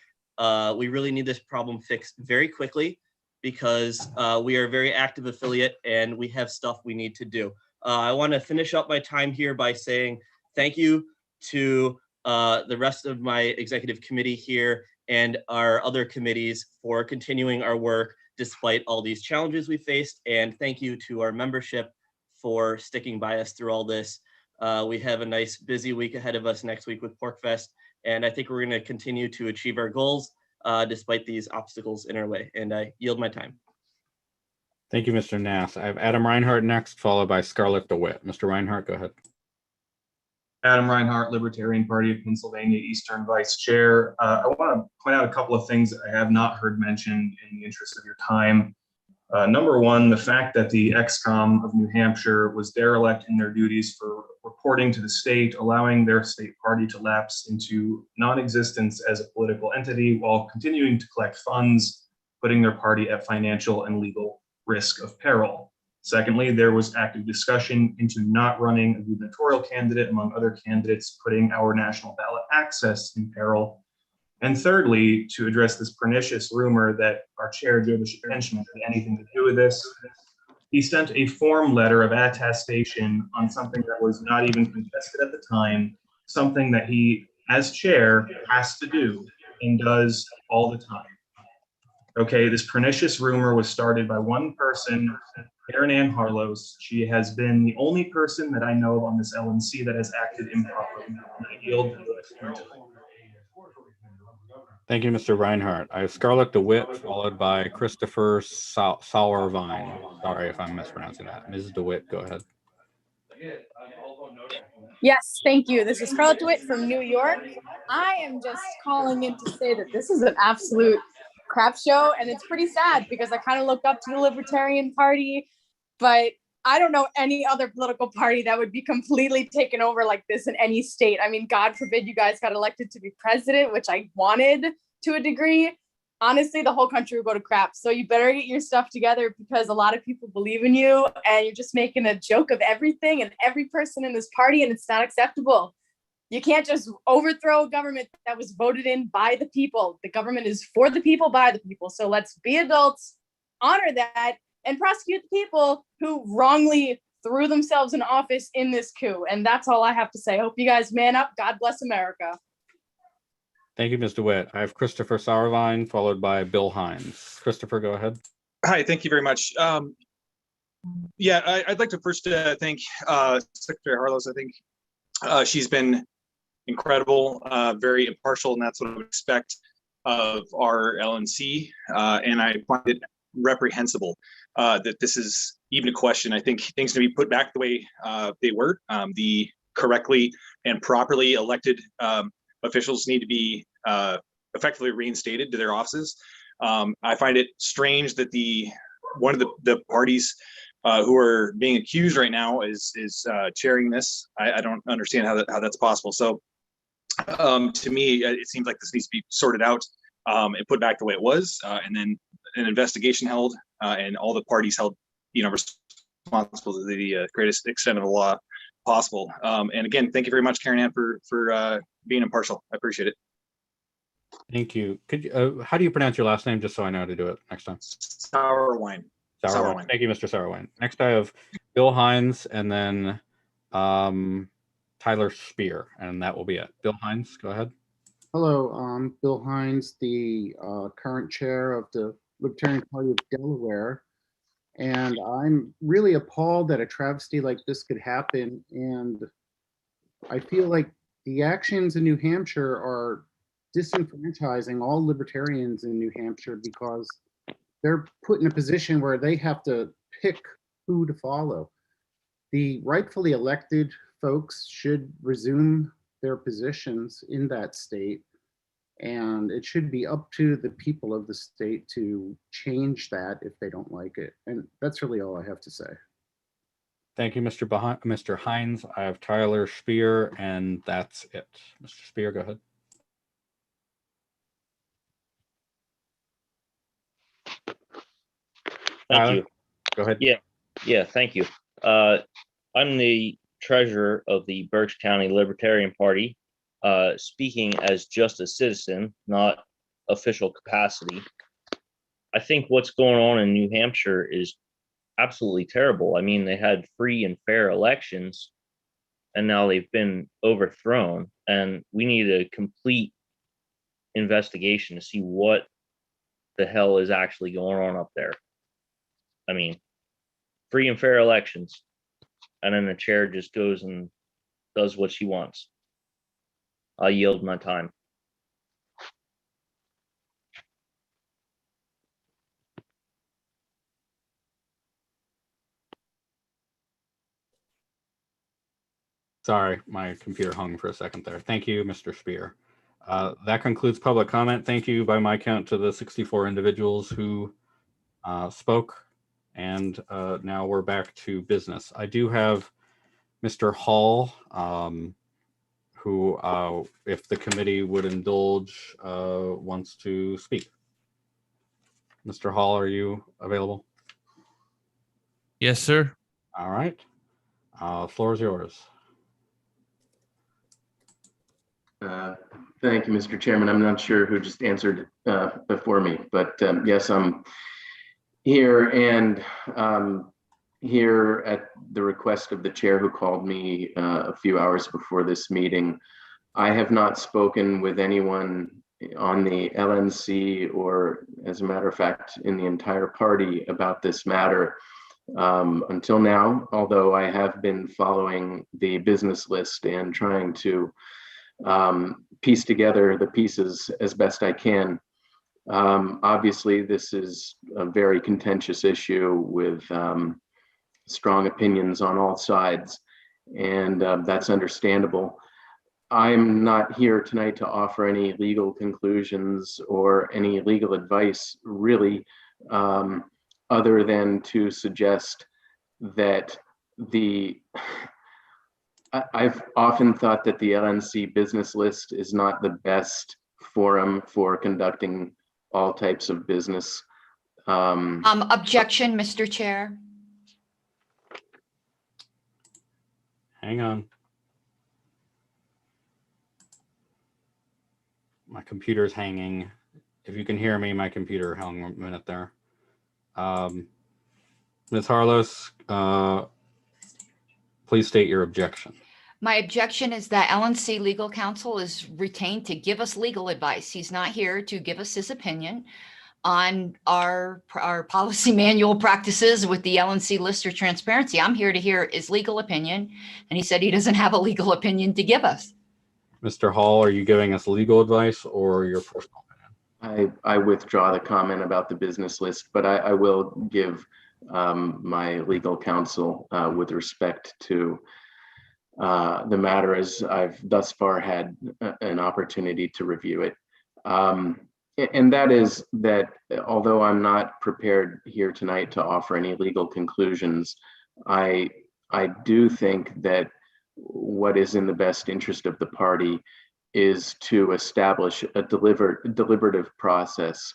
S21: We really need this problem fixed very quickly, because we are a very active affiliate and we have stuff we need to do. I want to finish up my time here by saying thank you to the rest of my executive committee here and our other committees for continuing our work despite all these challenges we faced. And thank you to our membership for sticking by us through all this. We have a nice busy week ahead of us next week with PorcFest, and I think we're going to continue to achieve our goals despite these obstacles in our way. And I yield my time.
S3: Thank you, Mr. Nass. I have Adam Reinhart next, followed by Scarlett DeWitt. Mr. Reinhart, go ahead.
S4: Adam Reinhardt, Libertarian Party of Pennsylvania, Eastern Vice Chair. I want to point out a couple of things that I have not heard mentioned in the interest of your time. Number one, the fact that the ExCom of New Hampshire was derelict in their duties for reporting to the state, allowing their state party to lapse into non-existence as a political entity while continuing to collect funds, putting their party at financial and legal risk of peril. Secondly, there was active discussion into not running a gubernatorial candidate among other candidates, putting our national ballot access in peril. And thirdly, to address this pernicious rumor that our chair, Joe Bishop Henchman, had anything to do with this, he sent a form letter of attestation on something that was not even contested at the time, something that he, as chair, has to do and does all the time. Okay, this pernicious rumor was started by one person, Karen Ann Harlos. She has been the only person that I know of on this LNC that has acted improperly. I yield.
S3: Thank you, Mr. Reinhardt. I have Scarlett DeWitt, followed by Christopher Sauerwein. Sorry if I'm mispronouncing that. Ms. DeWitt, go ahead.
S5: Yes, thank you. This is Scarlett DeWitt from New York. I am just calling in to say that this is an absolute crap show, and it's pretty sad because I kind of look up to the Libertarian Party, but I don't know any other political party that would be completely taken over like this in any state. I mean, God forbid you guys got elected to be president, which I wanted to a degree. Honestly, the whole country would go to crap. So you better get your stuff together because a lot of people believe in you and you're just making a joke of everything and every person in this party, and it's not acceptable. You can't just overthrow a government that was voted in by the people. The government is for the people, by the people. So let's be adults, honor that, and prosecute the people who wrongly threw themselves in office in this coup. And that's all I have to say. Hope you guys man up. God bless America.
S3: Thank you, Ms. DeWitt. I have Christopher Sauerwein, followed by Bill Hines. Christopher, go ahead.
S16: Hi, thank you very much. I'd like to first thank Secretary Harlos. I think she's been incredible, very impartial, and that's what I would expect of our LNC. And I find it reprehensible that this is even a question. I think things need to be put back the way they were. The correctly and properly elected officials need to be effectively reinstated to their offices. I find it strange that one of the parties who are being accused right now is chairing this. I don't understand how that's possible. So to me, it seems like this needs to be sorted out and put back the way it was, and then an investigation held, and all the parties held, responsible to the greatest extent of the law possible. And again, thank you very much, Karen Ann, for being impartial. I appreciate it.
S3: Thank you. Could you, how do you pronounce your last name, just so I know how to do it next time?
S16: Sauerwein.
S3: Sauerwein. Thank you, Mr. Sauerwein. Next, I have Bill Hines, and then Tyler Spear, and that will be it. Bill Hines, go ahead.
S22: Hello, I'm Bill Hines, the current chair of the Libertarian Party of Delaware, and I'm really appalled that a travesty like this could happen, and I feel like the actions in New Hampshire are disenfranchising all libertarians in New Hampshire because they're put in a position where they have to pick who to follow. The rightfully elected folks should resume their positions in that state, and it should be up to the people of the state to change that if they don't like it. And that's really all I have to say.
S3: Thank you, Mr. Hines. I have Tyler Spear, and that's it. Mr. Spear, go ahead.
S23: Thank you.
S3: Go ahead.
S23: Yeah, thank you. I'm the treasurer of the Berks County Libertarian Party, speaking as just a citizen, not official capacity. I think what's going on in New Hampshire is absolutely terrible. I mean, they had free and fair elections, and now they've been overthrown, and we need a complete investigation to see what the hell is actually going on up there. I mean, free and fair elections, and then the chair just goes and does what she wants. I'll yield my time.
S3: Sorry, my computer hung for a second there. Thank you, Mr. Spear. That concludes public comment. Thank you by my count to the 64 individuals who spoke. And now we're back to business. I do have Mr. Hall, who, if the committee would indulge, wants to speak. Mr. Hall, are you available?
S6: Yes, sir.
S3: All right. Floor is yours.
S7: Thank you, Mr. Chairman. I'm not sure who just answered before me, but yes, I'm here and here at the request of the chair who called me a few hours before this meeting. I have not spoken with anyone on the LNC or, as a matter of fact, in the entire party about this matter until now, although I have been following the business list and trying to piece together the pieces as best I can. Obviously, this is a very contentious issue with strong opinions on all sides, and that's understandable. I'm not here tonight to offer any legal conclusions or any legal advice, really, other than to suggest that I've often thought that the LNC business list is not the best forum for conducting all types of business.
S9: Objection, Mr. Chair.
S3: Hang on. My computer's hanging. If you can hear me, my computer hung a minute there. Ms. Harlos, please state your objection.
S9: My objection is that LNC legal counsel is retained to give us legal advice. He's not here to give us his opinion on our policy manual practices with the LNC list or transparency. I'm here to hear his legal opinion, and he said he doesn't have a legal opinion to give us.
S3: Mr. Hall, are you giving us legal advice or your personal opinion?
S7: I withdraw the comment about the business list, but I will give my legal counsel with respect to the matter as I've thus far had an opportunity to review it. And that is that although I'm not prepared here tonight to offer any legal conclusions, I do think that what is in the best interest of the party is to establish a deliberative process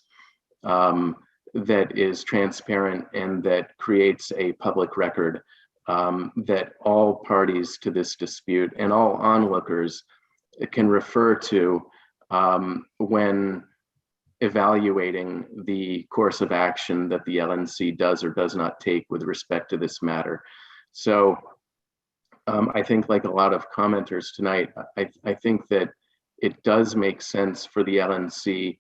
S7: that is transparent and that creates a public record that all parties to this dispute and all onlookers can refer to when evaluating the course of action that the LNC does or does not take with respect to this matter. So I think, like a lot of commenters tonight, I think that it does make sense for the LNC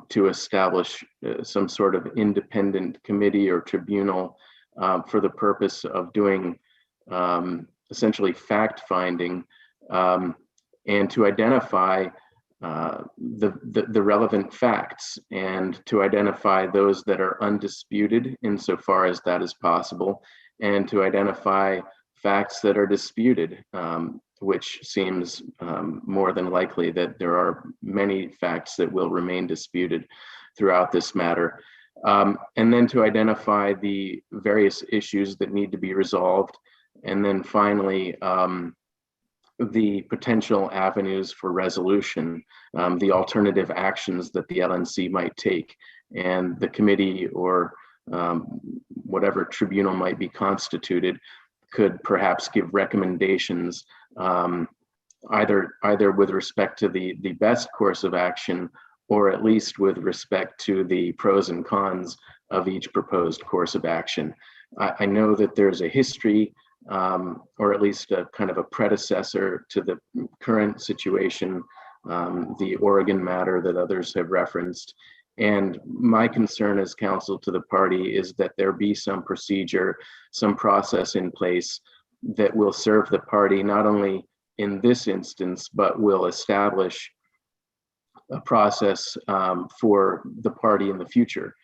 S7: to establish some sort of independent committee or tribunal for the purpose of doing essentially fact-finding and to identify the relevant facts and to identify those that are undisputed insofar as that is possible, and to identify facts that are disputed, which seems more than likely that there are many facts that will remain disputed throughout this matter. And then to identify the various issues that need to be resolved. And then finally, the potential avenues for resolution, the alternative actions that the LNC might take, and the committee or whatever tribunal might be constituted could perhaps give recommendations either with respect to the best course of action, or at least with respect to the pros and cons of each proposed course of action. I know that there's a history, or at least a kind of a predecessor to the current situation, the Oregon matter that others have referenced. And my concern as counsel to the party is that there be some procedure, some process in place that will serve the party not only in this instance, but will establish a process for the party in the future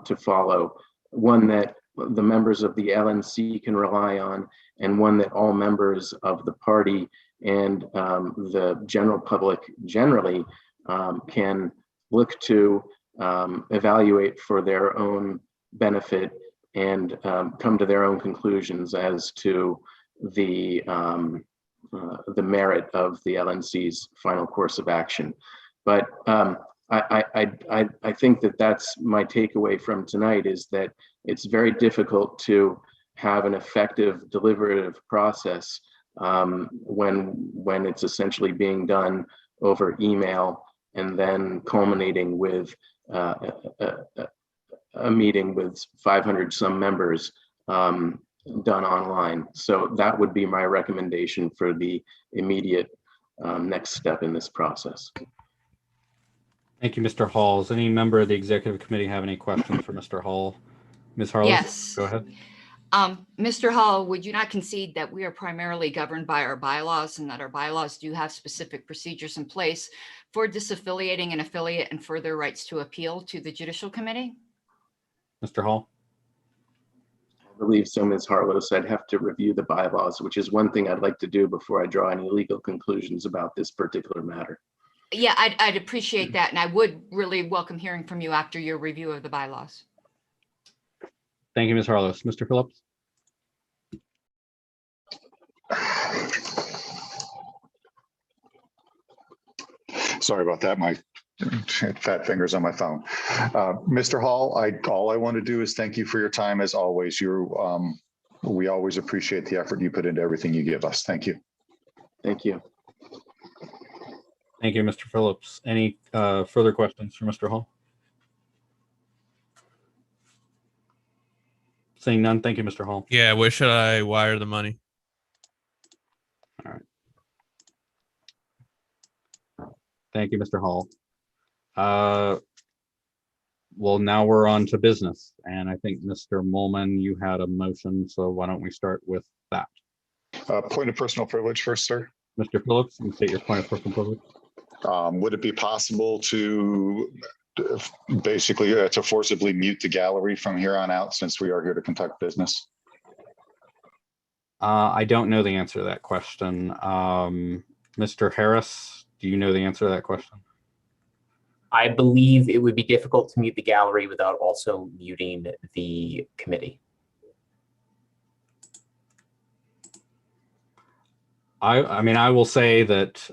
S7: to follow, one that the members of the LNC can rely on, and one that all members of the party and the general public generally can look to evaluate for their own benefit and come to their own conclusions as to the merit of the LNC's final course of action. But I think that that's my takeaway from tonight, is that it's very difficult to have an effective deliberative process when it's essentially being done over email and then culminating with a meeting with 500 some members done online. So that would be my recommendation for the immediate next step in this process.
S3: Thank you, Mr. Hall. Does any member of the executive committee have any questions for Mr. Hall? Ms. Harlow?
S9: Yes.
S3: Go ahead.
S9: Mr. Hall, would you not concede that we are primarily governed by our bylaws and that our bylaws do have specific procedures in place for disaffiliating an affiliate and further rights to appeal to the Judicial Committee?
S3: Mr. Hall?
S7: I believe so, Ms. Harlow. I'd have to review the bylaws, which is one thing I'd like to do before I draw any legal conclusions about this particular matter.
S9: Yeah, I'd appreciate that. And I would really welcome hearing from you after your review of the bylaws.
S3: Thank you, Ms. Harlow. Mr. Phillips?
S8: Sorry about that. My fat fingers on my phone. Mr. Hall, all I want to do is thank you for your time as always. We always appreciate the effort you put into everything you give us. Thank you.
S7: Thank you.
S3: Thank you, Mr. Phillips. Any further questions for Mr. Hall? Seeing none, thank you, Mr. Hall.
S6: Yeah, where should I wire the money?
S3: All right. Thank you, Mr. Hall. Well, now we're on to business. And I think, Mr. Molman, you had a motion, so why don't we start with that?
S8: Point of personal privilege first, sir.
S3: Mr. Phillips, you can state your point of personal privilege.
S8: Would it be possible to basically to forcibly mute the gallery from here on out, since we are here to conduct business?
S3: I don't know the answer to that question. Mr. Harris, do you know the answer to that question?
S10: I believe it would be difficult to mute the gallery without also muting the committee.
S3: I mean, I will say that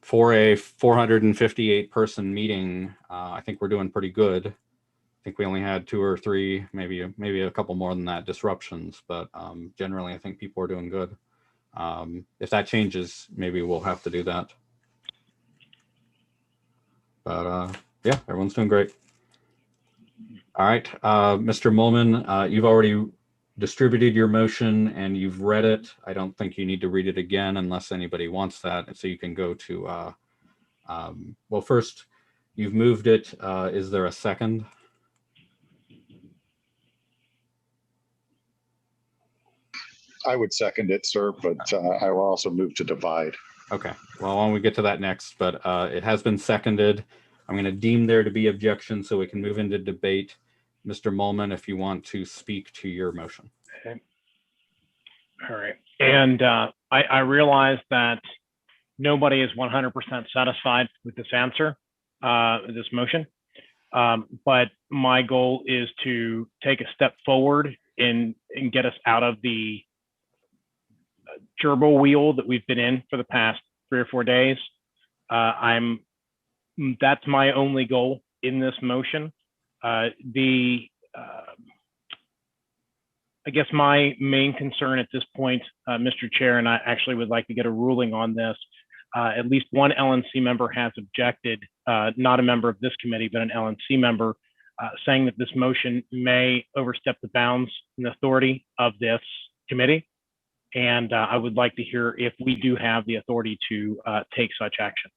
S3: for a 458 person meeting, I think we're doing pretty good. I think we only had 2 or 3, maybe a couple more than that disruptions, but generally I think people are doing good. If that changes, maybe we'll have to do that. But yeah, everyone's doing great. All right, Mr. Molman, you've already distributed your motion and you've read it. I don't think you need to read it again unless anybody wants that. So you can go to, well, first you've moved it. Is there a second?
S8: I would second it, sir, but I will also move to divide.
S3: Okay, well, why don't we get to that next, but it has been seconded. I'm going to deem there to be objection so we can move into debate. Mr. Molman, if you want to speak to your motion.
S12: Okay. All right. And I realize that nobody is 100% satisfied with this answer, this motion. But my goal is to take a step forward and get us out of the gerbil wheel that we've been in for the past 3 or 4 days. That's my only goal in this motion. I guess my main concern at this point, Mr. Chair, and I actually would like to get a ruling on this. At least one LNC member has objected, not a member of this committee, but an LNC member, saying that this motion may overstep the bounds and authority of this committee. And I would like to hear if we do have the authority to take such action.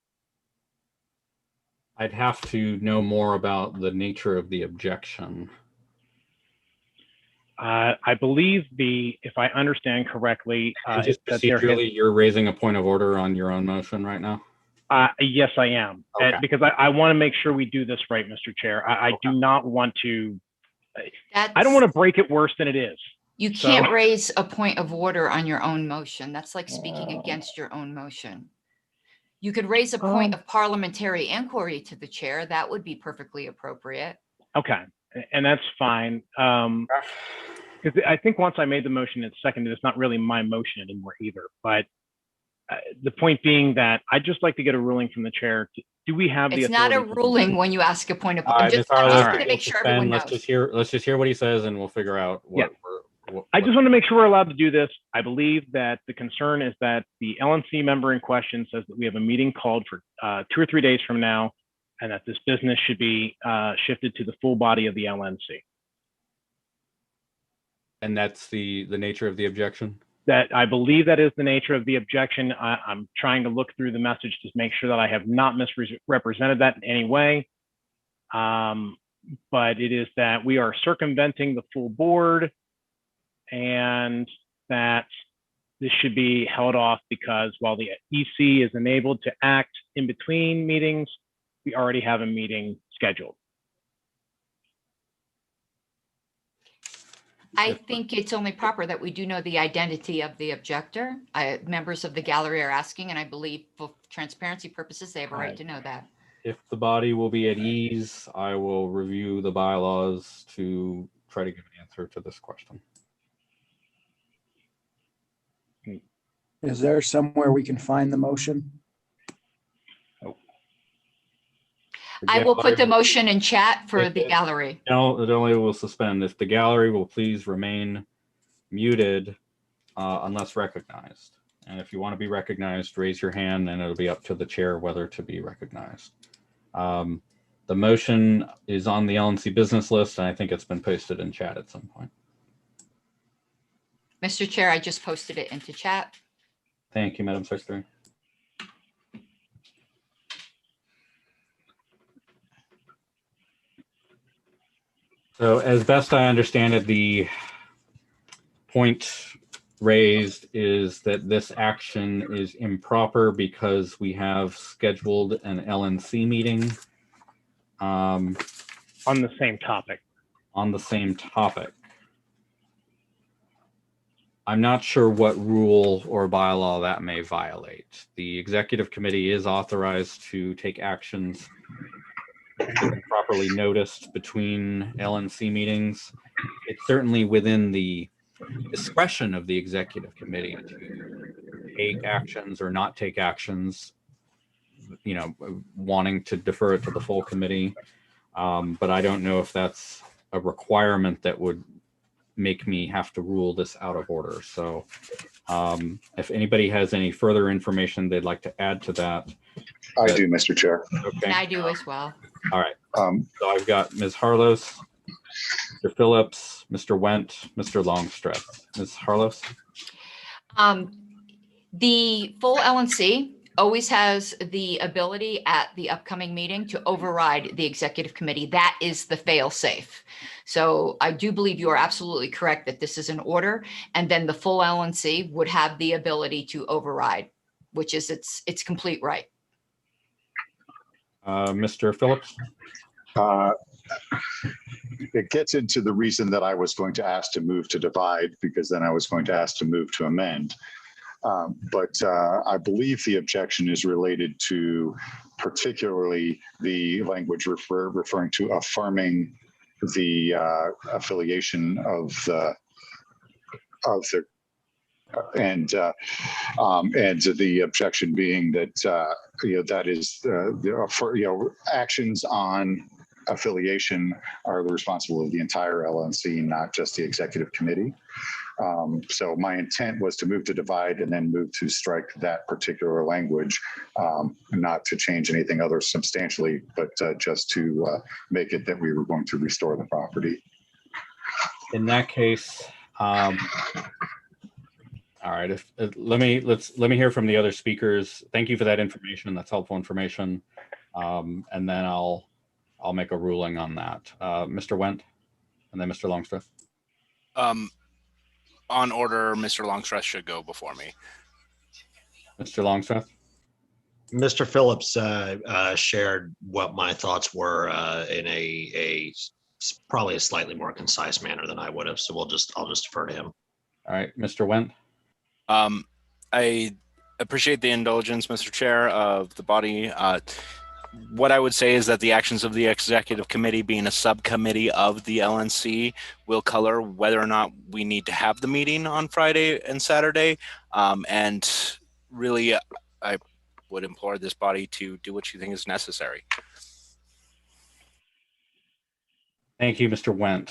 S3: I'd have to know more about the nature of the objection.
S12: I believe if I understand correctly,
S3: just procedurally, you're raising a point of order on your own motion right now?
S12: Yes, I am. Okay. Because I want to make sure we do this right, Mr. Chair. I do not want to I don't want to break it worse than it is.
S9: You can't raise a point of order on your own motion. That's like speaking against your own motion. You could raise a point of parliamentary inquiry to the chair. That would be perfectly appropriate.
S12: Okay, and that's fine. Because I think once I made the motion, it's seconded. It's not really my motion anymore either. But the point being that I'd just like to get a ruling from the chair. Do we have the
S9: It's not a
S12: authority
S9: ruling when you ask a point of
S3: All right,
S9: order.
S3: Ms.
S9: I'm
S3: Harlow,
S9: just going to
S3: we'll
S9: make sure
S3: suspend.
S9: everyone
S3: Let's
S9: knows.
S3: just hear what he says, and we'll figure out what.
S12: I just want to make sure we're allowed to do this. I believe that the concern is that the LNC member in question says that we have a meeting called for 2 or 3 days from now, and that this business should be shifted to the full body of the LNC.
S3: And that's the nature of the objection?
S12: That I believe that is the nature of the objection. I'm trying to look through the message to make sure that I have not misrepresented that in any way. But it is that we are circumventing the full board, and that this should be held off because while the EC is enabled to act in between meetings, we already have a meeting scheduled.
S9: I think it's only proper that we do know the identity of the objector. Members of the gallery are asking, and I believe for transparency purposes, they have a right to know that.
S3: If the body will be at ease, I will review the bylaws to try to give an answer to this question.
S13: Is there somewhere we can find the motion?
S9: I will put the motion in chat for the gallery.
S3: No, it only will suspend if the gallery will please remain muted unless recognized. And if you want to be recognized, raise your hand and it'll be up to the chair whether to be recognized. The motion is on the LNC business list, and I think it's been posted in chat at some point.
S9: Mr. Chair, I just posted it into chat.
S3: Thank you, Madam Secretary. So as best I understand it, the point raised is that this action is improper because we have scheduled an LNC meeting
S12: on the same topic.
S3: On the same topic. I'm not sure what rule or bylaw that may violate. The executive committee is authorized to take actions properly noticed between LNC meetings. It's certainly within the discretion of the executive committee to take actions or not take actions, you know, wanting to defer it to the full committee. But I don't know if that's a requirement that would make me have to rule this out of order. So if anybody has any further information they'd like to add to that.
S8: I do, Mr. Chair.
S3: Okay.
S9: And I do as well.
S3: All right. So I've got Ms. Harlos, Mr. Phillips, Mr. Wendt, Mr. Longstreth. Ms. Harlos?
S9: The full LNC always has the ability at the upcoming meeting to override the executive committee. That is the fail safe. So I do believe you are absolutely correct that this is an order, and then the full LNC would have the ability to override, which is its complete right.
S3: Mr. Phillips?
S8: It gets into the reason that I was going to ask to move to divide, because then I was going to ask to move to amend. But I believe the objection is related to particularly the language referring to affirming the affiliation of the and the objection being that that is for actions on affiliation are the responsibility of the entire LNC, not just the executive committee. So my intent was to move to divide and then move to strike that particular language, not to change anything other substantially, but just to make it that we were going to restore the property.
S3: In that case, all right. Let me hear from the other speakers. Thank you for that information. That's helpful information. And then I'll make a ruling on that. Mr. Wendt, and then Mr. Longstreth.
S14: On order, Mr. Longstreth should go before me.
S3: Mr. Longstreth?
S15: Mr. Phillips shared what my thoughts were in a
S1: probably a slightly more concise manner than I would have. So I'll just defer to him.
S3: All right, Mr. Wendt.
S14: I appreciate the indulgence, Mr. Chair, of the body. What I would say is that the actions of the executive committee, being a subcommittee of the LNC, will color whether or not we need to have the meeting on Friday and Saturday. And really, I would implore this body to do what you think is necessary.
S3: Thank you, Mr. Wendt.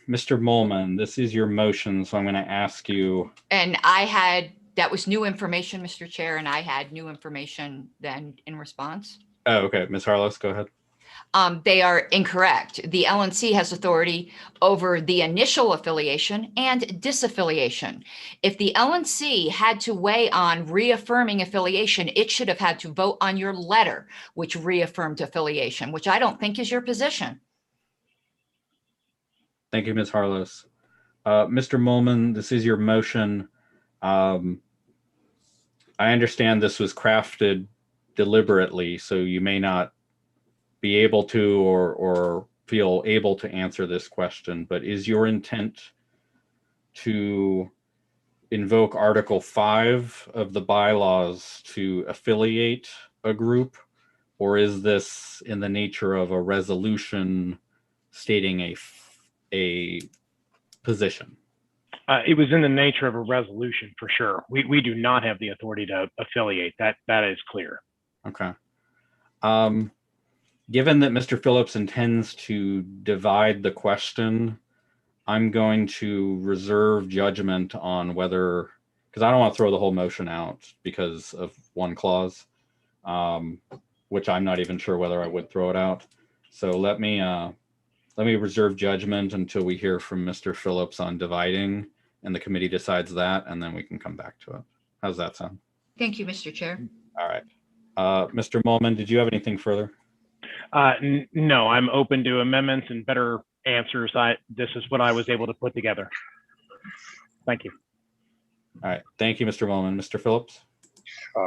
S3: Mr. Molman, this is your motion, so I'm going to ask you.
S9: And that was new information, Mr. Chair, and I had new information then in response.
S3: Oh, okay. Ms. Harless, go ahead.
S9: They are incorrect. The LNC has authority over the initial affiliation and disaffiliation. If the LNC had to weigh on reaffirming affiliation, it should have had to vote on your letter, which reaffirmed affiliation, which I don't think is your position.
S3: Thank you, Ms. Harless. Mr. Molman, this is your motion. I understand this was crafted deliberately, so you may not be able to or feel able to answer this question, but is your intent to invoke Article 5 of the bylaws to affiliate a group, or is this in the nature of a resolution stating a position?
S12: It was in the nature of a resolution for sure. We do not have the authority to affiliate. That is clear.
S3: Okay. Given that Mr. Phillips intends to divide the question, I'm going to reserve judgment on whether, because I don't want to throw the whole motion out because of one clause, which I'm not even sure whether I would throw it out. So let me reserve judgment until we hear from Mr. Phillips on dividing, and the committee decides that, and then we can come back to it. How's that sound?
S9: Thank you, Mr. Chair.
S3: All right. Mr. Molman, did you have anything further?
S12: No, I'm open to amendments and better answers. This is what I was able to put together. Thank you.
S3: All right. Thank you, Mr. Molman. Mr. Phillips?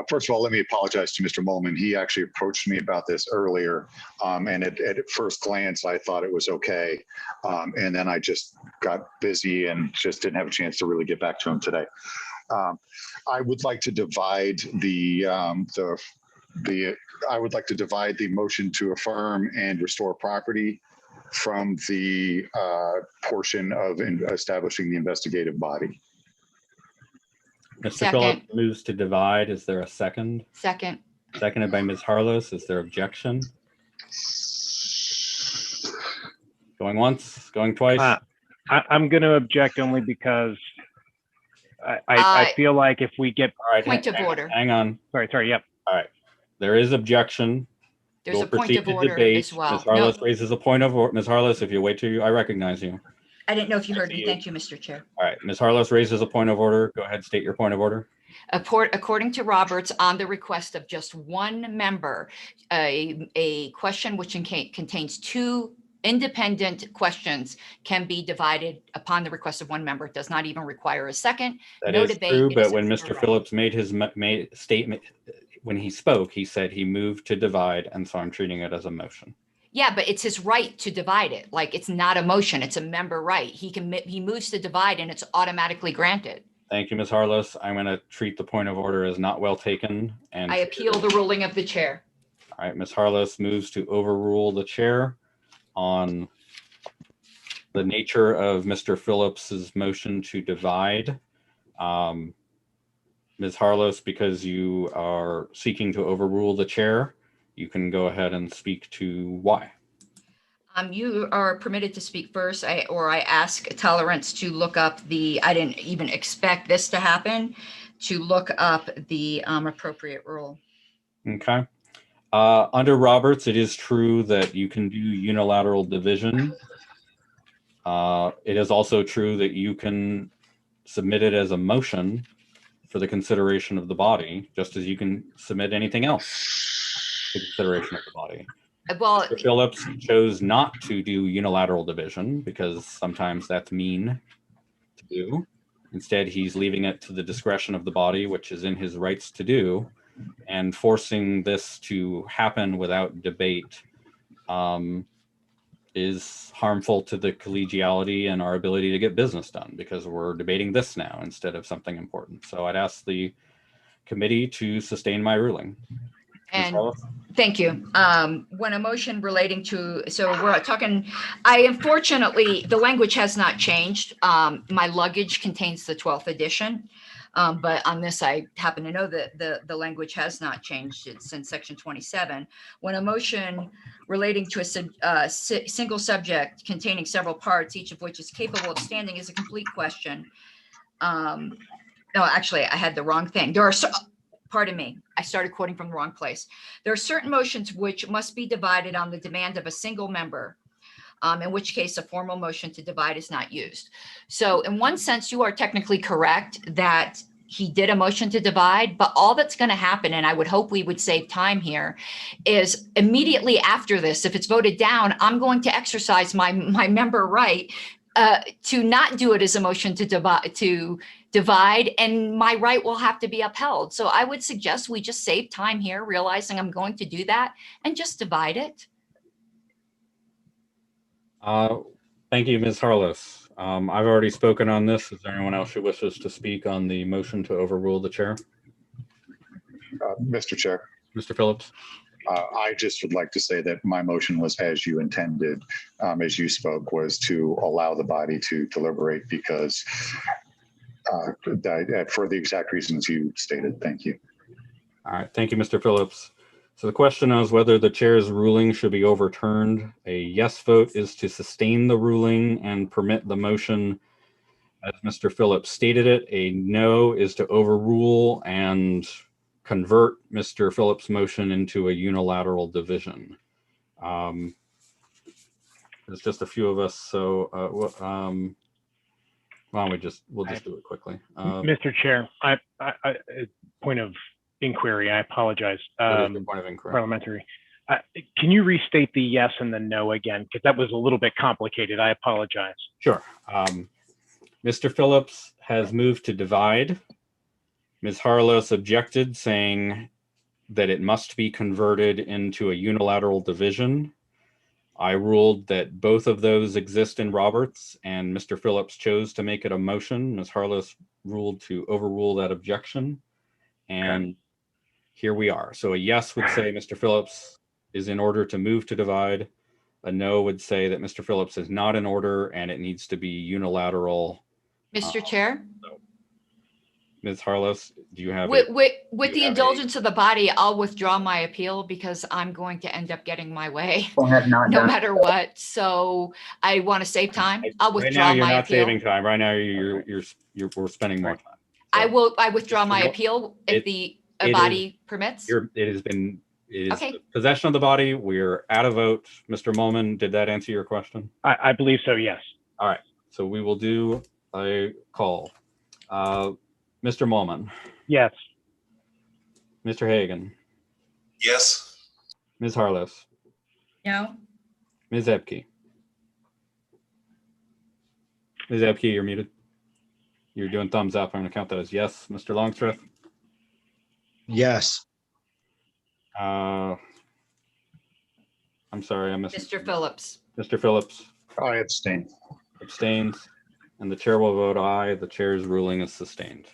S8: First of all, let me apologize to Mr. Molman. He actually approached me about this earlier. And at first glance, I thought it was okay. And then I just got busy and just didn't have a chance to really get back to him today. I would like to divide the motion to affirm and restore property from the portion of establishing the investigative body.
S3: Mr. Phillips moves to divide. Is there a second?
S9: Second.
S3: Seconded by Ms. Harless. Is there objection? Going once, going twice?
S12: I'm going to object only because I feel like if we get
S9: point of order.
S3: Hang on.
S12: Sorry. Yep.
S3: All right. There is objection.
S9: There's
S3: we'll
S9: a point of order as well.
S3: Ms. Harless raises a point of order. Ms. Harless, if you wait till I recognize you.
S9: I didn't know if you heard me. Thank you, Mr. Chair.
S3: All right. Ms. Harless raises a point of order. Go ahead, state your point of order.
S9: According to Roberts, on the request of just one member, a question which contains two independent questions can be divided upon the request of one member. It does not even require a second.
S3: That
S9: no
S3: is
S9: debate.
S3: true, but when Mr. Phillips made his statement, when he spoke, he said he moved to divide, and so I'm treating it as a motion.
S9: Yeah, but it's his right to divide it. Like, it's not a motion, it's a member right. He moves to divide and it's automatically granted.
S3: Thank you, Ms. Harless. I'm going to treat the point of order as not well taken. And
S9: I appeal the ruling of the chair.
S3: All right, Ms. Harless moves to overrule the chair on the nature of Mr. Phillips's motion to divide. Ms. Harless, because you are seeking to overrule the chair, you can go ahead and speak to why.
S9: You are permitted to speak first, or I ask tolerance to look up I didn't even expect this to happen, to look up the appropriate rule.
S3: Okay. Under Roberts, it is true that you can do unilateral division. It is also true that you can submit it as a motion for the consideration of the body, just as you can submit anything else for consideration of the body.
S9: Well,
S3: Mr. Phillips chose not to do unilateral division because sometimes that's mean to do. Instead, he's leaving it to the discretion of the body, which is in his rights to do, and forcing this to happen without debate is harmful to the collegiality and our ability to get business done, because we're debating this now instead of something important. So I'd ask the committee to sustain my ruling.
S9: And thank you. When a motion relating to, so we're talking, unfortunately, the language has not changed. My luggage contains the 12th edition. But on this, I happen to know that the language has not changed. It's in section 27. When a motion relating to a single subject containing several parts, each of which is capable of standing, is a complete question. No, actually, I had the wrong thing. There are, pardon me, I started quoting from the wrong place. There are certain motions which must be divided on the demand of a single member, in which case a formal motion to divide is not used. So in one sense, you are technically correct that he did a motion to divide, but all that's going to happen, and I would hope we would save time here, is immediately after this, if it's voted down, I'm going to exercise my member right to not do it as a motion to divide, and my right will have to be upheld. So I would suggest we just save time here, realizing I'm going to do that, and just divide it.
S3: Thank you, Ms. Harless. I've already spoken on this. Is there anyone else who wishes to speak on the motion to overrule the chair?
S8: Mr. Chair.
S3: Mr. Phillips.
S8: I just would like to say that my motion was as you intended, as you spoke, was to allow the body to deliberate because for the exact reasons you stated. Thank you.
S3: All right. Thank you, Mr. Phillips. So the question is whether the chair's ruling should be overturned. A yes vote is to sustain the ruling and permit the motion as Mr. Phillips stated it. A no is to overrule and convert Mr. Phillips' motion into a unilateral division. There's just a few of us, so why don't we'll just do it quickly.
S12: Mr. Chair, point of inquiry, I apologize.
S3: What is the point of inquiry?
S12: Parliamentary. Can you restate the yes and the no again? Because that was a little bit complicated. I apologize.
S3: Sure. Mr. Phillips has moved to divide. Ms. Harless objected, saying that it must be converted into a unilateral division. I ruled that both of those exist in Roberts, and Mr. Phillips chose to make it a motion. Ms. Harless ruled to overrule that objection. And here we are. So a yes would say Mr. Phillips is in order to move to divide. A no would say that Mr. Phillips is not in order and it needs to be unilateral.
S9: Mr. Chair?
S3: Ms. Harless, do you have
S9: with the indulgence of the body, I'll withdraw my appeal because I'm going to end up getting my way no matter what. So I want to save time. I'll withdraw
S3: right now, you're
S9: my
S3: not
S9: appeal.
S3: saving time. Right now, we're spending more time.
S9: I withdraw my appeal if the body permits.
S3: It is
S9: okay.
S3: Possession of the body. We're at a vote. Mr. Molman, did that answer your question?
S12: I believe so, yes.
S3: All right. So we will do a call. Mr. Molman.
S12: Yes.
S3: Mr. Hagan.
S15: Yes.
S3: Ms. Harless.
S9: No.
S3: Ms. Ebke. Ms. Ebke, you're muted. You're doing thumbs up. I'm going to count that as yes. Mr. Longstreth.
S15: Yes.
S3: I'm sorry, I missed
S9: Mr. Phillips.
S3: Mr. Phillips.
S8: I abstain.
S3: Abstains. And the chair will vote aye. The chair's ruling is sustained.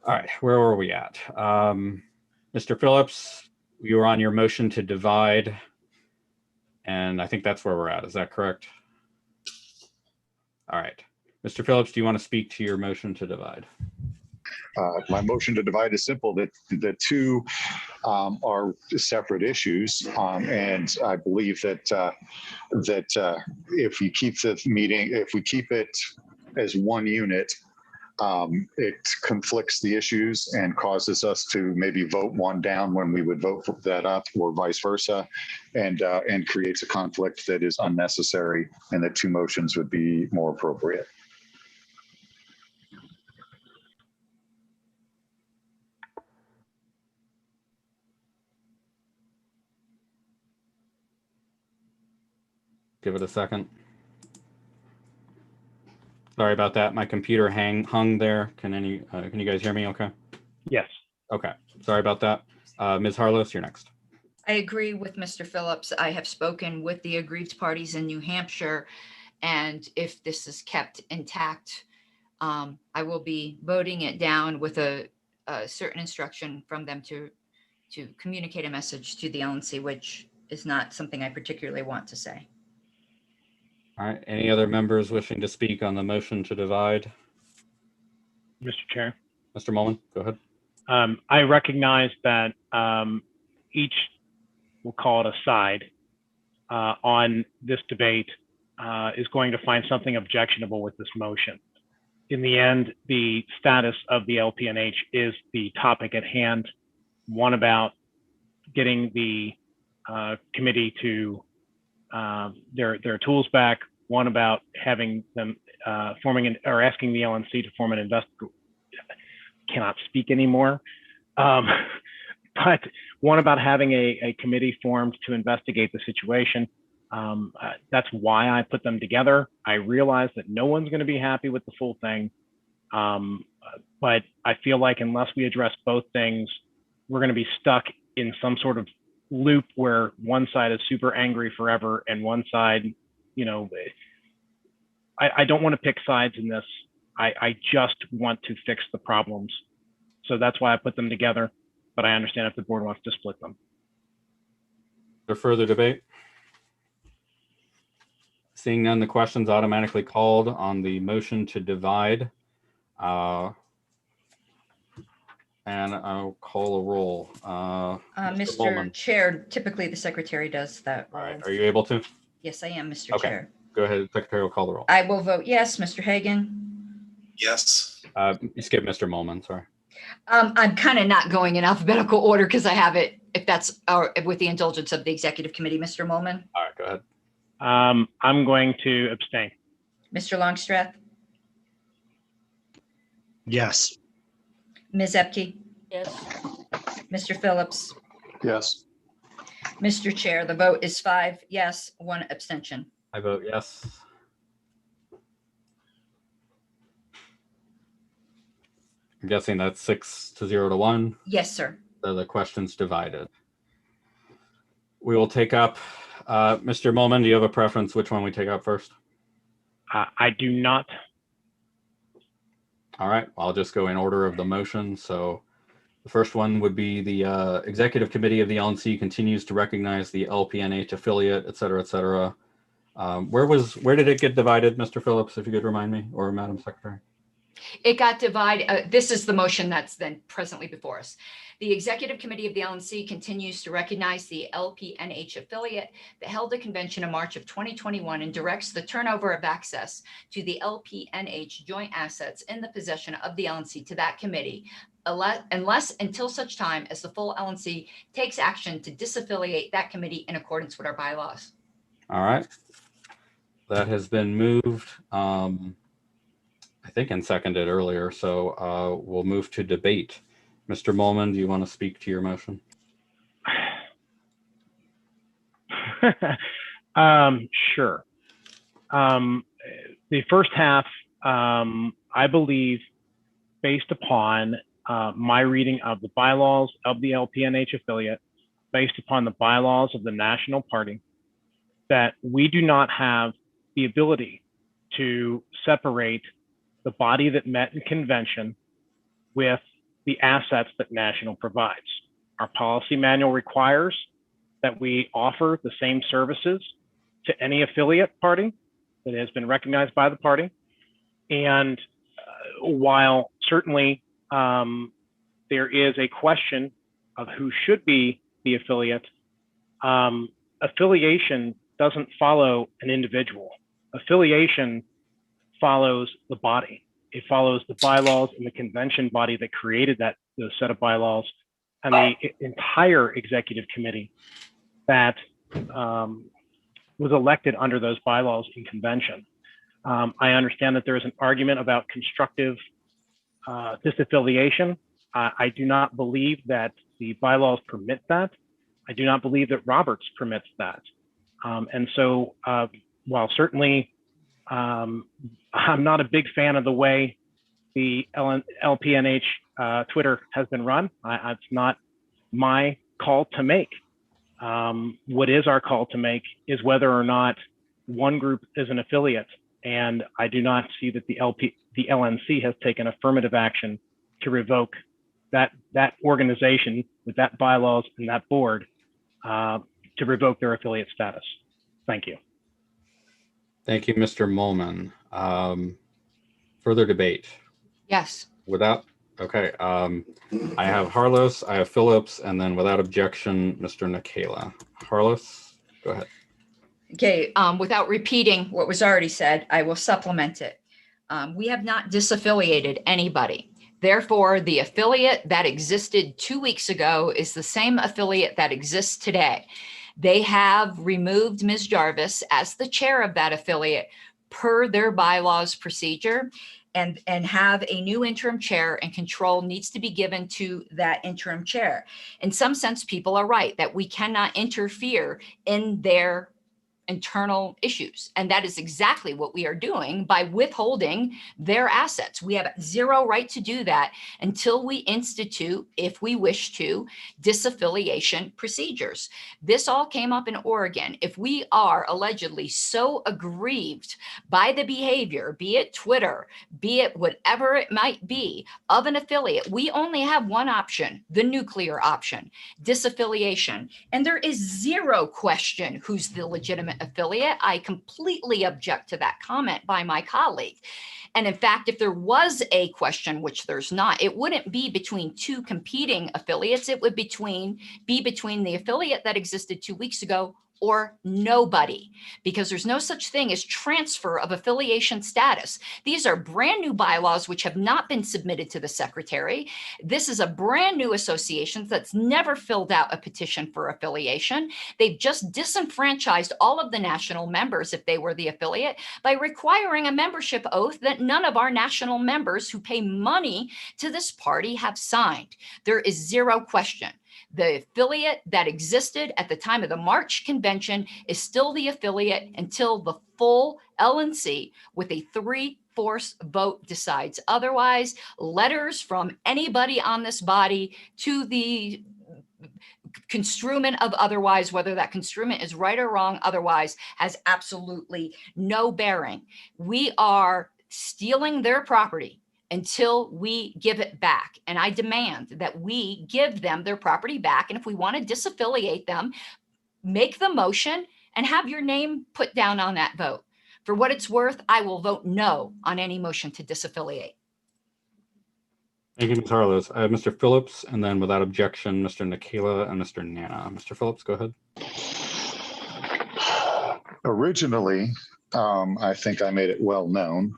S3: All right, where were we at? Mr. Phillips, you were on your motion to divide. And I think that's where we're at. Is that correct? All right. Mr. Phillips, do you want to speak to your motion to divide?
S8: My motion to divide is simple. That the two are separate issues, and I believe that if you keep the meeting, if we keep it as one unit, it conflicts the issues and causes us to maybe vote one down when we would vote for that up, or vice versa, and creates a conflict that is unnecessary, and that two motions would be more appropriate.
S3: Give it a second. Sorry about that. My computer hung there. Can you guys hear me okay?
S12: Yes.
S3: Okay. Sorry about that. Ms. Harless, you're next.
S9: I agree with Mr. Phillips. I have spoken with the aggrieved parties in New Hampshire, and if this is kept intact, I will be voting it down with a certain instruction from them to communicate a message to the LNC, which is not something I particularly want to say.
S3: All right, any other members wishing to speak on the motion to divide?
S12: Mr. Chair.
S3: Mr. Mullin, go ahead.
S12: I recognize that each, we'll call it a side, on this debate is going to find something objectionable with this motion. In the end, the status of the LPNH is the topic at hand, one about getting the committee to their tools back, one about having them or asking the LNC to form an cannot speak anymore. But one about having a committee formed to investigate the situation. That's why I put them together. I realize that no one's going to be happy with the full thing. But I feel like unless we address both things, we're going to be stuck in some sort of loop where one side is super angry forever and one side, you know, I don't want to pick sides in this. I just want to fix the problems. So that's why I put them together. But I understand if the board wants to split them.
S3: Is there further debate? Seeing none, the question's automatically called on the motion to divide. And I'll call a roll.
S9: Mr.
S3: Bowman.
S9: Chair, typically the secretary does that.
S3: All right, are you able to?
S9: Yes, I am, Mr.
S3: Okay,
S9: Chair.
S3: go ahead. Secretary will call the roll.
S9: I will vote yes. Mr. Hagan?
S15: Yes.
S3: You skipped Mr. Mullin, sorry.
S9: I'm kind of not going in alphabetical order because I have it, if that's with the indulgence of the executive committee. Mr. Mullin?
S3: All right, go ahead.
S12: I'm going to abstain.
S9: Mr. Longstreth?
S15: Yes.
S9: Ms. Epke?
S17: Yes.
S9: Mr. Phillips?
S8: Yes.
S9: Mr. Chair, the vote is 5 yes, 1 abstention.
S3: I vote yes. I'm guessing that's 6-0 to 1.
S9: Yes, sir.
S3: So the question's divided. We will take up, Mr. Mullin, do you have a preference which one we take up first?
S12: I do not.
S3: All right, I'll just go in order of the motion. So the first one would be the executive committee of the LNC continues to recognize the LPNH affiliate, et cetera, et cetera. Where did it get divided, Mr. Phillips, if you could remind me, or Madam Secretary?
S9: It got divided. This is the motion that's then presently before us. The executive committee of the LNC continues to recognize the LPNH affiliate that held a convention in March of 2021 and directs the turnover of access to the LPNH joint assets in the possession of the LNC to that committee, unless until such time as the full LNC takes action to disaffiliate that committee in accordance with our bylaws.
S3: All right. That has been moved, I think, and seconded earlier. So we'll move to debate. Mr. Mullin, do you want to speak to your motion?
S12: Sure. The first half, I believe, based upon my reading of the bylaws of the LPNH affiliate, based upon the bylaws of the national party, that we do not have the ability to separate the body that met in convention with the assets that national provides. Our policy manual requires that we offer the same services to any affiliate party that has been recognized by the party. And while certainly there is a question of who should be the affiliate, affiliation doesn't follow an individual. Affiliation follows the body. It follows the bylaws and the convention body that created those set of bylaws, and the entire executive committee that was elected under those bylaws in convention. I understand that there is an argument about constructive disaffiliation. I do not believe that the bylaws permit that. I do not believe that Roberts permits that. And so while certainly I'm not a big fan of the way the LPNH Twitter has been run, it's not my call to make. What is our call to make is whether or not one group is an affiliate. And I do not see that the LNC has taken affirmative action to revoke that organization with that bylaws and that board to revoke their affiliate status. Thank you.
S3: Thank you, Mr. Molman. Further debate?
S9: Yes.
S3: Okay. I have Harlos, I have Phillips, and then without objection, Mr. Nikela. Harlos, go ahead.
S9: Okay, without repeating what was already said, I will supplement it. We have not disaffiliated anybody. Therefore, the affiliate that existed 2 weeks ago is the same affiliate that exists today. They have removed Ms. Jarvis as the chair of that affiliate per their bylaws procedure, and have a new interim chair, and control needs to be given to that interim chair. In some sense, people are right that we cannot interfere in their internal issues. And that is exactly what we are doing by withholding their assets. We have zero right to do that until we institute, if we wish to, disaffiliation procedures. This all came up in Oregon. If we are allegedly so aggrieved by the behavior, be it Twitter, be it whatever it might be, of an affiliate, we only have one option, the nuclear option, disaffiliation. And there is zero question who's the legitimate affiliate. I completely object to that comment by my colleague. And in fact, if there was a question, which there's not, it wouldn't be between two competing affiliates. It would be between the affiliate that existed 2 weeks ago or nobody, because there's no such thing as transfer of affiliation status. These are brand new bylaws which have not been submitted to the secretary. This is a brand new association that's never filled out a petition for affiliation. They've just disenfranchised all of the national members, if they were the affiliate, by requiring a membership oath that none of our national members who pay money to this party have signed. There is zero question. The affiliate that existed at the time of the March convention is still the affiliate until the full LNC with a 3/4 vote decides otherwise. Letters from anybody on this body to the construment of otherwise, whether that construment is right or wrong, otherwise has absolutely no bearing. We are stealing their property until we give it back. And I demand that we give them their property back. And if we want to disaffiliate them, make the motion and have your name put down on that vote. For what it's worth, I will vote no on any motion to disaffiliate.
S3: Thank you, Ms. Harlos. I have Mr. Phillips, and then without objection, Mr. Nikela and Mr. Nana. Mr. Phillips, go ahead.
S8: Originally, I think I made it well known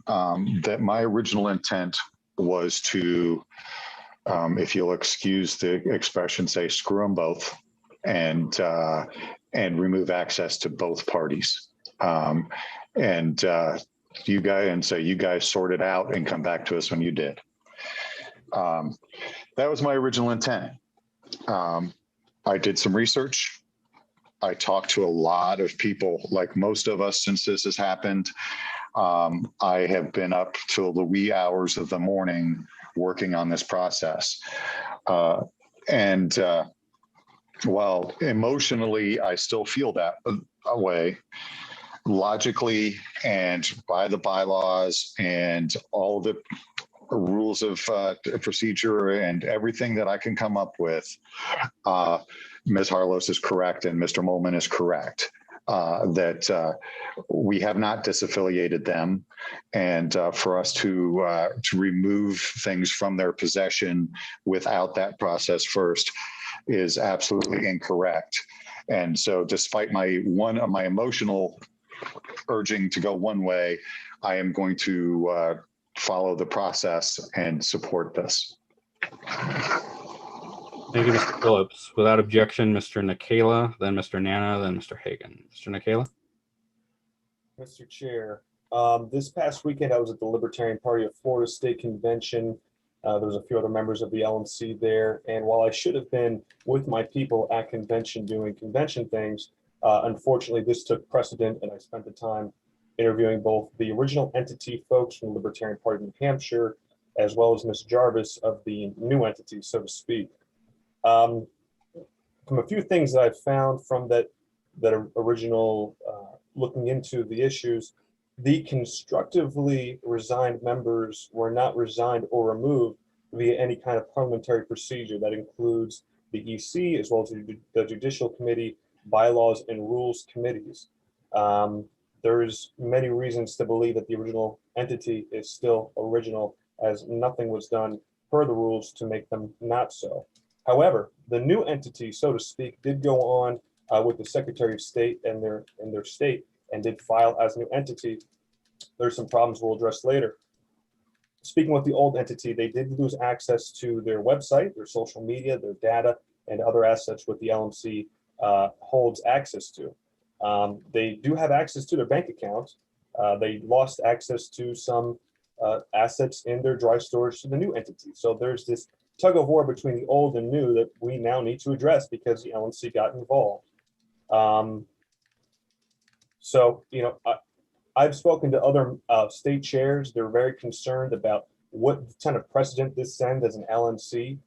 S8: that my original intent was to, if you'll excuse the expression, say screw them both, and remove access to both parties. You guys sort it out and come back to us when you did. That was my original intent. I did some research. I talked to a lot of people, like most of us, since this has happened. I have been up till the wee hours of the morning working on this process. While emotionally, I still feel that way, logically and by the bylaws and all the rules of procedure and everything that I can come up with, Ms. Harlos is correct and Mr. Molman is correct, that we have not disaffiliated them, and for us to remove things from their possession without that process first is absolutely incorrect. And so despite my emotional urging to go one way, I am going to follow the process and support this.
S3: Thank you, Mr. Phillips. Without objection, Mr. Nikela, then Mr. Nana, then Mr. Hagan. Mr. Nikela?
S17: Mr. Chair, this past weekend I was at the Libertarian Party of Florida State Convention. There was a few other members of the LNC there, and while I should have been with my people at convention doing convention things, unfortunately this took precedent, and I spent the time interviewing both the original entity folks from the Libertarian Party of New Hampshire, as well as Ms. Jarvis of the new entity, so to speak. from a few things that I found from that original looking into the issues, the constructively resigned members were not resigned or removed via any kind of parliamentary procedure. That includes the EC as well as the Judicial Committee, Bylaws and Rules Committees. There's many reasons to believe that the original entity is still original, as nothing was done per the rules to make them not so. However, the new entity, so to speak, did go on with the Secretary of State and their state and did file as a new entity. There's some problems we'll address later. Speaking with the old entity, they did lose access to their website, their social media, their data, and other assets which the LMC holds access to. They do have access to their bank account. They lost access to some assets in their dry storage to the new entity. So there's this tug of war between the old and new that we now need to address because the LMC got involved. So, you know, I've spoken to other state chairs. They're very concerned about what kind of precedent this sends as an LMC.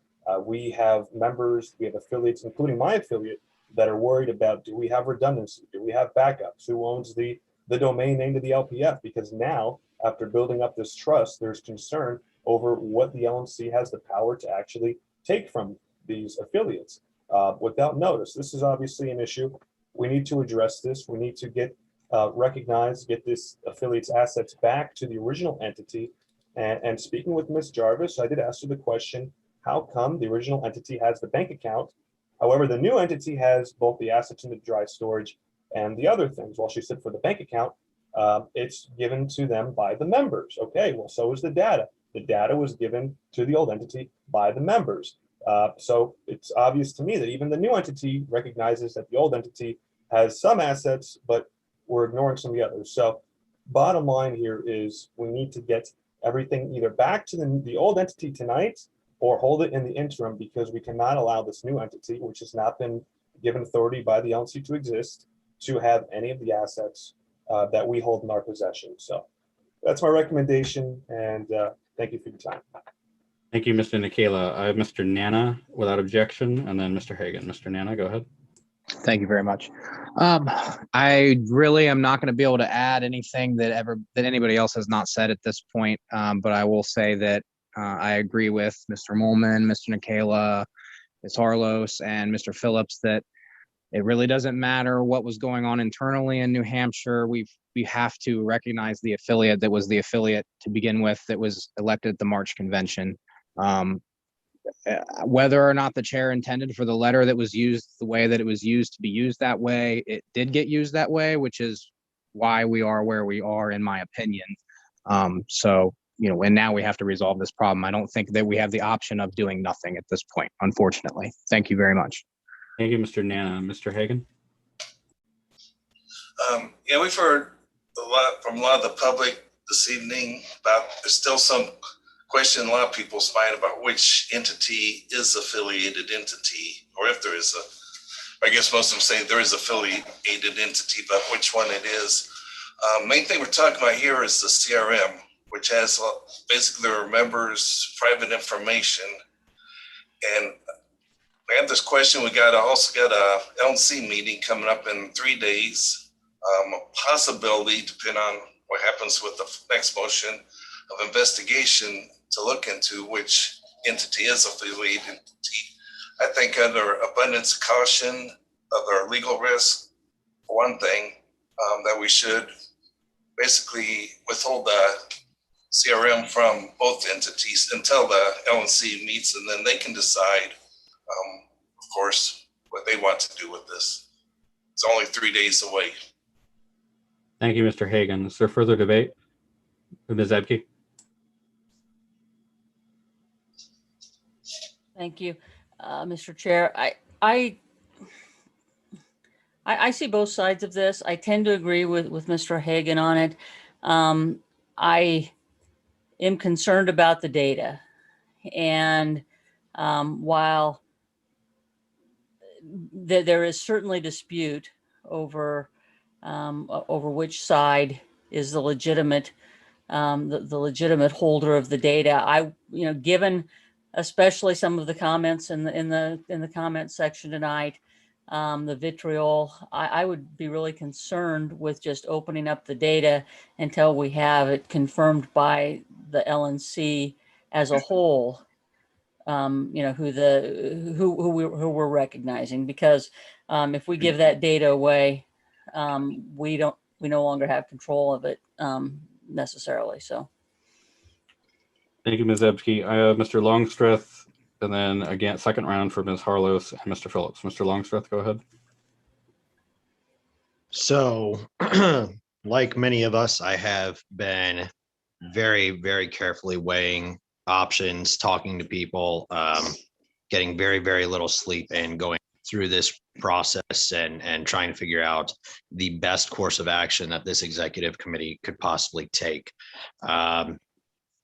S17: We have members, we have affiliates, including my affiliate, that are worried about, do we have redundancy? Do we have backups? Who owns the domain name to the LPF? Because now, after building up this trust, there's concern over what the LMC has the power to actually take from these affiliates without notice. This is obviously an issue. We need to address this. We need to get recognized, get this affiliate's assets back to the original entity. And speaking with Ms. Jarvis, I did ask her the question, how come the original entity has the bank account? However, the new entity has both the assets in the dry storage and the other things. While she said for the bank account, it's given to them by the members. Okay, well, so is the data. The data was given to the old entity by the members. So it's obvious to me that even the new entity recognizes that the old entity has some assets, but we're ignoring some of the others. So bottom line here is we need to get everything either back to the old entity tonight or hold it in the interim, because we cannot allow this new entity, which has not been given authority by the LNC to exist, to have any of the assets that we hold in our possession. So that's my recommendation, and thank you for your time.
S3: Thank you, Mr. Nikela. I have Mr. Nana without objection, and then Mr. Hagan. Mr. Nana, go ahead.
S2: Thank you very much. I really am not going to be able to add anything that anybody else has not said at this point, but I will say that I agree with Mr. Molman, Mr. Nikela, Ms. Harlos, and Mr. Phillips that it really doesn't matter what was going on internally in New Hampshire. We have to recognize the affiliate that was the affiliate to begin with that was elected at the March convention. Whether or not the chair intended for the letter that was used the way that it was used to be used that way, it did get used that way, which is why we are where we are, in my opinion. So, you know, and now we have to resolve this problem. I don't think that we have the option of doing nothing at this point, unfortunately. Thank you very much.
S3: Thank you, Mr. Nana. Mr. Hagan?
S15: Yeah, we've heard a lot from a lot of the public this evening about, there's still some question in a lot of people's mind about which entity is affiliated entity, or if there is I guess most of them say there is affiliated entity, but which one it is. Main thing we're talking about here is the CRM, which has basically their members' private information. And we have this question, we also got a LNC meeting coming up in 3 days. A possibility, depending on what happens with the next motion, of investigation to look into which entity is affiliated entity. I think under abundance of caution of our legal risk, for one thing, that we should basically withhold the CRM from both entities until the LNC meets, and then they can decide, of course, what they want to do with this. It's only 3 days away.
S3: Thank you, Mr. Hagan. Is there further debate? Ms. Ebke?
S18: Thank you, Mr. Chair. I see both sides of this. I tend to agree with Mr. Hagan on it. I am concerned about the data. And while there is certainly dispute over which side is the legitimate holder of the data, given especially some of the comments in the comment section tonight, the vitriol. I would be really concerned with just opening up the data until we have it confirmed by the LNC as a whole. You know, who we're recognizing, because if we give that data away, we no longer have control of it necessarily. So.
S3: Thank you, Ms. Ebke. I have Mr. Longstreth, and then again, second round for Ms. Harlos and Mr. Phillips. Mr. Longstreth, go ahead.
S1: So, like many of us, I have been very, very carefully weighing options, talking to people, getting very, very little sleep, and going through this process and trying to figure out the best course of action that this executive committee could possibly take.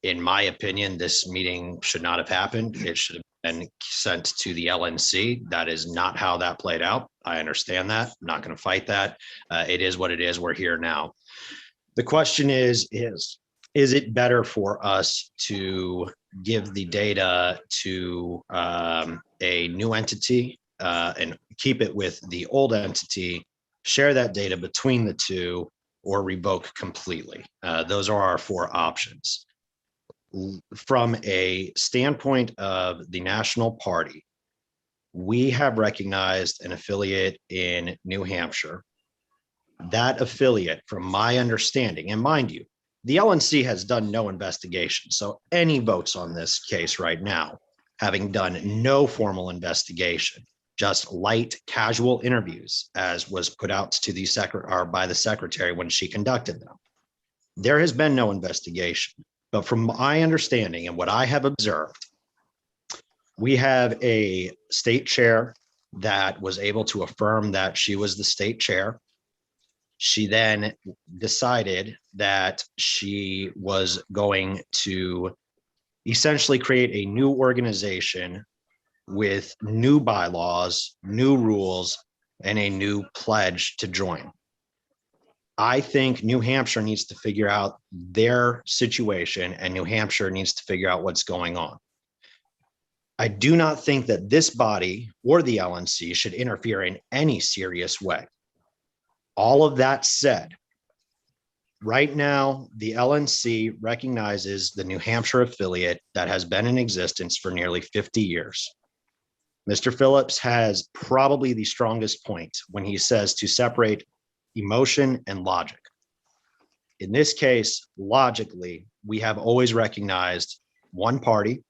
S1: In my opinion, this meeting should not have happened. It should have been sent to the LNC. That is not how that played out. I understand that. I'm not going to fight that. It is what it is. We're here now. The question is it better for us to give the data to a new entity and keep it with the old entity, share that data between the two, or revoke completely? Those are our four options. From a standpoint of the national party, we have recognized an affiliate in New Hampshire. That affiliate, from my understanding, and mind you, the LNC has done no investigation. So any votes on this case right now, having done no formal investigation, just light casual interviews, as was put out to the by the secretary when she conducted them. There has been no investigation. But from my understanding and what I have observed, we have a state chair that was able to affirm that she was the state chair. She then decided that she was going to essentially create a new organization with new bylaws, new rules, and a new pledge to join. I think New Hampshire needs to figure out their situation, and New Hampshire needs to figure out what's going on. I do not think that this body or the LNC should interfere in any serious way. All of that said, right now, the LNC recognizes the New Hampshire affiliate that has been in existence for nearly 50 years. Mr. Phillips has probably the strongest point when he says to separate emotion and logic. In this case, logically, we have always recognized one party.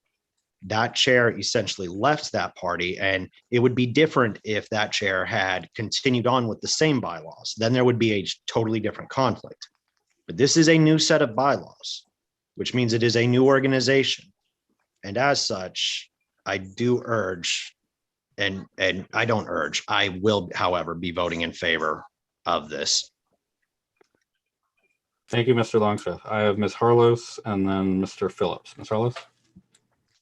S1: That chair essentially left that party, and it would be different if that chair had continued on with the same bylaws. Then there would be a totally different conflict. But this is a new set of bylaws, which means it is a new organization. And as such, I do urge, and I don't urge, I will, however, be voting in favor of this.
S3: Thank you, Mr. Longstreth. I have Ms. Harlos and then Mr. Phillips. Ms. Harlos?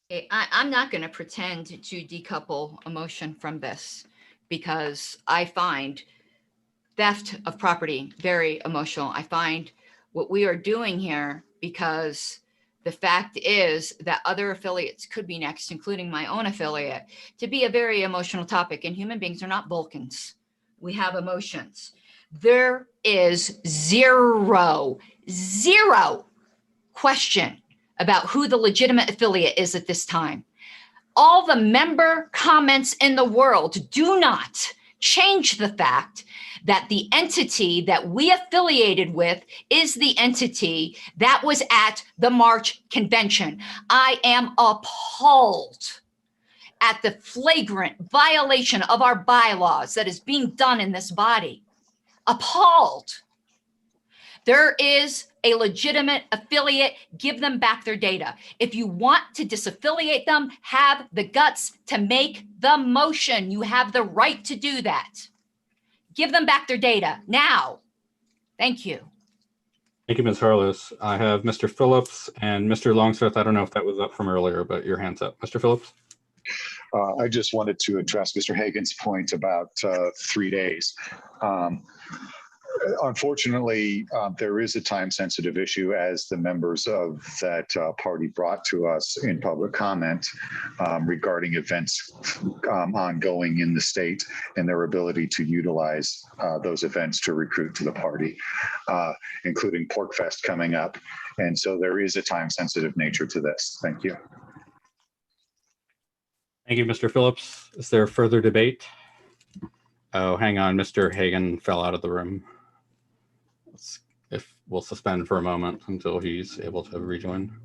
S9: Okay, I'm not going to pretend to decouple emotion from this, because I find theft of property very emotional. I find what we are doing here, because the fact is that other affiliates could be next, including my own affiliate, to be a very emotional topic. And human beings are not Vulcans. We have emotions. There is zero question about who the legitimate affiliate is at this time. All the member comments in the world do not change the fact that the entity that we affiliated with is the entity that was at the March convention. I am appalled at the flagrant violation of our bylaws that is being done in this body. Appalled. There is a legitimate affiliate. Give them back their data. If you want to disaffiliate them, have the guts to make the motion. You have the right to do that. Give them back their data now. Thank you.
S3: Thank you, Ms. Harlos. I have Mr. Phillips and Mr. Longstreth. I don't know if that was up from earlier, but your hand's up. Mr. Phillips?
S8: I just wanted to address Mr. Hagan's point about 3 days. Unfortunately, there is a time-sensitive issue, as the members of that party brought to us in public comment regarding events ongoing in the state and their ability to utilize those events to recruit to the party, including Pork Fest coming up. And so there is a time-sensitive nature to this. Thank you.
S3: Thank you, Mr. Phillips. Is there further debate? Oh, hang on. Mr. Hagan fell out of the room. If we'll suspend for a moment until he's able to rejoin.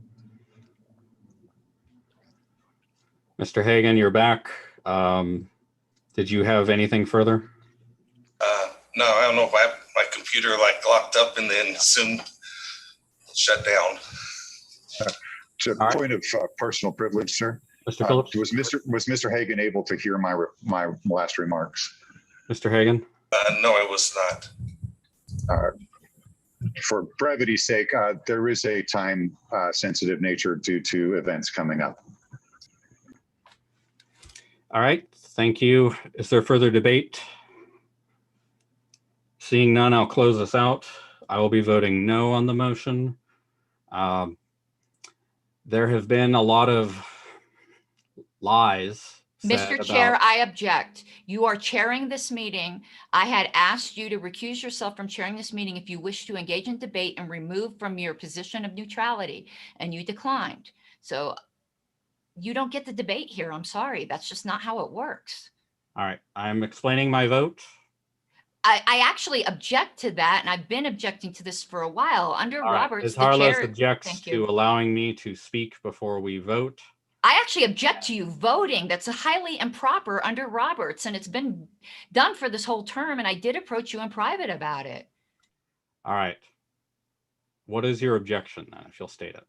S3: Mr. Hagan, you're back. Did you have anything further?
S15: No, I don't know if my computer like locked up and then soon shut down.
S8: To a point of personal privilege, sir.
S3: Mr. Phillips?
S8: Was Mr. Hagan able to hear my last remarks?
S3: Mr. Hagan?
S15: No, I was not.
S8: For brevity's sake, there is a time sensitive nature due to events coming up.
S3: All right, thank you. Is there further debate? Seeing none, I'll close this out. I will be voting no on the motion. There have been a lot of lies.
S9: Mr. Chair, I object. You are chairing this meeting. I had asked you to recuse yourself from chairing this meeting if you wish to engage in debate and remove from your position of neutrality, and you declined. So you don't get the debate here. I'm sorry. That's just not how it works.
S3: All right, I'm explaining my vote.
S9: I actually object to that, and I've been objecting to this for a while. Under Roberts,
S3: Ms.
S9: the
S3: Harless
S9: chair.
S3: objects
S9: Thank
S3: to
S9: you.
S3: allowing me to speak before we vote.
S9: I actually object to you voting. That's a highly improper under Roberts, and it's been done for this whole term, and I did approach you in private about it.
S3: All right. What is your objection then, if you'll state it?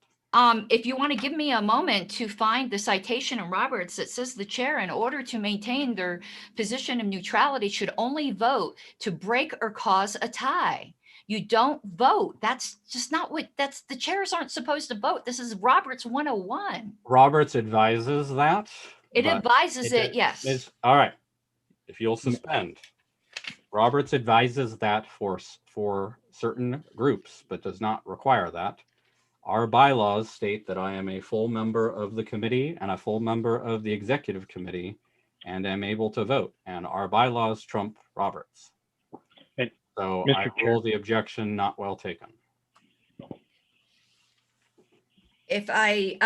S9: If you want to give me a moment to find the citation in Roberts that says the chair, in order to maintain their position of neutrality, should only vote to break or cause a tie. You don't vote. That's just not what, the chairs aren't supposed to vote. This is Roberts 101.
S3: Roberts advises that.
S9: It
S3: but
S9: advises it, yes.
S3: All right. If you'll suspend. Roberts advises that for certain groups, but does not require that. Our bylaws state that I am a full member of the committee and a full member of the executive committee and am able to vote. And our bylaws trump Roberts. So
S12: Mr.
S3: I rule the objection not well taken.
S9: If I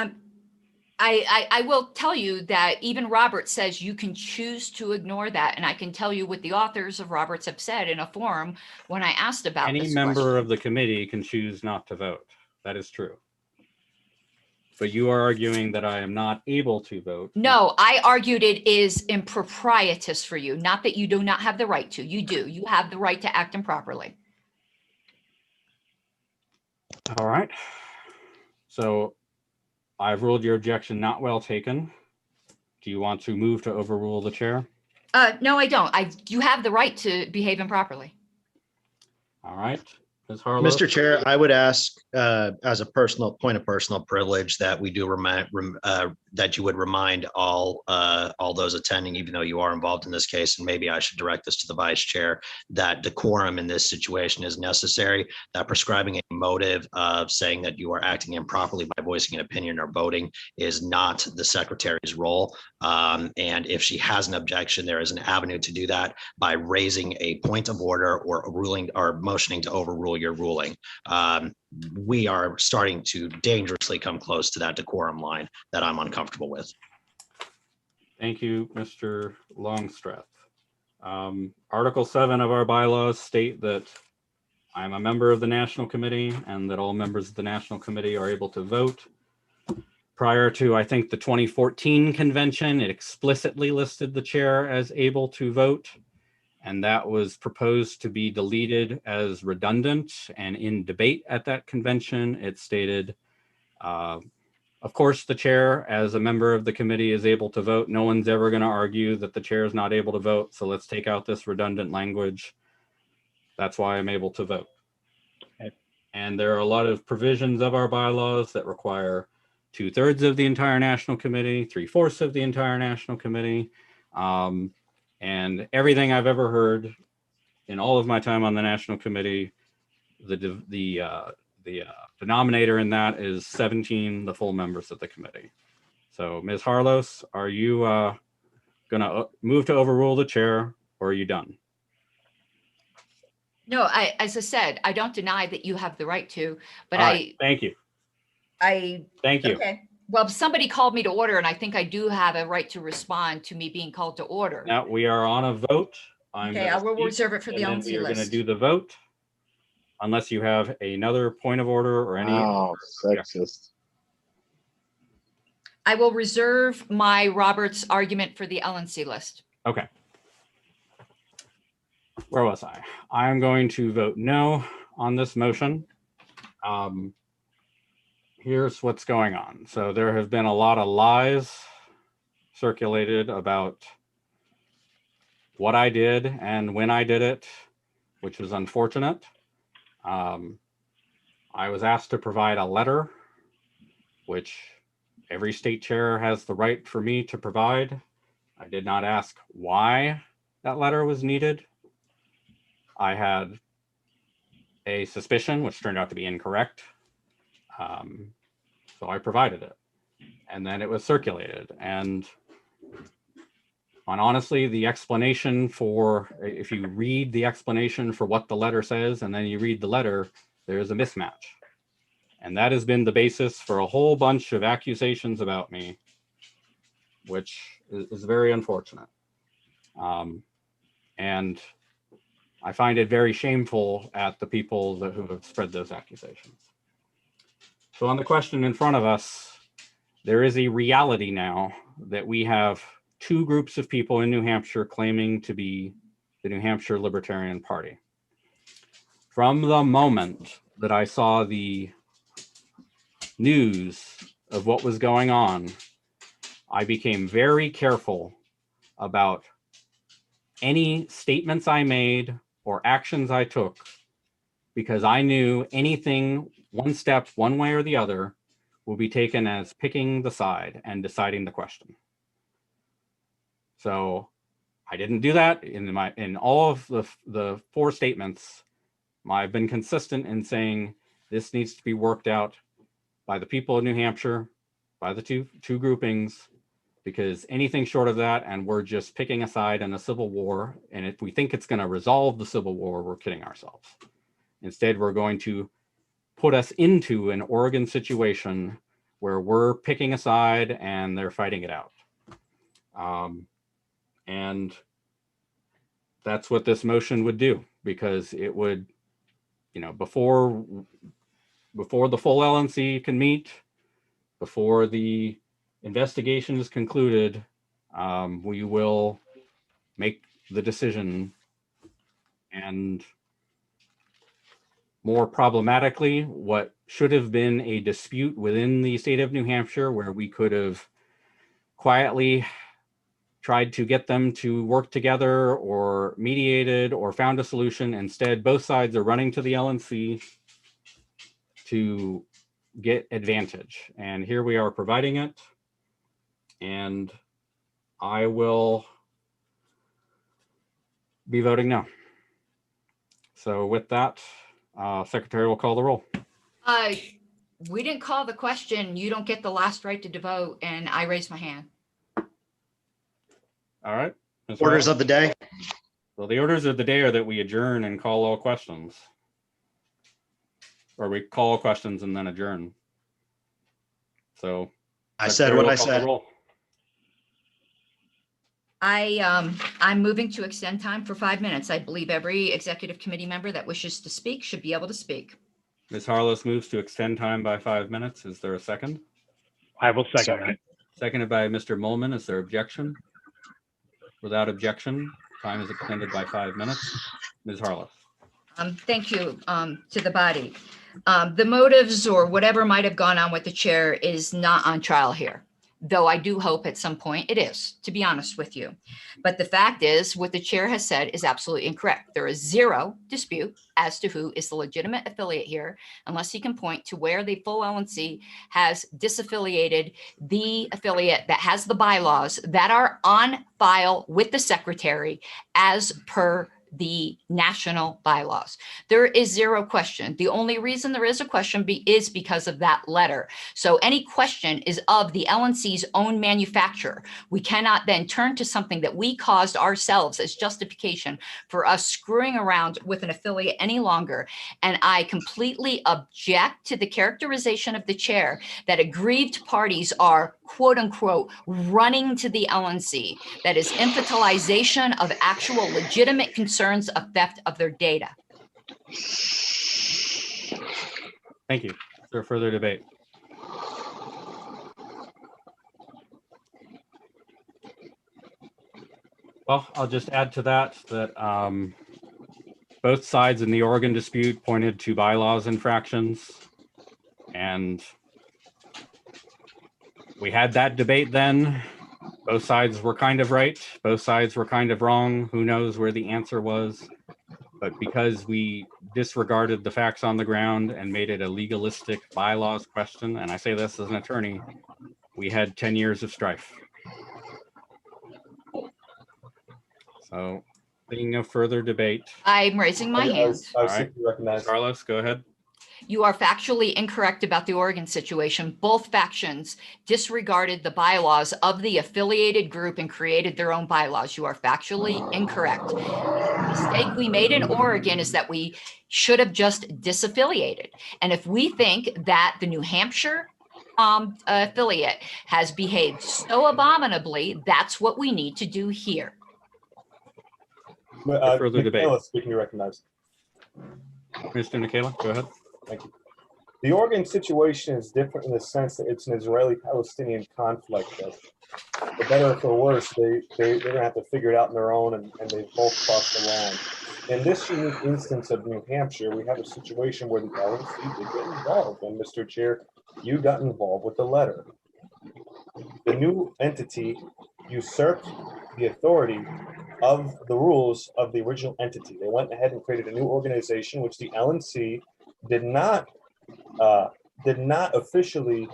S9: will tell you that even Roberts says you can choose to ignore that. And I can tell you what the authors of Roberts have said in a forum when I asked about
S3: Any
S9: this
S3: member
S9: question.
S3: of the committee can choose not to vote. That is true. But you are arguing that I am not able to vote.
S9: No, I argued it is improprietous for you, not that you do not have the right to. You do. You have the right to act improperly.
S3: All right. So I've ruled your objection not well taken. Do you want to move to overrule the chair?
S9: No, I don't. You have the right to behave improperly.
S3: All right. Ms. Harlow?
S1: Mr. Chair, I would ask, as a personal point of personal privilege, that we do that you would remind all those attending, even though you are involved in this case, and maybe I should direct this to the vice chair, that decorum in this situation is necessary. That prescribing a motive of saying that you are acting improperly by voicing an opinion or voting is not the secretary's role. And if she has an objection, there is an avenue to do that by raising a point of order or ruling or motioning to overrule your ruling. We are starting to dangerously come close to that decorum line that I'm uncomfortable with.
S3: Thank you, Mr. Longstreth. Article 7 of our bylaws state that I'm a member of the National Committee and that all members of the National Committee are able to vote. Prior to, I think, the 2014 convention, it explicitly listed the chair as able to vote. And that was proposed to be deleted as redundant. And in debate at that convention, it stated, of course, the chair as a member of the committee is able to vote. No one's ever going to argue that the chair is not able to vote. So let's take out this redundant language. That's why I'm able to vote. Okay. And there are a lot of provisions of our bylaws that require 2/3 of the entire National Committee, 3/4 of the entire National Committee. And everything I've ever heard in all of my time on the national committee, the denominator in that is 17, the full members of the committee. So Ms. Harlos, are you gonna move to overrule the chair, or are you done?
S9: No, as I said, I don't deny that you have the right to, but
S3: All right, thank you. Thank you.
S9: Okay. Well, somebody called me to order, and I think I do have a right to respond to me being called to order.
S3: Now we are on a vote.
S9: Okay, I will reserve it for the
S3: and then we
S9: LNC
S3: are going to
S9: list.
S3: do the vote unless you have another point of order or any.
S7: Oh, sexist.
S9: I will reserve my Roberts argument for the LNC list.
S3: Okay. Where was I? I'm going to vote no on this motion. Here's what's going on. So there have been a lot of lies circulated about what I did and when I did it, which is unfortunate. I was asked to provide a letter, which every state chair has the right for me to provide. I did not ask why that letter was needed. I had a suspicion, which turned out to be incorrect. So I provided it, and then it was circulated. And honestly, the explanation for, if you read the explanation for what the letter says, and then you read the letter, there's a mismatch. And that has been the basis for a whole bunch of accusations about me, which is very unfortunate. And I find it very shameful at the people who have spread those accusations. So on the question in front of us, there is a reality now that we have two groups of people in New Hampshire claiming to be the New Hampshire Libertarian Party. From the moment that I saw the news of what was going on, I became very careful about any statements I made or actions I took, because I knew anything one step, one way or the other, will be taken as picking the side and deciding the question. So I didn't do that in all of the four statements. I've been consistent in saying this needs to be worked out by the people of New Hampshire, by the two groupings, because anything short of that, and we're just picking a side in a civil war, and if we think it's going to resolve the civil war, we're kidding ourselves. Instead, we're going to put us into an Oregon situation where we're picking a side and they're fighting it out. And that's what this motion would do, because it would, before the full LNC can meet, before the investigation is concluded, we will make the decision. And more problematically, what should have been a dispute within the state of New Hampshire, where we could have quietly tried to get them to work together or mediated or found a solution. Instead, both sides are running to the LNC to get advantage. And here we are providing it. And I will be voting no. So with that, Secretary will call the roll.
S9: We didn't call the question. You don't get the last right to vote, and I raised my hand.
S3: All right.
S1: Orders of the day.
S3: Well, the orders of the day are that we adjourn and call all questions. Or we call all questions and then adjourn. So
S1: I said what I said.
S9: I'm moving to extend time for 5 minutes. I believe every executive committee member that wishes to speak should be able to speak.
S3: Ms. Harlos moves to extend time by 5 minutes. Is there a second?
S12: I will second that.
S3: Seconded by Mr. Molman. Is there objection? Without objection, time is extended by 5 minutes. Ms. Harlos.
S9: Thank you to the body. The motives or whatever might have gone on with the chair is not on trial here, though I do hope at some point it is, to be honest with you. But the fact is, what the chair has said is absolutely incorrect. There is zero dispute as to who is the legitimate affiliate here, unless he can point to where the full LNC has disaffiliated the affiliate that has the bylaws that are on file with the secretary as per the national bylaws. There is zero question. The only reason there is a question is because of that letter. So any question is of the LNC's own manufacture. We cannot then turn to something that we caused ourselves as justification for us screwing around with an affiliate any longer. And I completely object to the characterization of the chair that aggrieved parties are, quote unquote, running to the LNC. That is infantilization of actual legitimate concerns of theft of their data.
S3: Thank you. Is there further debate? Well, I'll just add to that both sides in the Oregon dispute pointed to bylaws infractions, and we had that debate then. Both sides were kind of right. Both sides were kind of wrong. Who knows where the answer was? But because we disregarded the facts on the ground and made it a legalistic bylaws question, and I say this as an attorney, we had 10 years of strife. So, being no further debate.
S9: I'm raising my hand.
S3: All right, Carlos, go ahead.
S9: You are factually incorrect about the Oregon situation. Both factions disregarded the bylaws of the affiliated group and created their own bylaws. You are factually incorrect. The mistake we made in Oregon is that we should have just disaffiliated. And if we think that the New Hampshire affiliate has behaved so abominably, that's what we need to do here.
S3: Further debate.
S17: Speaking to recognized.
S3: Mr. Nikela, go ahead.
S17: Thank you. The Oregon situation is different in the sense that it's an Israeli-Palestinian conflict. For better or for worse, they're going to have to figure it out on their own, and they both crossed the line. In this unique instance of New Hampshire, we have a situation where the LNC did get involved, and Mr. Chair, you got involved with the letter. The new entity usurped the authority of the rules of the original entity. They went ahead and created a new organization, which the LNC did not officially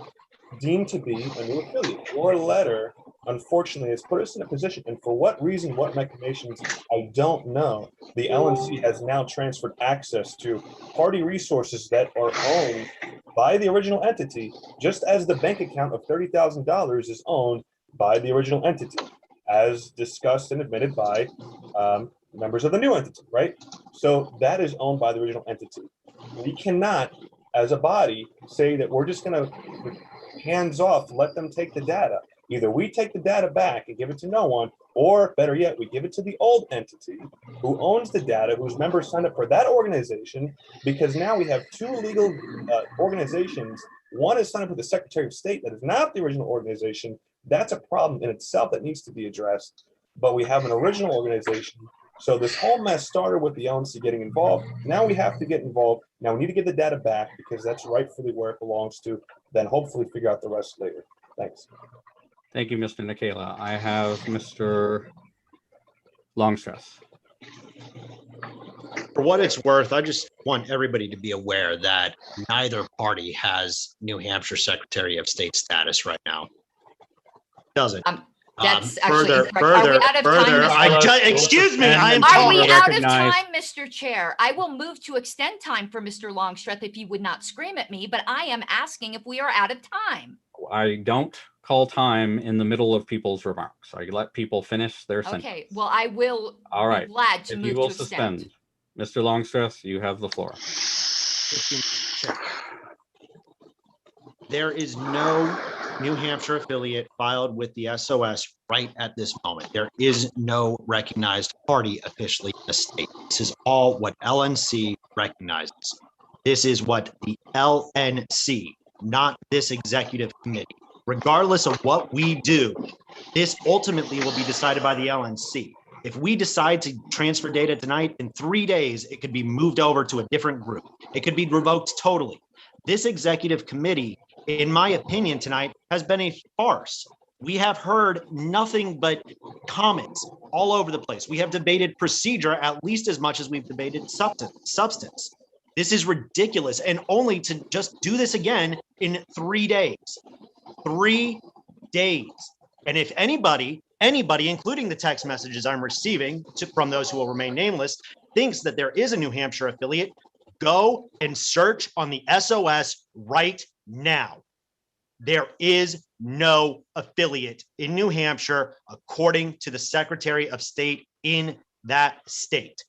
S17: deem to be a new affiliate. Your letter, unfortunately, has put us in a position, and for what reason, what machinations, I don't know. The LNC has now transferred access to party resources that are owned by the original entity, just as the bank account of $30,000 is owned by the original entity, as discussed and admitted by members of the new entity, right? So that is owned by the original entity. We cannot, as a body, say that we're just going to hands off, let them take the data. Either we take the data back and give it to no one, or better yet, we give it to the old entity who owns the data, whose members signed up for that organization, because now we have two legal organizations. One is signed up with the Secretary of State that is not the original organization. That's a problem in itself that needs to be addressed. But we have an original organization. So this whole mess started with the LNC getting involved. Now we have to get involved. Now we need to get the data back because that's rightfully where it belongs to. Then hopefully figure out the rest later. Thanks.
S3: Thank you, Mr. Nikela. I have Mr. Longstress.
S1: For what it's worth, I just want everybody to be aware that neither party has New Hampshire Secretary of State status right now. Doesn't.
S9: That's actually incorrect. Are we out of time,
S1: excuse me, I am
S9: Are we out of
S3: recognized.
S9: time, Mr. Chair? I will move to extend time for Mr. Longstreth if you would not scream at me, but I am asking if we are out of time.
S3: I don't call time in the middle of people's remarks. I let people finish their sentence.
S9: Okay, well, I will
S3: All right.
S9: be glad to
S3: If
S9: move
S3: you will
S9: to extend.
S3: suspend. Mr. Longstress, you have the floor.
S1: There is no New Hampshire affiliate filed with the SOS right at this moment. There is no recognized party officially in the state. This is all what LNC recognizes. This is what the LNC, not this executive committee. Regardless of what we do, this ultimately will be decided by the LNC. If we decide to transfer data tonight, in 3 days, it could be moved over to a different group. It could be revoked totally. This executive committee, in my opinion, tonight has been a farce. We have heard nothing but comments all over the place. We have debated procedure at least as much as we've debated substance. This is ridiculous, and only to just do this again in 3 days. 3 days. And if anybody anybody, including the text messages I'm receiving from those who will remain nameless, thinks that there is a New Hampshire affiliate, go and search on the SOS right now. There is no affiliate in New Hampshire, according to the Secretary of State in that state.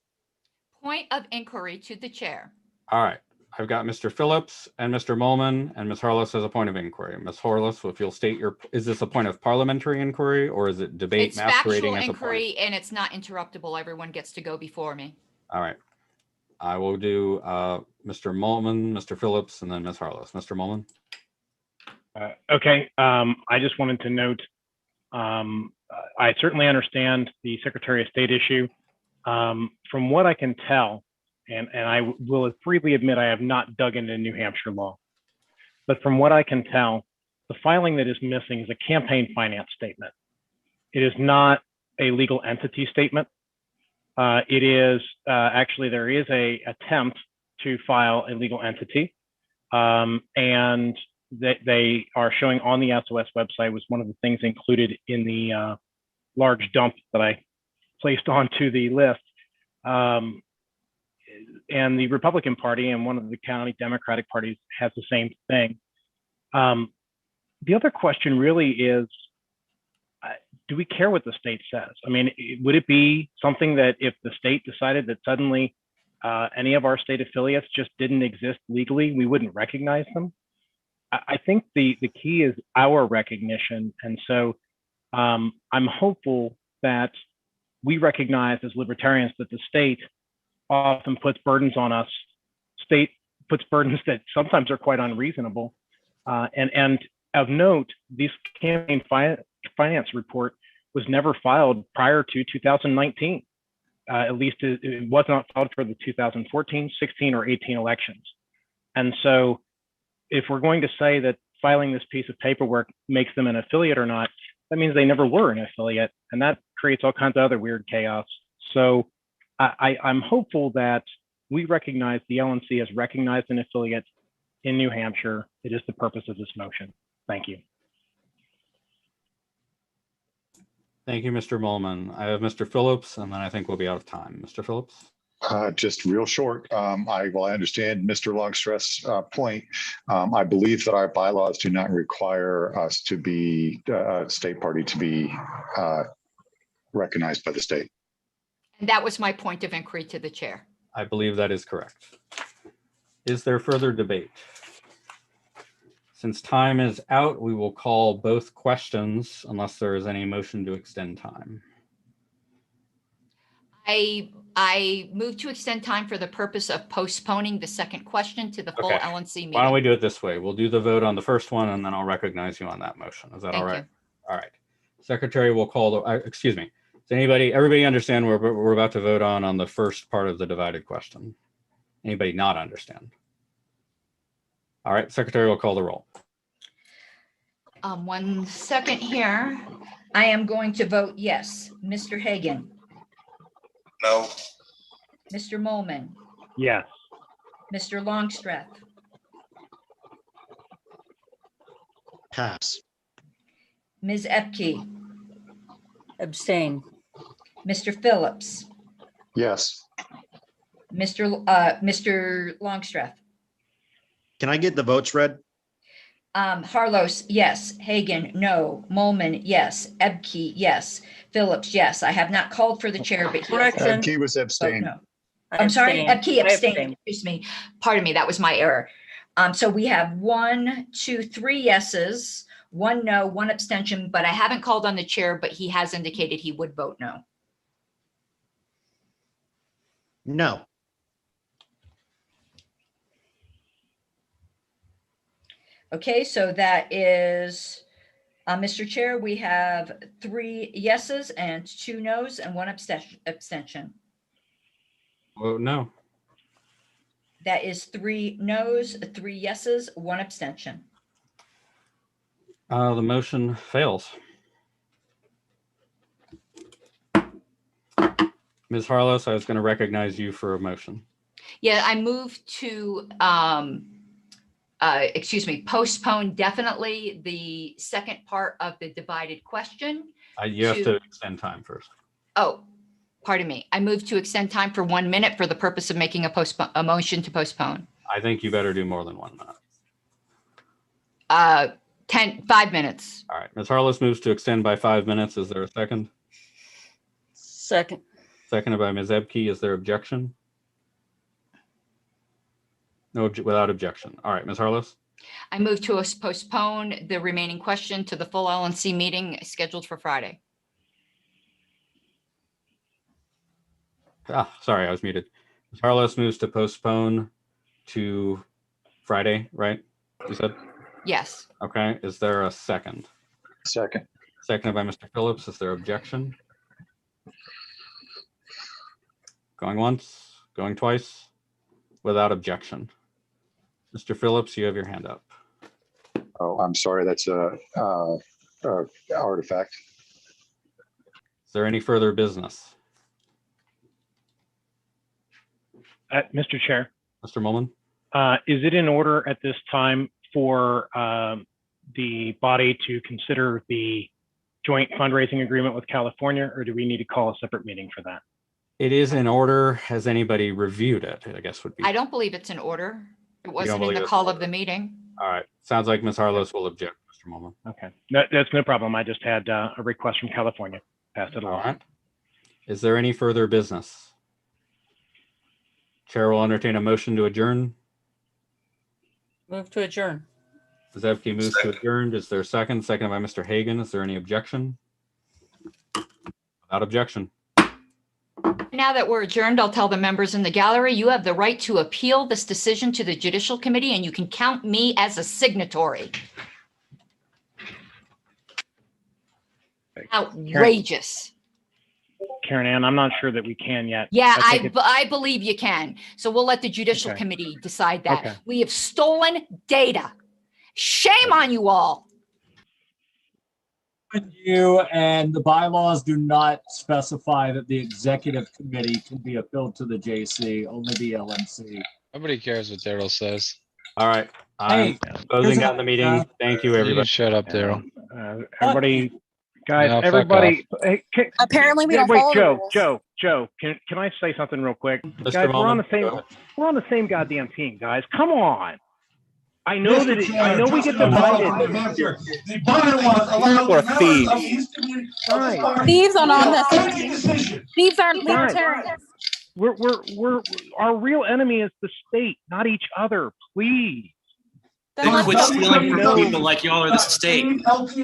S9: Point of inquiry to the chair.
S3: All right. I've got Mr. Phillips and Mr. Molman and Ms. Harless as a point of inquiry. Ms. Harless, if you'll state is this a point of parliamentary inquiry or is it debate
S9: It's
S3: masquerading
S9: factual
S3: as a point?
S9: inquiry and it's not interruptible. Everyone gets to go before me.
S3: All right. I will do Mr. Molman, Mr. Phillips, and then Ms. Harless. Mr. Molman.
S12: Okay. I just wanted to note, I certainly understand the Secretary of State issue. From what I can tell, and I will freely admit I have not dug into New Hampshire law, but from what I can tell, the filing that is missing is a campaign finance statement. It is not a legal entity statement. It is actually, there is a attempt to file a legal entity, and that they are showing on the SOS website was one of the things included in the large dump that I placed onto the list. And the Republican Party and one of the county Democratic parties has the same thing. The other question really is, do we care what the state says? I mean, would it be something that if the state decided that suddenly any of our state affiliates just didn't exist legally, we wouldn't recognize them? I think the key is our recognition. And so I'm hopeful that we recognize as libertarians that the state often puts burdens on us. State puts burdens that sometimes are quite unreasonable. And of note, this campaign finance report was never filed prior to 2019. At least it was not filed for the 2014, 16, or 18 elections. And so if we're going to say that filing this piece of paperwork makes them an affiliate or not, that means they never were an affiliate, and that creates all kinds of other weird chaos. So I'm hopeful that we recognize the LNC has recognized an affiliate in New Hampshire. It is the purpose of this motion. Thank you.
S3: Thank you, Mr. Molman. I have Mr. Phillips, and then I think we'll be out of time. Mr. Phillips?
S8: Just real short. I understand Mr. Longstreth's point. I believe that our bylaws do not require us to be a state party to be recognized by the state.
S9: And that was my point of inquiry to the chair.
S3: I believe that is correct. Is there further debate? Since time is out, we will call both questions unless there is any motion to extend time.
S9: I move to extend time for the purpose of postponing the second question to the full
S3: Okay.
S9: LNC meeting.
S3: Why don't we do it this way? We'll do the vote on the first one and then I'll recognize you on that motion. Is that all right? All right. Secretary will call the, excuse me. Does everybody understand what we're about to vote on the first part of the divided question? Anybody not understand? All right, Secretary will call the roll.
S9: 1 second here. I am going to vote yes. Mr. Hagan.
S15: No.
S9: Mr. Molman.
S12: Yes.
S9: Mr. Longstreth.
S1: Pass.
S9: Ms. Epke.
S18: Abstain.
S9: Mr. Phillips.
S8: Yes.
S9: Mr. Longstreth.
S1: Can I get the votes read?
S9: Harlos, yes. Hagan, no. Molman, yes. Ebke, yes. Phillips, yes. I have not called for the chair, but he has.
S8: Ebke was abstained.
S9: No. I'm sorry, Ebke abstained. Excuse me. Pardon me. That was my error. So we have 1, 2, 3 yeses, 1 no, 1 abstention, but I haven't called on the chair, but he has indicated he would vote no.
S1: No.
S9: Okay, so that is, Mr. Chair, we have 3 yeses and 2 noes and 1 abstention.
S3: Vote no.
S9: That is 3 noes, 3 yeses, 1 abstention.
S3: The motion fails. Ms. Harless, I was going to recognize you for a motion.
S9: Yeah, I move to, postpone definitely the second part of the divided question
S3: You have to extend time first.
S9: Oh, pardon me. I move to extend time for 1 minute for the purpose of making a motion to postpone.
S3: I think you better do more than 1 minute.
S9: 5 minutes.
S3: All right. Ms. Harless moves to extend by 5 minutes. Is there a second?
S18: Second.
S3: Seconded by Ms. Ebke. Is there objection? No, without objection. All right, Ms. Harless.
S9: I move to postpone the remaining question to the full LNC meeting scheduled for Friday.
S3: Sorry, I was muted. Ms. Harless moves to postpone to Friday, right? You said?
S9: Yes.
S3: Okay. Is there a second?
S8: Second.
S3: Seconded by Mr. Phillips. Is there objection? Going once, going twice, without objection. Mr. Phillips, you have your hand up.
S8: Oh, I'm sorry. That's a artifact.
S3: Is there any further business?
S12: Mr. Chair.
S3: Mr. Mullen?
S12: Is it in order at this time for the body to consider the joint fundraising agreement with California, or do we need to call a separate meeting for that?
S3: It is in order. Has anybody reviewed it? I guess would be.
S9: I don't believe it's in order. It wasn't in the call of the meeting.
S3: All right. Sounds like Ms. Harless will object, Mr. Mullen.
S12: Okay. No, that's no problem. I just had a request from California. Passed it along.
S3: All right. Is there any further business? Chair will entertain a motion to adjourn.
S18: Move to adjourn.
S3: Ms. Ebke moves to adjourn. Is there a second? Seconded by Mr. Hagan. Is there any objection? Without objection.
S9: Now that we're adjourned, I'll tell the members in the gallery, you have the right to appeal this decision to the Judicial Committee, and you can count me as a signatory. Outrageous.
S12: Karen Ann, I'm not sure that we can yet.
S9: Yeah, I believe you can. So we'll let the Judicial
S12: Okay.
S9: Committee decide that.
S12: Okay.
S9: We have stolen data. Shame on you all.
S11: You and the bylaws do not specify that the executive committee can be appealed to the JC, only the LNC.
S19: Nobody cares what Daryl says.
S3: All right. I'm closing down the meeting. Thank you, everybody.
S19: Shut up, Daryl.
S12: Everybody, guys,
S19: No, fuck
S12: everybody. Hey,
S5: Apparently we don't
S12: wait,
S5: follow the rules.
S12: Joe, can I say something real quick?
S3: Mr.
S12: Guys,
S3: Mullen,
S12: we're on the same goddamn team, guys. Come on. I know that I know we get divided.
S13: People are thieves.
S5: Thieves aren't on this. Thieves aren't libertarians.
S12: We're our real enemy is the state, not each other. Please.
S20: Then quit stealing from people like y'all are the state.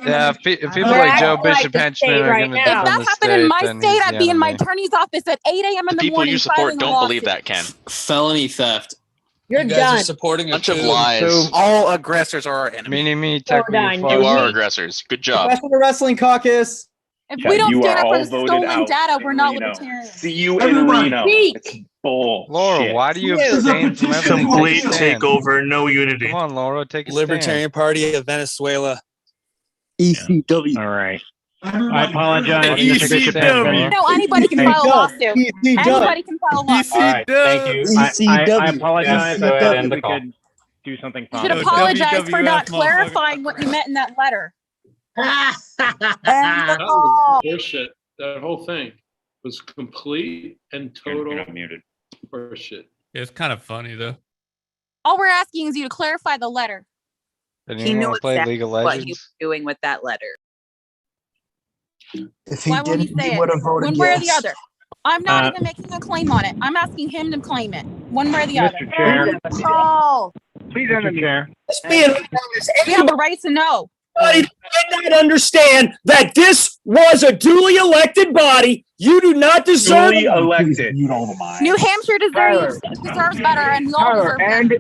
S19: Yeah, if people like Joe Bishop Henchman are going to
S5: If
S19: defend
S5: that
S19: the
S5: happened in
S19: state,
S5: my
S19: then
S5: state,
S19: he's
S5: I'd
S19: the
S5: be in my
S19: enemy.
S5: attorney's office at 8 a.m. in the
S20: People
S5: morning.
S20: you support
S5: filing a
S20: don't believe
S5: lawsuit.
S20: that, Ken.
S14: Felony theft.
S5: You're
S20: You guys
S5: done.
S20: are supporting a
S14: Bunch of
S20: coup.
S14: lies.
S20: So all aggressors are our enemy.
S19: Mini-me,
S5: You're done.
S19: technically.
S14: You are aggressors. Good job.
S24: Professional Wrestling Caucus.
S5: If we don't
S24: you
S5: stand
S24: are
S5: up for
S24: all
S5: the
S24: voted
S5: stolen
S24: out
S5: data, we're
S24: in
S5: not
S24: Reno.
S5: libertarians.
S24: See you
S5: Everybody
S24: in Reno.
S5: speak.
S24: It's bull.
S19: Laura, why do you
S24: It's
S19: abstain from everything?
S24: complete
S19: Take a stand.
S24: takeover, no unity.
S19: Come on, Laura, take a
S20: Libertarian Party of Venezuela.
S24: ECW.
S12: All right. I apologize, Mr. Bishop Henchman.
S5: No, anybody can file a lawsuit. Anybody can file a lawsuit.
S12: All right, thank you. I apologize.
S3: Yes, go ahead, end the
S12: We
S3: call.
S12: could do something
S5: You should
S12: positive.
S5: apologize for not clarifying what you meant in that letter.
S25: That was bullshit. That whole thing was complete and total horseshit.
S6: It's kind of funny though.
S5: All we're asking is you to clarify the letter.
S19: Then
S26: He
S19: you
S26: knew
S19: want to play
S26: exactly
S19: League of
S26: what he
S19: Legends?
S26: was doing with that letter.
S13: If he
S5: Why won't he
S13: didn't,
S5: say
S13: he
S5: it?
S13: would have voted
S5: One way or the
S13: yes.
S5: other. I'm not even making a claim on it. I'm asking him to claim it. One way or the other.
S12: Mr. Chair.
S5: Control.
S12: Please end the chair.
S5: We have the right to know.
S24: Did not understand that this was a duly elected body. You do not deserve
S12: Duly elected.
S24: You don't mind.
S5: New Hampshire deserves better, and we all deserve better.